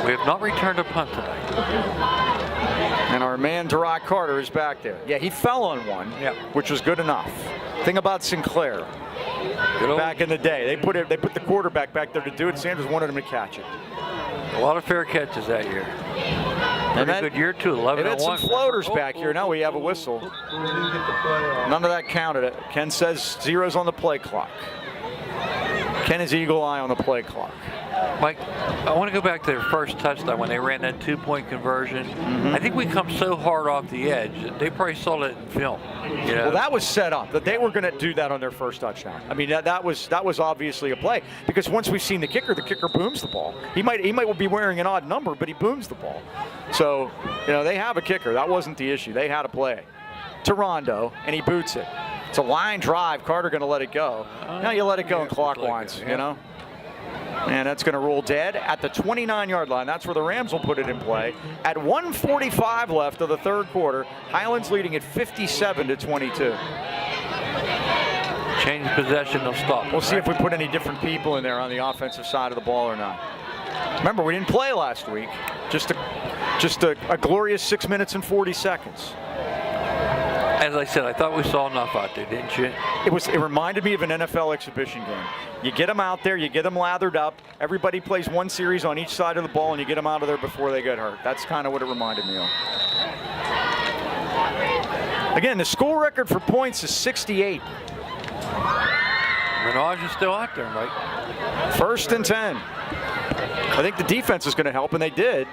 We have not returned a punt tonight. And our man, Derek Carter, is back there. Yeah, he fell on one, Yep. which was good enough. Thing about Sinclair, back in the day. They put the quarterback back there to do it. Sanders wanted him to catch it. A lot of fair catches that year. Pretty good year too. 11-1. They had some floaters back here. Now we have a whistle. None of that counted. Ken says zeros on the play clock. Ken is eagle eye on the play clock. Mike, I want to go back to their first touchdown when they ran that 2-point conversion. I think we come so hard off the edge that they probably saw that in film. You know? Well, that was set up that they were going to do that on their first touchdown. I mean, that was obviously a play, because once we've seen the kicker booms the ball. He might be wearing an odd number, but he booms the ball. So, you know, they have a kicker. That wasn't the issue. They had a play to Rondo, and he boots it. It's a line drive. Carter going to let it go. Now you let it go in clockwise, you know. And that's going to roll dead at the 29-yard line. That's where the Rams will put it in play. At 1:45 left of the third quarter, Highlands leading at 57-22. Change possession, they'll stop. We'll see if we put any different people in there on the offensive side of the ball or not. Remember, we didn't play last week. Just a glorious 6 minutes and 40 seconds. As I said, I thought we saw enough out there, didn't you? It reminded me of an NFL exhibition game. You get them out there, you get them lathered up. Everybody plays one series on each side of the ball, and you get them out of there before they get hurt. That's kind of what it reminded me of. Again, the school record for points is 68. Minaj is still out there, Mike. 1st and 10. I think the defense is going to help, and they did.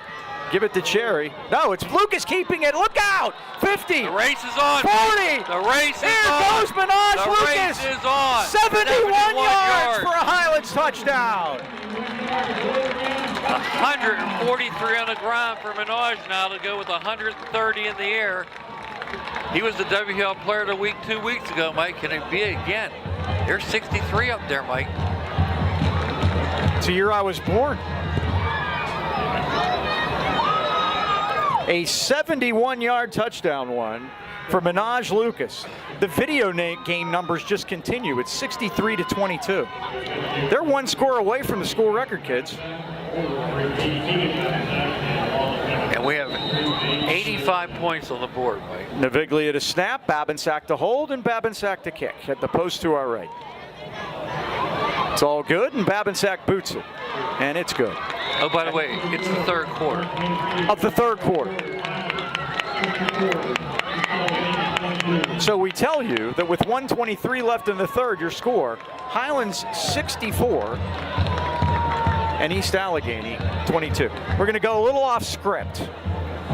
Give it to Cherry. No, it's Lucas keeping it. Look out! 50. The race is on. 40. The race is on. Here goes Minaj The Lucas. race is on. 71 yards for a Highlands touchdown. 143 on the ground for Minaj now to go with 130 in the air. He was the WHL Player of the Week 2 weeks ago, Mike. Can it be again? There's 63 up there, Mike. It's the year I was born. A 71-yard touchdown one for Minaj Lucas. The video game numbers just continue. It's 63-22. They're one score away from the school record, kids. And we have 85 points on the board, Mike. Naviglia to snap, Babinsack to hold, and Babinsack to kick. At the post to our right. It's all good, and Babinsack boots it. And it's good. Oh, by the way, it's the third quarter. Of the third quarter. So we tell you that with 1:23 left in the third, your score, Highlands 64 and East Allgheny 22. We're going to go a little off script.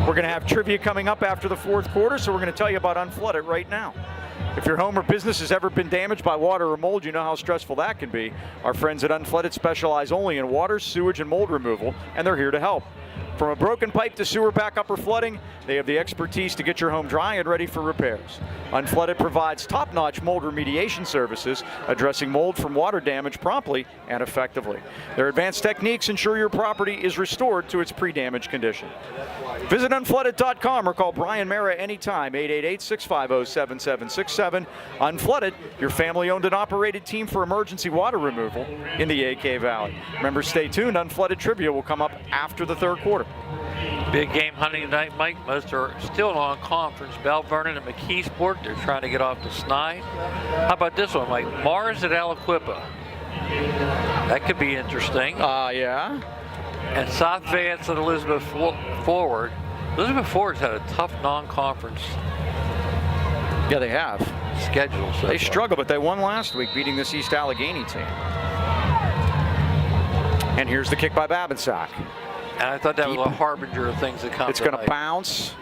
We're going to have trivia coming up after the fourth quarter, so we're going to tell you about Unflooded right now. If your home or business has ever been damaged by water or mold, you know how stressful that can be. Our friends at Unflooded specialize only in water, sewage, and mold removal, and they're here to help. From a broken pipe to sewer backup or flooding, they have the expertise to get your home dry and ready for repairs. Unflooded provides top-notch mold remediation services, addressing mold from water damage promptly and effectively. Their advanced techniques ensure your property is restored to its pre-damage condition. Visit unflooded.com or call Brian Mara anytime, 888-650-7767. Unflooded, your family-owned and operated team for emergency water removal in the AK Valley. Remember, stay tuned. Unflooded trivia will come up after the third quarter. Big game hunting tonight, Mike. Most are still on conference. Bell Vernon and McKeesport, they're trying to get off the snide. How about this one, Mike? Mars at Aliquippa. That could be interesting. Yeah. And South Vance at Elizabeth Forward. Elizabeth Forward's had a tough non-conference Yeah, they have. schedule. So They far. struggled, but they won last week, beating this East Allgheny team. And here's the kick by Babinsack. And I thought that was a harbinger of things that come. It's going to tonight. bounce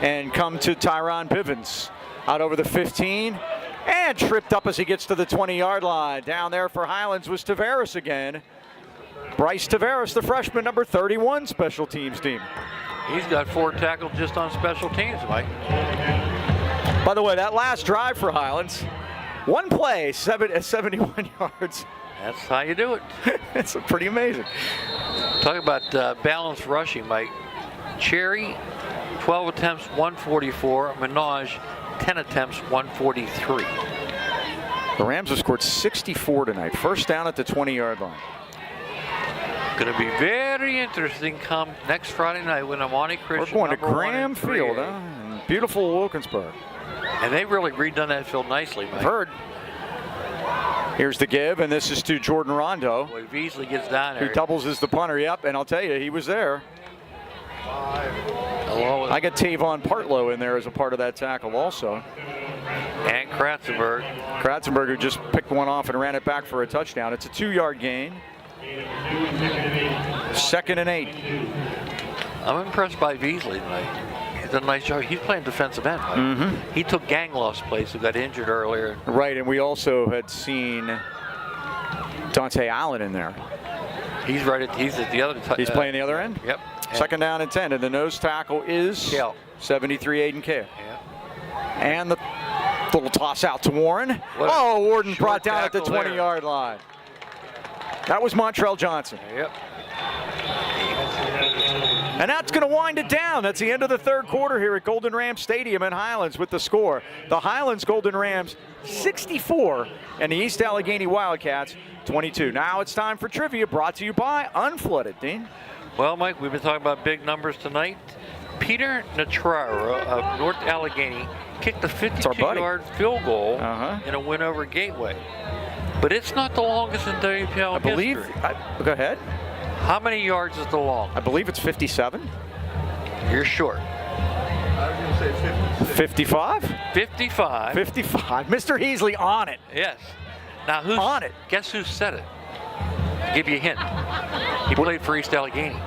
and come to Tyron Bivens. Out over the 15 and tripped up as he gets to the 20-yard line. Down there for Highlands was Tavares again. Bryce Tavares, the freshman, number 31 special teams team. He's got 4 tackles just on special teams, Mike. By the way, that last drive for Highlands, one play, 71 yards. That's how you do it. It's pretty amazing. Talk about balanced rushing, Mike. Cherry, 12 attempts, 144. Minaj, 10 attempts, 143. The Rams have scored 64 tonight. First down at the 20-yard line. Going to be very interesting come next Friday night when Amani Christian. We're going to number 1 Graham in Field, 3A. in beautiful Wilkinsburg. And they've really redone that field nicely, Mike. I've heard. Here's the give, and this is to Jordan Rondo, Boy, Beasley gets down who there. doubles as the punter. Yep, and I'll tell you, he was there. Along with I got Tavon Partlow in there as a part of that tackle also. and Kratzenberg. Kratzenberg, who just picked one off and ran it back for a touchdown. It's a 2-yard gain. 2nd and 8. I'm impressed by Beasley tonight. He's done a nice job. He's playing defensive end. Mike. He took Ganglow's place, who got injured earlier. Right, and we also had seen Dante Allen in there. He's he's at the other. He's playing the other end? Yep. 2nd down and 10, and the nose tackle is Kale. 73 Aiden Kale. Yeah. And the little toss out to Warren. What a Oh, Warden short brought down at the tackle there. 20-yard line. That was Montrell Johnson. Yep. And that's going to wind it down. That's the end of the 3rd quarter here at Golden Rams Stadium in Highlands with the score. The Highlands Golden Rams 64 and the East Allgheny Wildcats 22. Now it's time for trivia brought to you by Unflooded. Dean? Well, Mike, we've been talking about big numbers tonight. Peter Natrara of North Allgheny kicked a our buddy. 52-yard field goal Uh-huh. in a win over Gateway. But it's not the longest in WPL I believe. history. Go ahead. How many yards is the longest? I believe it's 57. You're short. 55? 55. 55. Mr. Heasley on it. Yes. Now who's On it. Guess who said it? Give you a hint. He played for East Allgheny.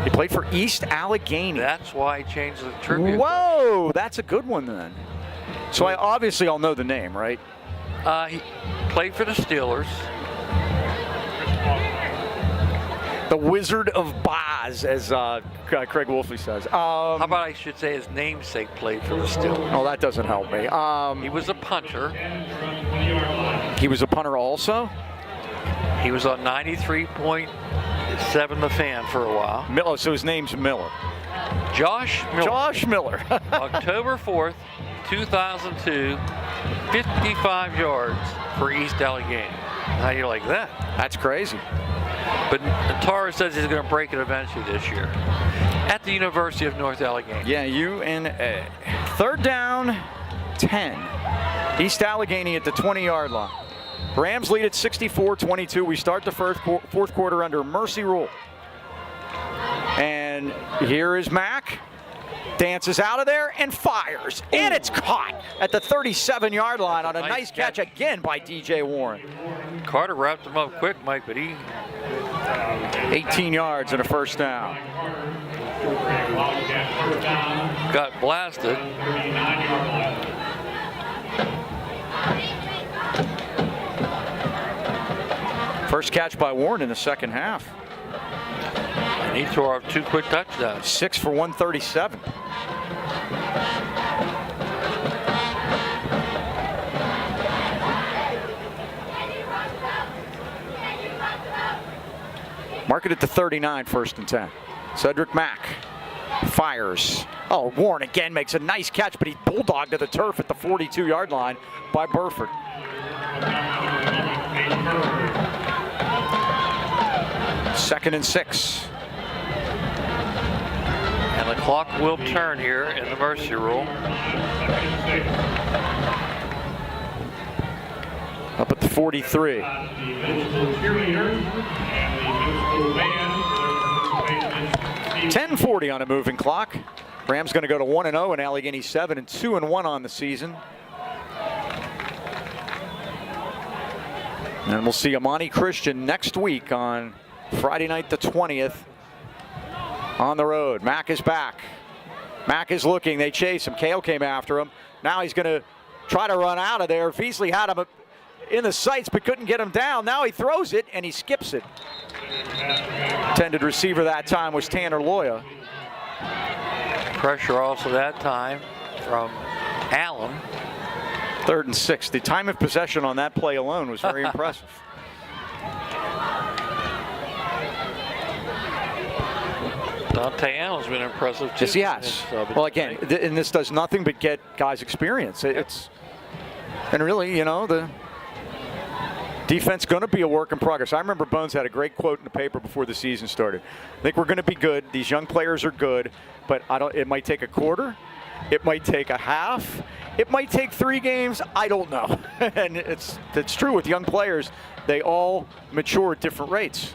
He played for East Allgheny. That's why he changed the trivia. Whoa, that's a good one then. So I'll know the name, right? He played for the Steelers. The Wizard of Boz, as Craig Wolfley says. How about I should say his namesake played for the Steelers? Oh, that doesn't help me. He was a punter. He was a punter also? He was on 93.7 The Fan for a while. Miller, so his name's Miller. Josh Miller. Josh Miller. October 4th, 2002, 55 yards for East Allgheny. How do you like that? That's crazy. But Tara says he's going to break it eventually this year at the University of North Allgheny. Yeah, UNA. 3rd down, 10. East Allgheny at the 20-yard line. Rams lead at 64-22. We start the 4th quarter under mercy rule. And here is Mack. Dances out of there and fires. And it's caught at the 37-yard line on a nice catch again by DJ Warren. Carter wrapped him up quick, Mike, but he 18 yards and a 1st down. got blasted. First catch by Warren in the 2nd half. And he tore off 2 quick touchdowns. 6 for 137. Mark it at the 39, 1st and 10. Cedric Mack fires. Oh, Warren again makes a nice catch, but he's bulldogged to the turf at the 42-yard line by Burford. Second and 6. And the clock will turn here in the mercy rule. Up at the 43. 10:40 on a moving clock. Rams going to go to 1-0 and Allgheny 7 and 2-1 on the season. And we'll see Amani Christian next week on Friday night the 20th on the road. Mack is back. Mack is looking. They chase him. Kale came after him. Now he's going to try to run out of there. Beasley had him in the sights but couldn't get him down. Now he throws it and he skips it. Intended receiver that time was Tanner Loya. Pressure also that time from Allen. 3rd and 6. The time of possession on that play alone was very impressive. Dante Allen's been impressive too. Yes, he has. Well, again, and this does nothing but get guys experience. And really, you know, the defense going to be a work in progress. I remember Bones had a great quote in the paper before the season started. I think we're going to be good. These young players are good, but it might take a quarter. It might take a half. It might take 3 games. I don't know. And it's true with young players. They all mature at different rates.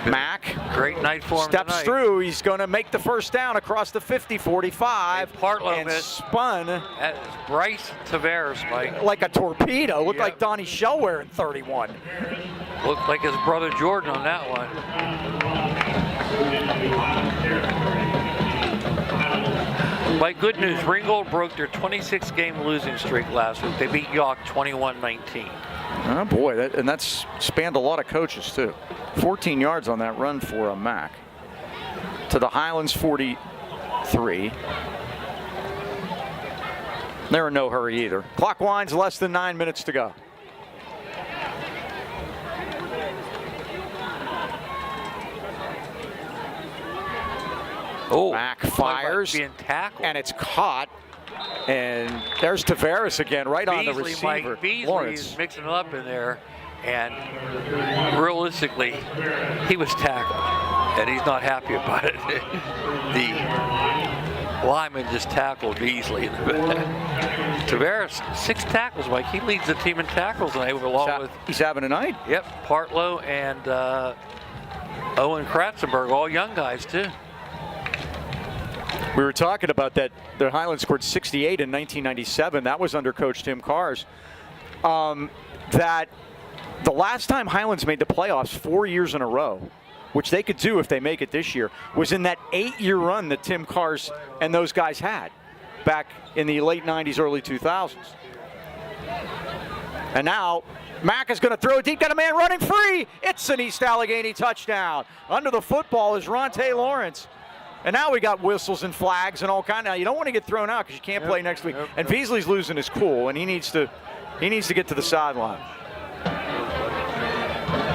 Mack Great night for him steps tonight. through. He's going to make the first down across the 50-45 Partlow and missed. spun That is Bryce Tavares, Mike. like a torpedo. Looked Yep. like Donnie Shell wearing 31. Looked like his brother Jordan on that one. Mike, good news. Ringgold broke their 26-game losing streak last week. They beat York 21-19. Oh boy, that's spanned a lot of coaches too. 14 yards on that run for Mack. To the Highlands 43. They're in no hurry either. Clock winds, less than 9 minutes to go. Oh, Mack talk about fires, being tackled. and it's caught. And there's Tavares again, right on the Beasley, receiver. Mike, Beasley Lawrence. is mixing it up in there, and realistically, he was tackled, and he's not happy about it. The lineman just tackled Beasley. Tavares, 6 tackles, Mike. He leads the team in tackles tonight, along with He's having a night. Partlow and Owen Kratzenberg, all young guys too. We were talking about that. The Highlands scored 68 in 1997. That was under Coach Tim Carrs. That the last time Highlands made the playoffs 4 years in a row, which they could do if they make it this year, was in that 8-year run that Tim Carrs and those guys had back in the late 90s, early 2000s. And now Mack is going to throw it deep. Got a man running free. It's an East Allgheny touchdown. Under the football is Ronte Lawrence. And now we got whistles and flags and all kind of. You don't want to get thrown out because you can't play next week. And Beasley's losing his cool, and he needs to get to the sideline.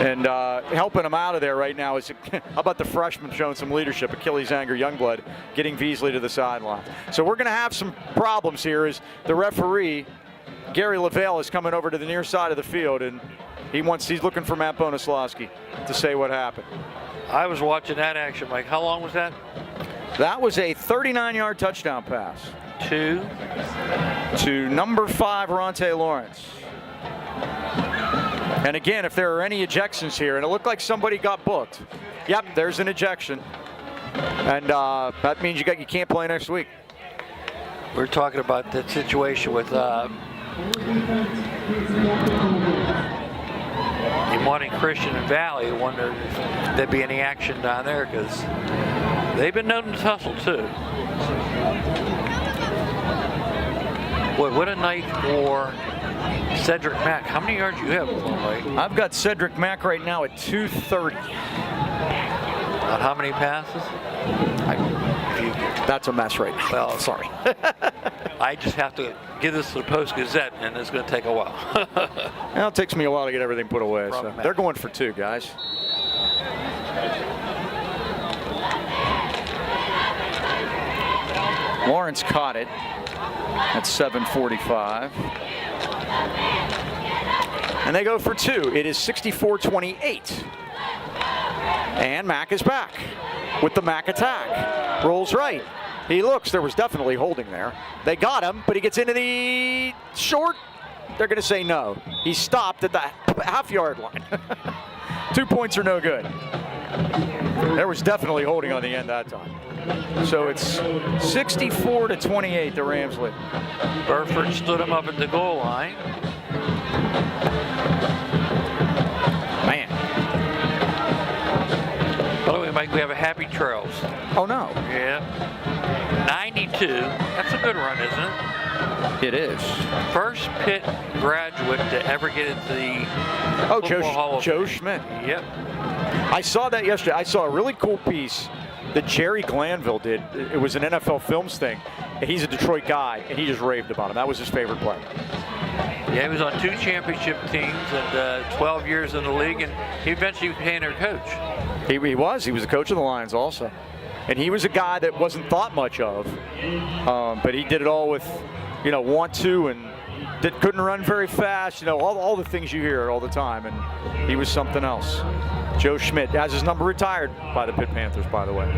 And helping him out of there right now is how about the freshman showing some leadership? Achilles Anger Youngblood getting Beasley to the sideline. So we're going to have some problems here as the referee Gary Lavelle is coming over to the near side of the field, and he's looking for Matt Bonoslawski to say what happened. I was watching that action, Mike. How long was that? That was a 39-yard touchdown pass. To number 5, Ronte Lawrence. And again, if there are any ejections here, and it looked like somebody got booked. Yep, there's an ejection. And that means you can't play next week. We're talking about that situation with Imani Christian and Valley. I wonder if there'd be any action down there because they've been known to tussle too. Boy, what a night for Cedric Mack. How many yards do you have, Mike? I've got Cedric Mack right now at 230. On how many passes? That's a mess right now. Well, sorry. I just have to give this to the Post-Gazette, and it's going to take a while. Well, it takes me a while to get everything put away. So they're going for 2, guys. Lawrence caught it at 7:45. And they go for 2. It is 64-28. And Mack is back with the Mack attack. Rolls right. He looks. There was definitely holding there. They got him, but he gets into the short. They're going to say no. He stopped at the half-yard line. 2 points are no good. There was definitely holding on the end that time. So it's 64-28, the Rams lead. Burford stood him up at the goal line. Man. By the way, Mike, we have a happy trails. Oh, no. Yeah. 92. That's a good run, isn't it? It is. First Pitt graduate to ever get into the Football Hall of Joe Fame. Schmidt. Yep. I saw that yesterday. I saw a really cool piece that Jerry Glanville did. It was an NFL Films thing. He's a Detroit guy, and he just raved about him. That was his favorite play. Yeah, he was on 2 championship teams and 12 years in the league, and he eventually became their coach. He was. He was the coach of the Lions also. And he was a guy that wasn't thought much of, but he did it all with, want to, and couldn't run very fast, all the things you hear all the time, and he was something else. Joe Schmidt has his number retired by the Pitt Panthers, by the way.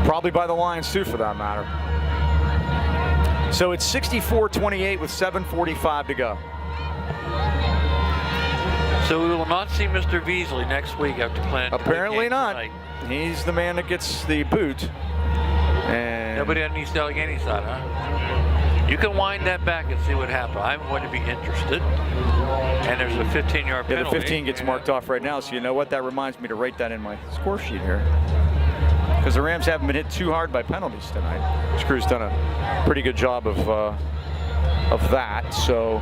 Probably by the Lions, too, for that matter. So it's 64-28 with 7:45 to go. So we will not see Mr. Beasley next week after playing. Apparently not. Tonight. He's the man that gets the boot. And Nobody on the East Allgheny side, huh? You can wind that back and see what happened. I'm going to be interested. And there's a 15-yard penalty. Yeah, the 15 gets marked off right now, so you know what? That reminds me to write that in my score sheet here. Because the Rams haven't been hit too hard by penalties tonight. Screw's done a pretty good job of that, so.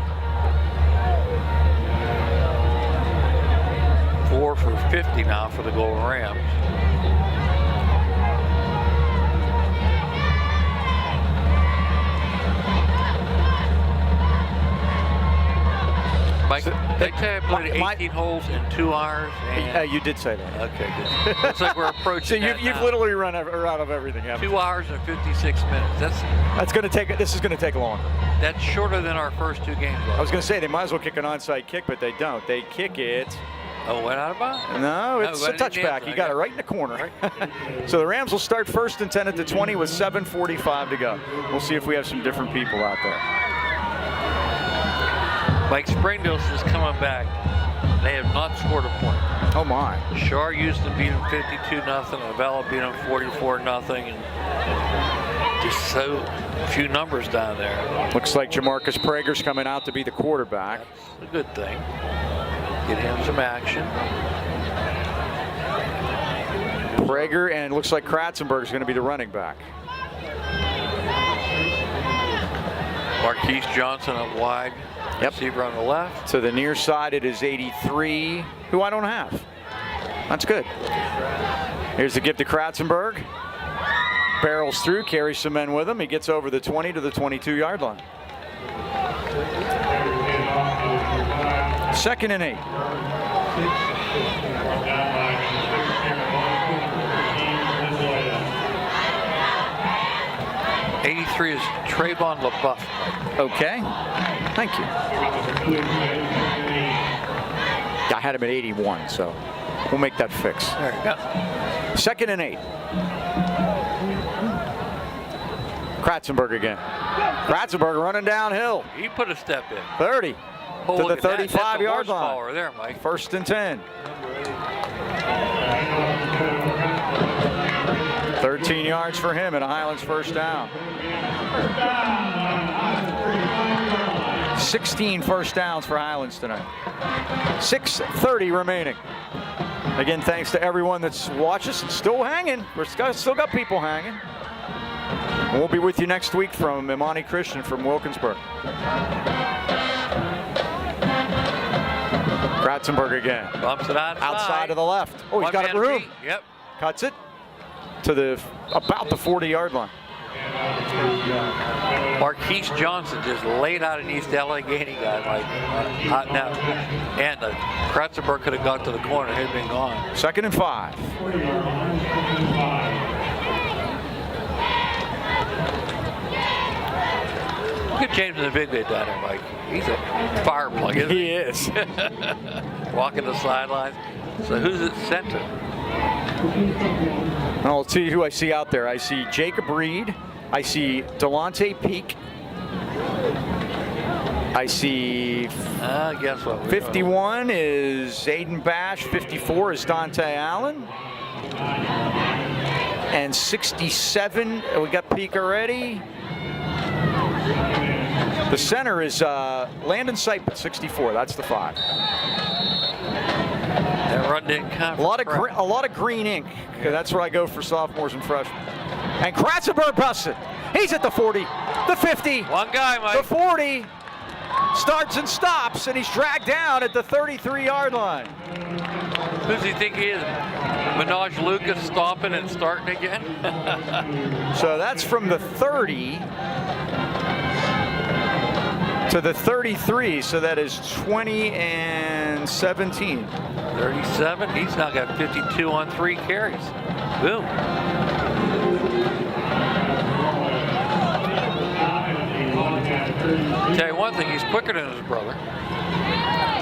4 for 50 now for the Golden Rams. Mike, they tell you I played 18 holes in 2 hours. And You did say that. okay, good. Looks like we're approaching So that you've now. literally run out of everything, haven't you? 2 hours and 56 minutes. That's going to take. This is going to take longer. That's shorter than our first 2 games. I was going to say they might as well kick an onside kick, but they don't. They kick it. Oh, went out of bounds? No, it's a but it didn't touchback. answer. You got it right in the corner. So the Rams will start 1st and 10 at the 20 with 7:45 to go. We'll see if we have some different people out there. Mike, Springdale's is coming back. They have not scored a point. Oh my. Shar Houston beat them 52-0. Avella beat them 44-0. And just so few numbers down there. Looks like Jamarcus Prager's coming out to be the quarterback. That's a good thing. Get him some action. Prager, and it looks like Kratzenberg's going to be the running back. Marquise Johnson up wide. Yep. Receiver on the left. To the near side, it is 83, who I don't have. That's good. Here's the give to Kratzenberg. Barrels through, carries some men with him. He gets over the 20 to the 22-yard line. 2nd and 8. '83 is Trayvon LaBeouf. Okay. Thank you. I had him at 81, so we'll make that fix. There you go. 2nd and 8. Kratzenberg again. Kratzenberg running downhill. He put a step in. 30 Oh, to look the at that. 35-yard That's a line. horsepower there, Mike. 1st and 10. 13 yards for him and a Highlands 1st down. 16 1st downs for Highlands tonight. 6:30 remaining. Again, thanks to everyone that's watched us and still hanging. We're still got people hanging. We'll be with you next week from Imani Christian from Wilkinsburg. Kratzenberg again. Bumps it Outside of the left. Oh, he's got it room. Yep. Cuts it to about the 40-yard line. Marquise Johnson just laid out an East Allgheny guy like hot now. And Kratzenberg could have got to the corner. He'd been gone. 2nd and 5. Look at James in the big league down there, Mike. He's a fire plug, isn't he? He is. Walking the sidelines. So who's at center? I'll tell you who I see out there. I see Jacob Reed. I see Delonte Peak. I see Guess what? 51 is Aiden Bash. 54 is Dante Allen. And 67, we got Peak already. The center is Landon Sipet, 64. That's the 5. That run didn't come. A lot of green ink. That's where I go for sophomores and freshmen. And Kratzenberg busted. He's at the 40, the 50, One guy, Mike. the 40. Starts and stops, and he's dragged down at the 33-yard line. Who does he think he is? Minaj Lucas stopping and starting again? So that's from the 30 to the 33. So that is 20 and 17. 37. He's now got 52 on 3 carries. Boom. Tell you one thing, he's quicker than his brother.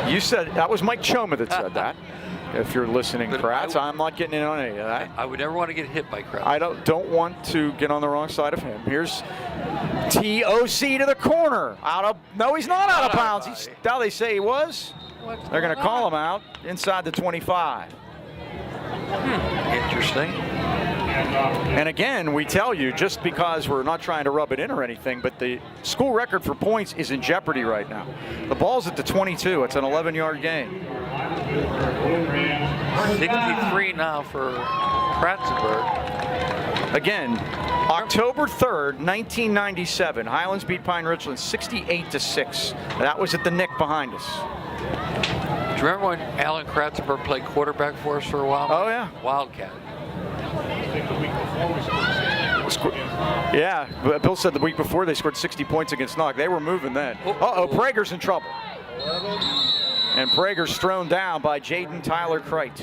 You said that was Mike Choma that said that. if you're listening, But Kratz. I'm not getting in on any of that. I would never want to get hit by Kratz. I don't want to get on the wrong side of him. Here's TOC to the corner. No, he's not out of bounds. He's, now they say he was. They're going to call him out inside the 25. Interesting. And again, we tell you, just because we're not trying to rub it in or anything, but the school record for points is in jeopardy right now. The ball's at the 22. It's an 11-yard gain. 63 now for Kratzenberg. Again, October 3rd, 1997, Highlands beat Pine Ridgeland 68-6. That was at the Nick behind us. Do you remember when Alan Kratzenberg played quarterback for us for a while? Oh, yeah. Wildcat. Yeah, but Bill said the week before they scored 60 points against Knock. They were moving then. Uh-oh, Prager's in trouble. And Prager's thrown down by Jaden Tyler Crite.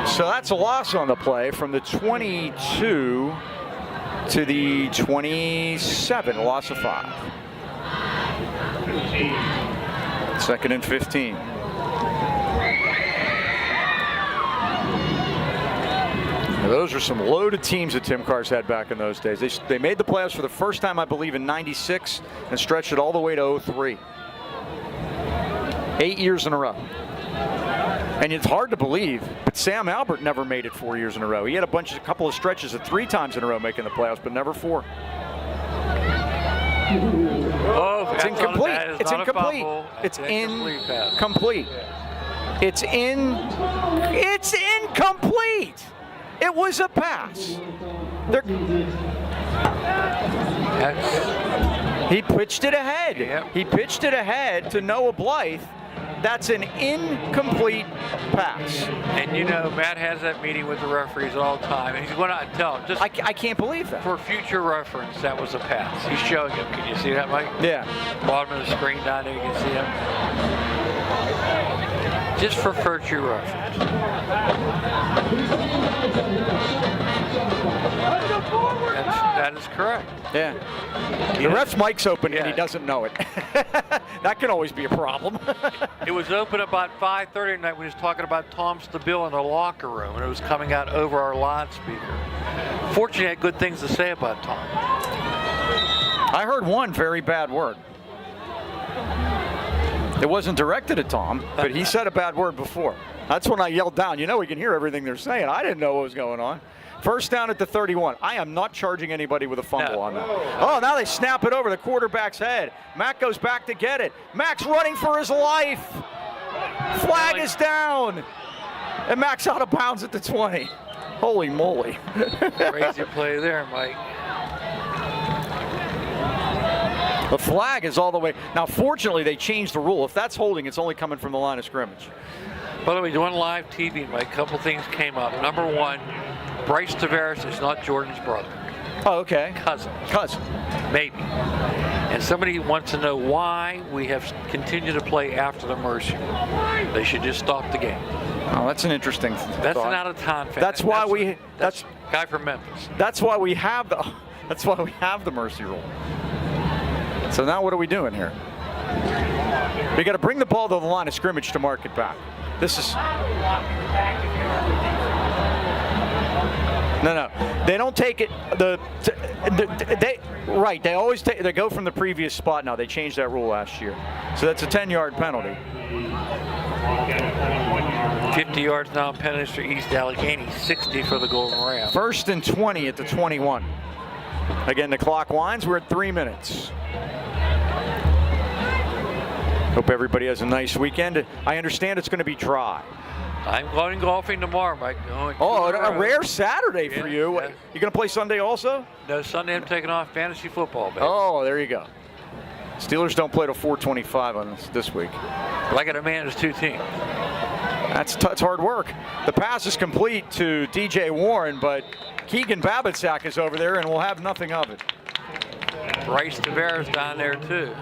So that's a loss on the play from the 22 to the 27, a loss of 5. 2nd and 15. Now those are some loaded teams that Tim Carr's had back in those days. They made the playoffs for the first time, I believe, in '96 and stretched it all the way to '03. 8 years in a row. And it's hard to believe, but Sam Albert never made it 4 years in a row. He had a couple of stretches of 3 times in a row making the playoffs, but never 4. Oh, It's incomplete. It's incomplete. It's incomplete. It's incomplete. It was a pass. He pitched it ahead. Yep. He pitched it ahead to Noah Blythe. That's an incomplete pass. And you know, Matt has that meeting with the referees all the time, and he's going to tell them, just I can't believe that. for future reference, that was a pass. He's showing him. Can you see that, Mike? Yeah. Bottom of the screen down there, you can see him. Just for future reference. That is correct. Yeah. The ref's mic's open and he Yeah. doesn't know it. That can always be a problem. It was open about 5:30 tonight when he was talking about Tom Stabile in the locker room, and it was coming out over our loudspeaker. Fortunately, I had good things to say about Tom. I heard one very bad word. It wasn't directed at Tom, but he said a bad word before. That's when I yelled down. You know, we can hear everything they're saying. I didn't know what was going on. First down at the 31. I am not charging anybody with a fumble on that. Oh, now they snap it over the quarterback's head. Mac goes back to get it. Mac's running for his life. Flag is down. And Mac's out of bounds at the 20. Holy moly. Crazy play there, Mike. The flag is all the way. Now, fortunately, they changed the rule. If that's holding, it's only coming from the line of scrimmage. By the way, doing live TV, Mike, a couple things came up. Number one, Bryce Tavares is not Jordan's brother. Oh, okay. Cousin. Maybe. And somebody wants to know why we have continued to play after the Mercy rule. They should just stop the game. Oh, that's an interesting That's thought. an out-of-town fan. That's why that's guy from Memphis. That's why we have the mercy rule. So now what are we doing here? We got to bring the ball to the line of scrimmage to mark it back. This is no. They don't take it. They always take. They go from the previous spot now. They changed that rule last year, so that's a 10-yard penalty. 50 yards now, penalties for East Allgheny, 60 for the Golden Ram. 1st and 20 at the 21. Again, the clock winds. We're at 3 minutes. Hope everybody has a nice weekend. I understand it's going to be dry. I'm going golfing tomorrow, Mike. Oh, a rare Saturday for you. Yeah. You going to play Sunday also? No, Sunday I'm taking off fantasy football, baby. Oh, there you go. Steelers don't play till 4:25 on this week. But I got to manage 2 teams. That's hard work. The pass is complete to DJ Warren, but Keegan Babbittsack is over there, and we'll have nothing of it. Bryce Tavares down there, too.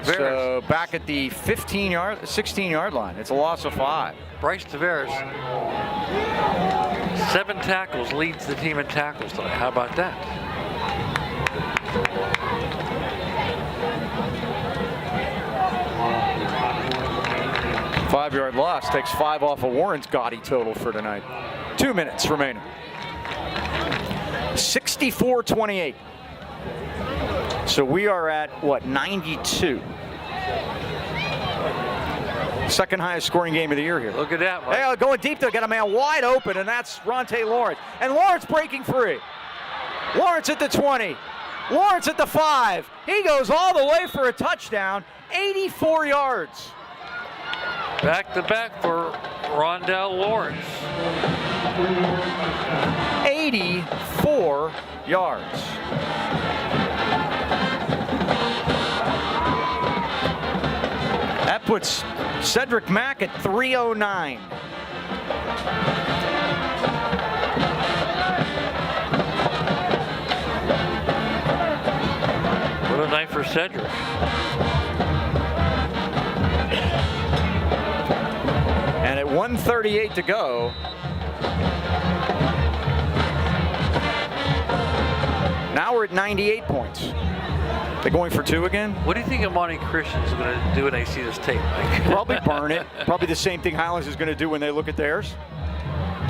So back at the 16-yard line. It's a loss of 5. Bryce Tavares, 7 tackles, leads the team in tackles tonight. How about that? Five-yard loss takes 5 off of Warren's gaudy total for tonight. 2 minutes remaining. 64-28. So we are at, what, 92? Second highest scoring game of the year here. Look at that, Mike. Hey, going deep to get a man wide open, and that's Ronte Lawrence. And Lawrence breaking free. Lawrence at the 20. Lawrence at the 5. He goes all the way for a touchdown. 84 yards. Back to back for Rondell Lawrence. 84 yards. That puts Cedric Mack at 309. What a night for Cedric. And at 1:38 to go, now we're at 98 points. They going for 2 again? What do you think Amani Christian's going to do when they see this tape, Mike? Probably burn it. Probably the same thing Highlands is going to do when they look at theirs.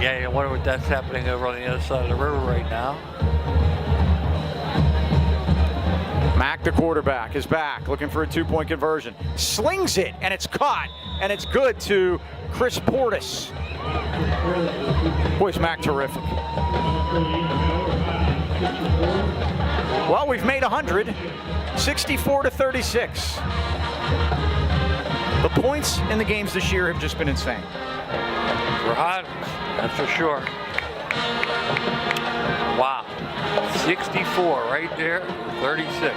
Yeah, I wonder what that's happening over on the other side of the river right now. Mack, the quarterback, is back, looking for a 2-point conversion. Slings it, and it's caught, and it's good to Chris Portis. Boy, is Mack terrific. Well, we've made 100, 64-36. The points in the games this year have just been insane. For Highlands, that's for sure. Wow. 64 right there, 36.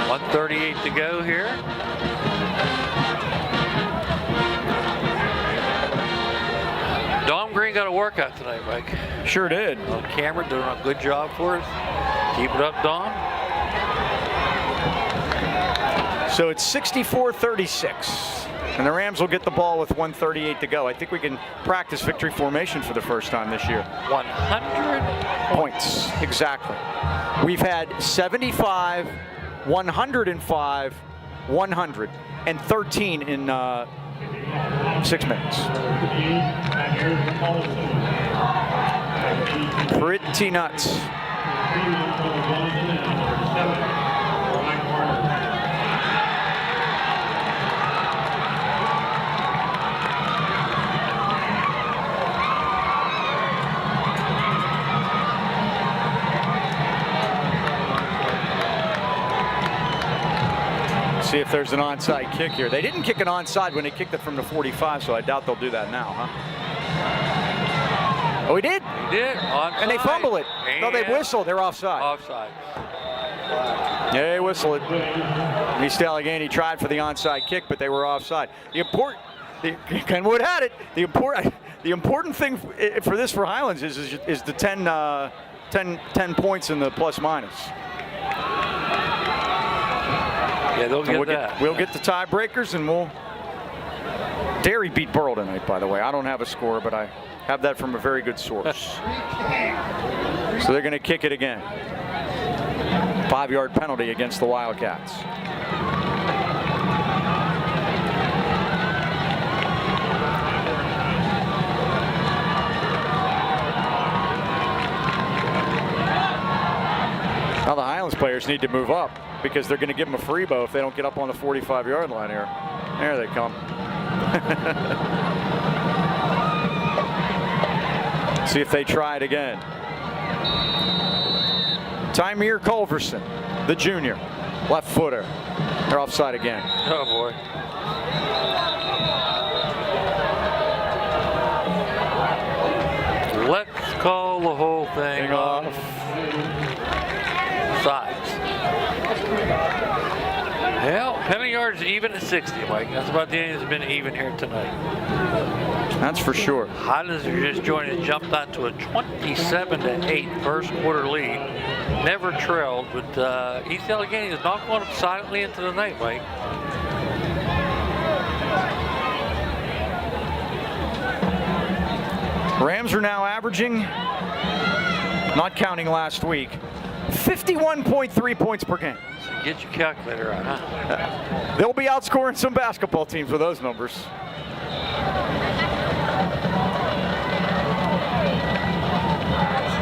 1:38 to go here. Dom Green got a workout tonight, Mike. Sure did. On camera, doing a good job for us. Keep it up, Dom. So it's 64-36. And the Rams will get the ball with 1:38 to go. I think we can practice victory formation for the first time this year. 100 Points, exactly. We've had 75, 105, 100, and 13 in 6 minutes. Pretty nuts. See if there's an onside kick here. They didn't kick an onside when they kicked it from the 45, so I doubt they'll do that now, huh? Oh, he did? He did. Onside. And they fumble it. No, they whistle. They're offside. Offside. Yeah, they whistle it. East Allgheny tried for the onside kick, but they were offside. Kenwood had it. The important thing for this for Highlands is the 10 points in the plus minus. Yeah, they'll get that. We'll get the tiebreakers, and Derry beat Burl tonight, by the way. I don't have a score, but I have that from a very good source. So they're going to kick it again. 5-yard penalty against the Wildcats. Now the Highlands players need to move up because they're going to give them a free bow if they don't get up on the 45-yard line here. There they come. See if they try it again. Tymir Culverson, the junior, left footer. They're offside again. Oh, boy. Let's call the whole thing off. Sides. Well, penalty yards even at 60, Mike. That's about the end. It's been even here tonight. That's for sure. Highlands are just joining it, jumped out to a 27-8 first quarter lead. Never trailed, but East Allgheny is not going up silently into the night, Mike. Rams are now averaging, not counting last week, 51.3 points per game. So get your calculator out, huh? They'll be outscoring some basketball teams with those numbers.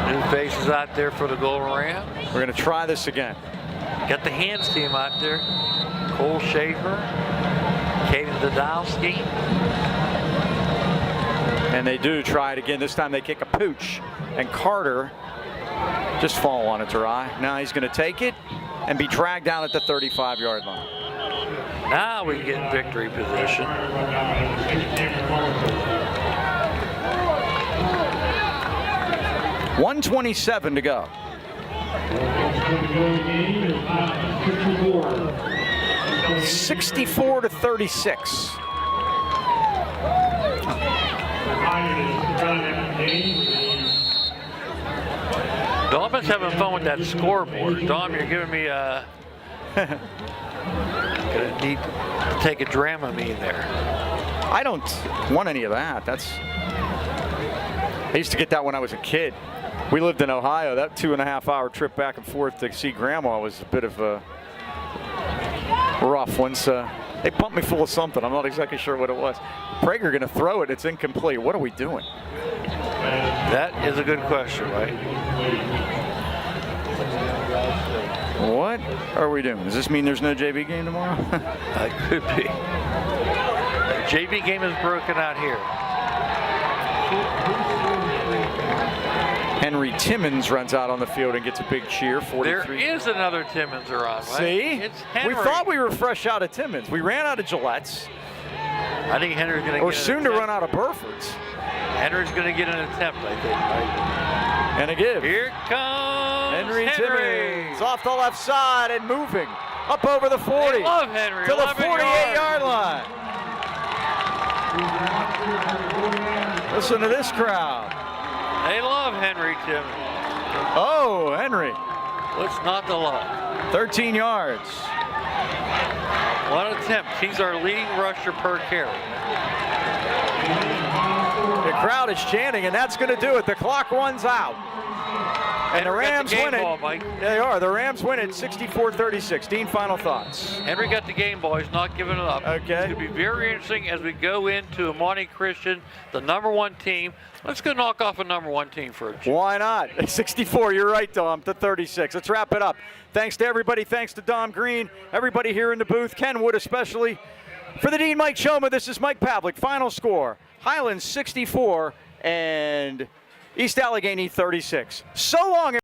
New faces out there for the Golden Rams. We're going to try this again. Got the hands team out there. Cole Schaefer, Caden Dodowski. And they do try it again. This time they kick a pooch. And Carter just fall on it to Rye. Now he's going to take it and be dragged down at the 35-yard line. Now we get in victory position. 1:27 to go. 64 to 36. Dolphins having fun with that scoreboard. Dom, you're giving me a... Gonna need to take a Dramamine there. I don't want any of that. I used to get that when I was a kid. We lived in Ohio. That 2.5-hour trip back and forth to see Grandma was a bit of a rough. Once they pumped me full of something. I'm not exactly sure what it was. Prager going to throw it. It's incomplete. What are we doing? That is a good question, right? What are we doing? Does this mean there's no JV game tomorrow? That could be. The JV game is broken out here. Henry Timmons runs out on the field and gets a big cheer. 43. There is another Timmons around, right? See? It's Henry. We thought we were fresh out of Timmons. We ran out of Gillette's. I think Henry's going to get We're soon to run out of Burfords. Henry's going to get an attempt, I think, right? And a give. Here comes Henry Timmons off the left side and moving up over the 40. They love Henry. To the 48-yard line. Listen to this crowd. They love Henry Timmons. Oh, Henry. What's not to love? 13 yards. One attempt. He's our leading rusher per carry. The crowd is chanting, and that's going to do it. The clock runs out. And the Rams win it. Ball, Mike. They are. The Rams win it 64-36. Dean, final thoughts. Henry got the game ball. He's not giving it up. Okay. It's going to be very interesting as we go into Monte Christian, the #1 team. Let's go knock off a #1 team for a change. Why not? 64, you're right, Dom, to 36. Let's wrap it up. Thanks to everybody. Thanks to Dom Green, everybody here in the booth, Ken Wood especially. For the Dean, Mike Choma, this is Mike Pavlik. Final score, Highlands 64 and East Allgheny 36. So long.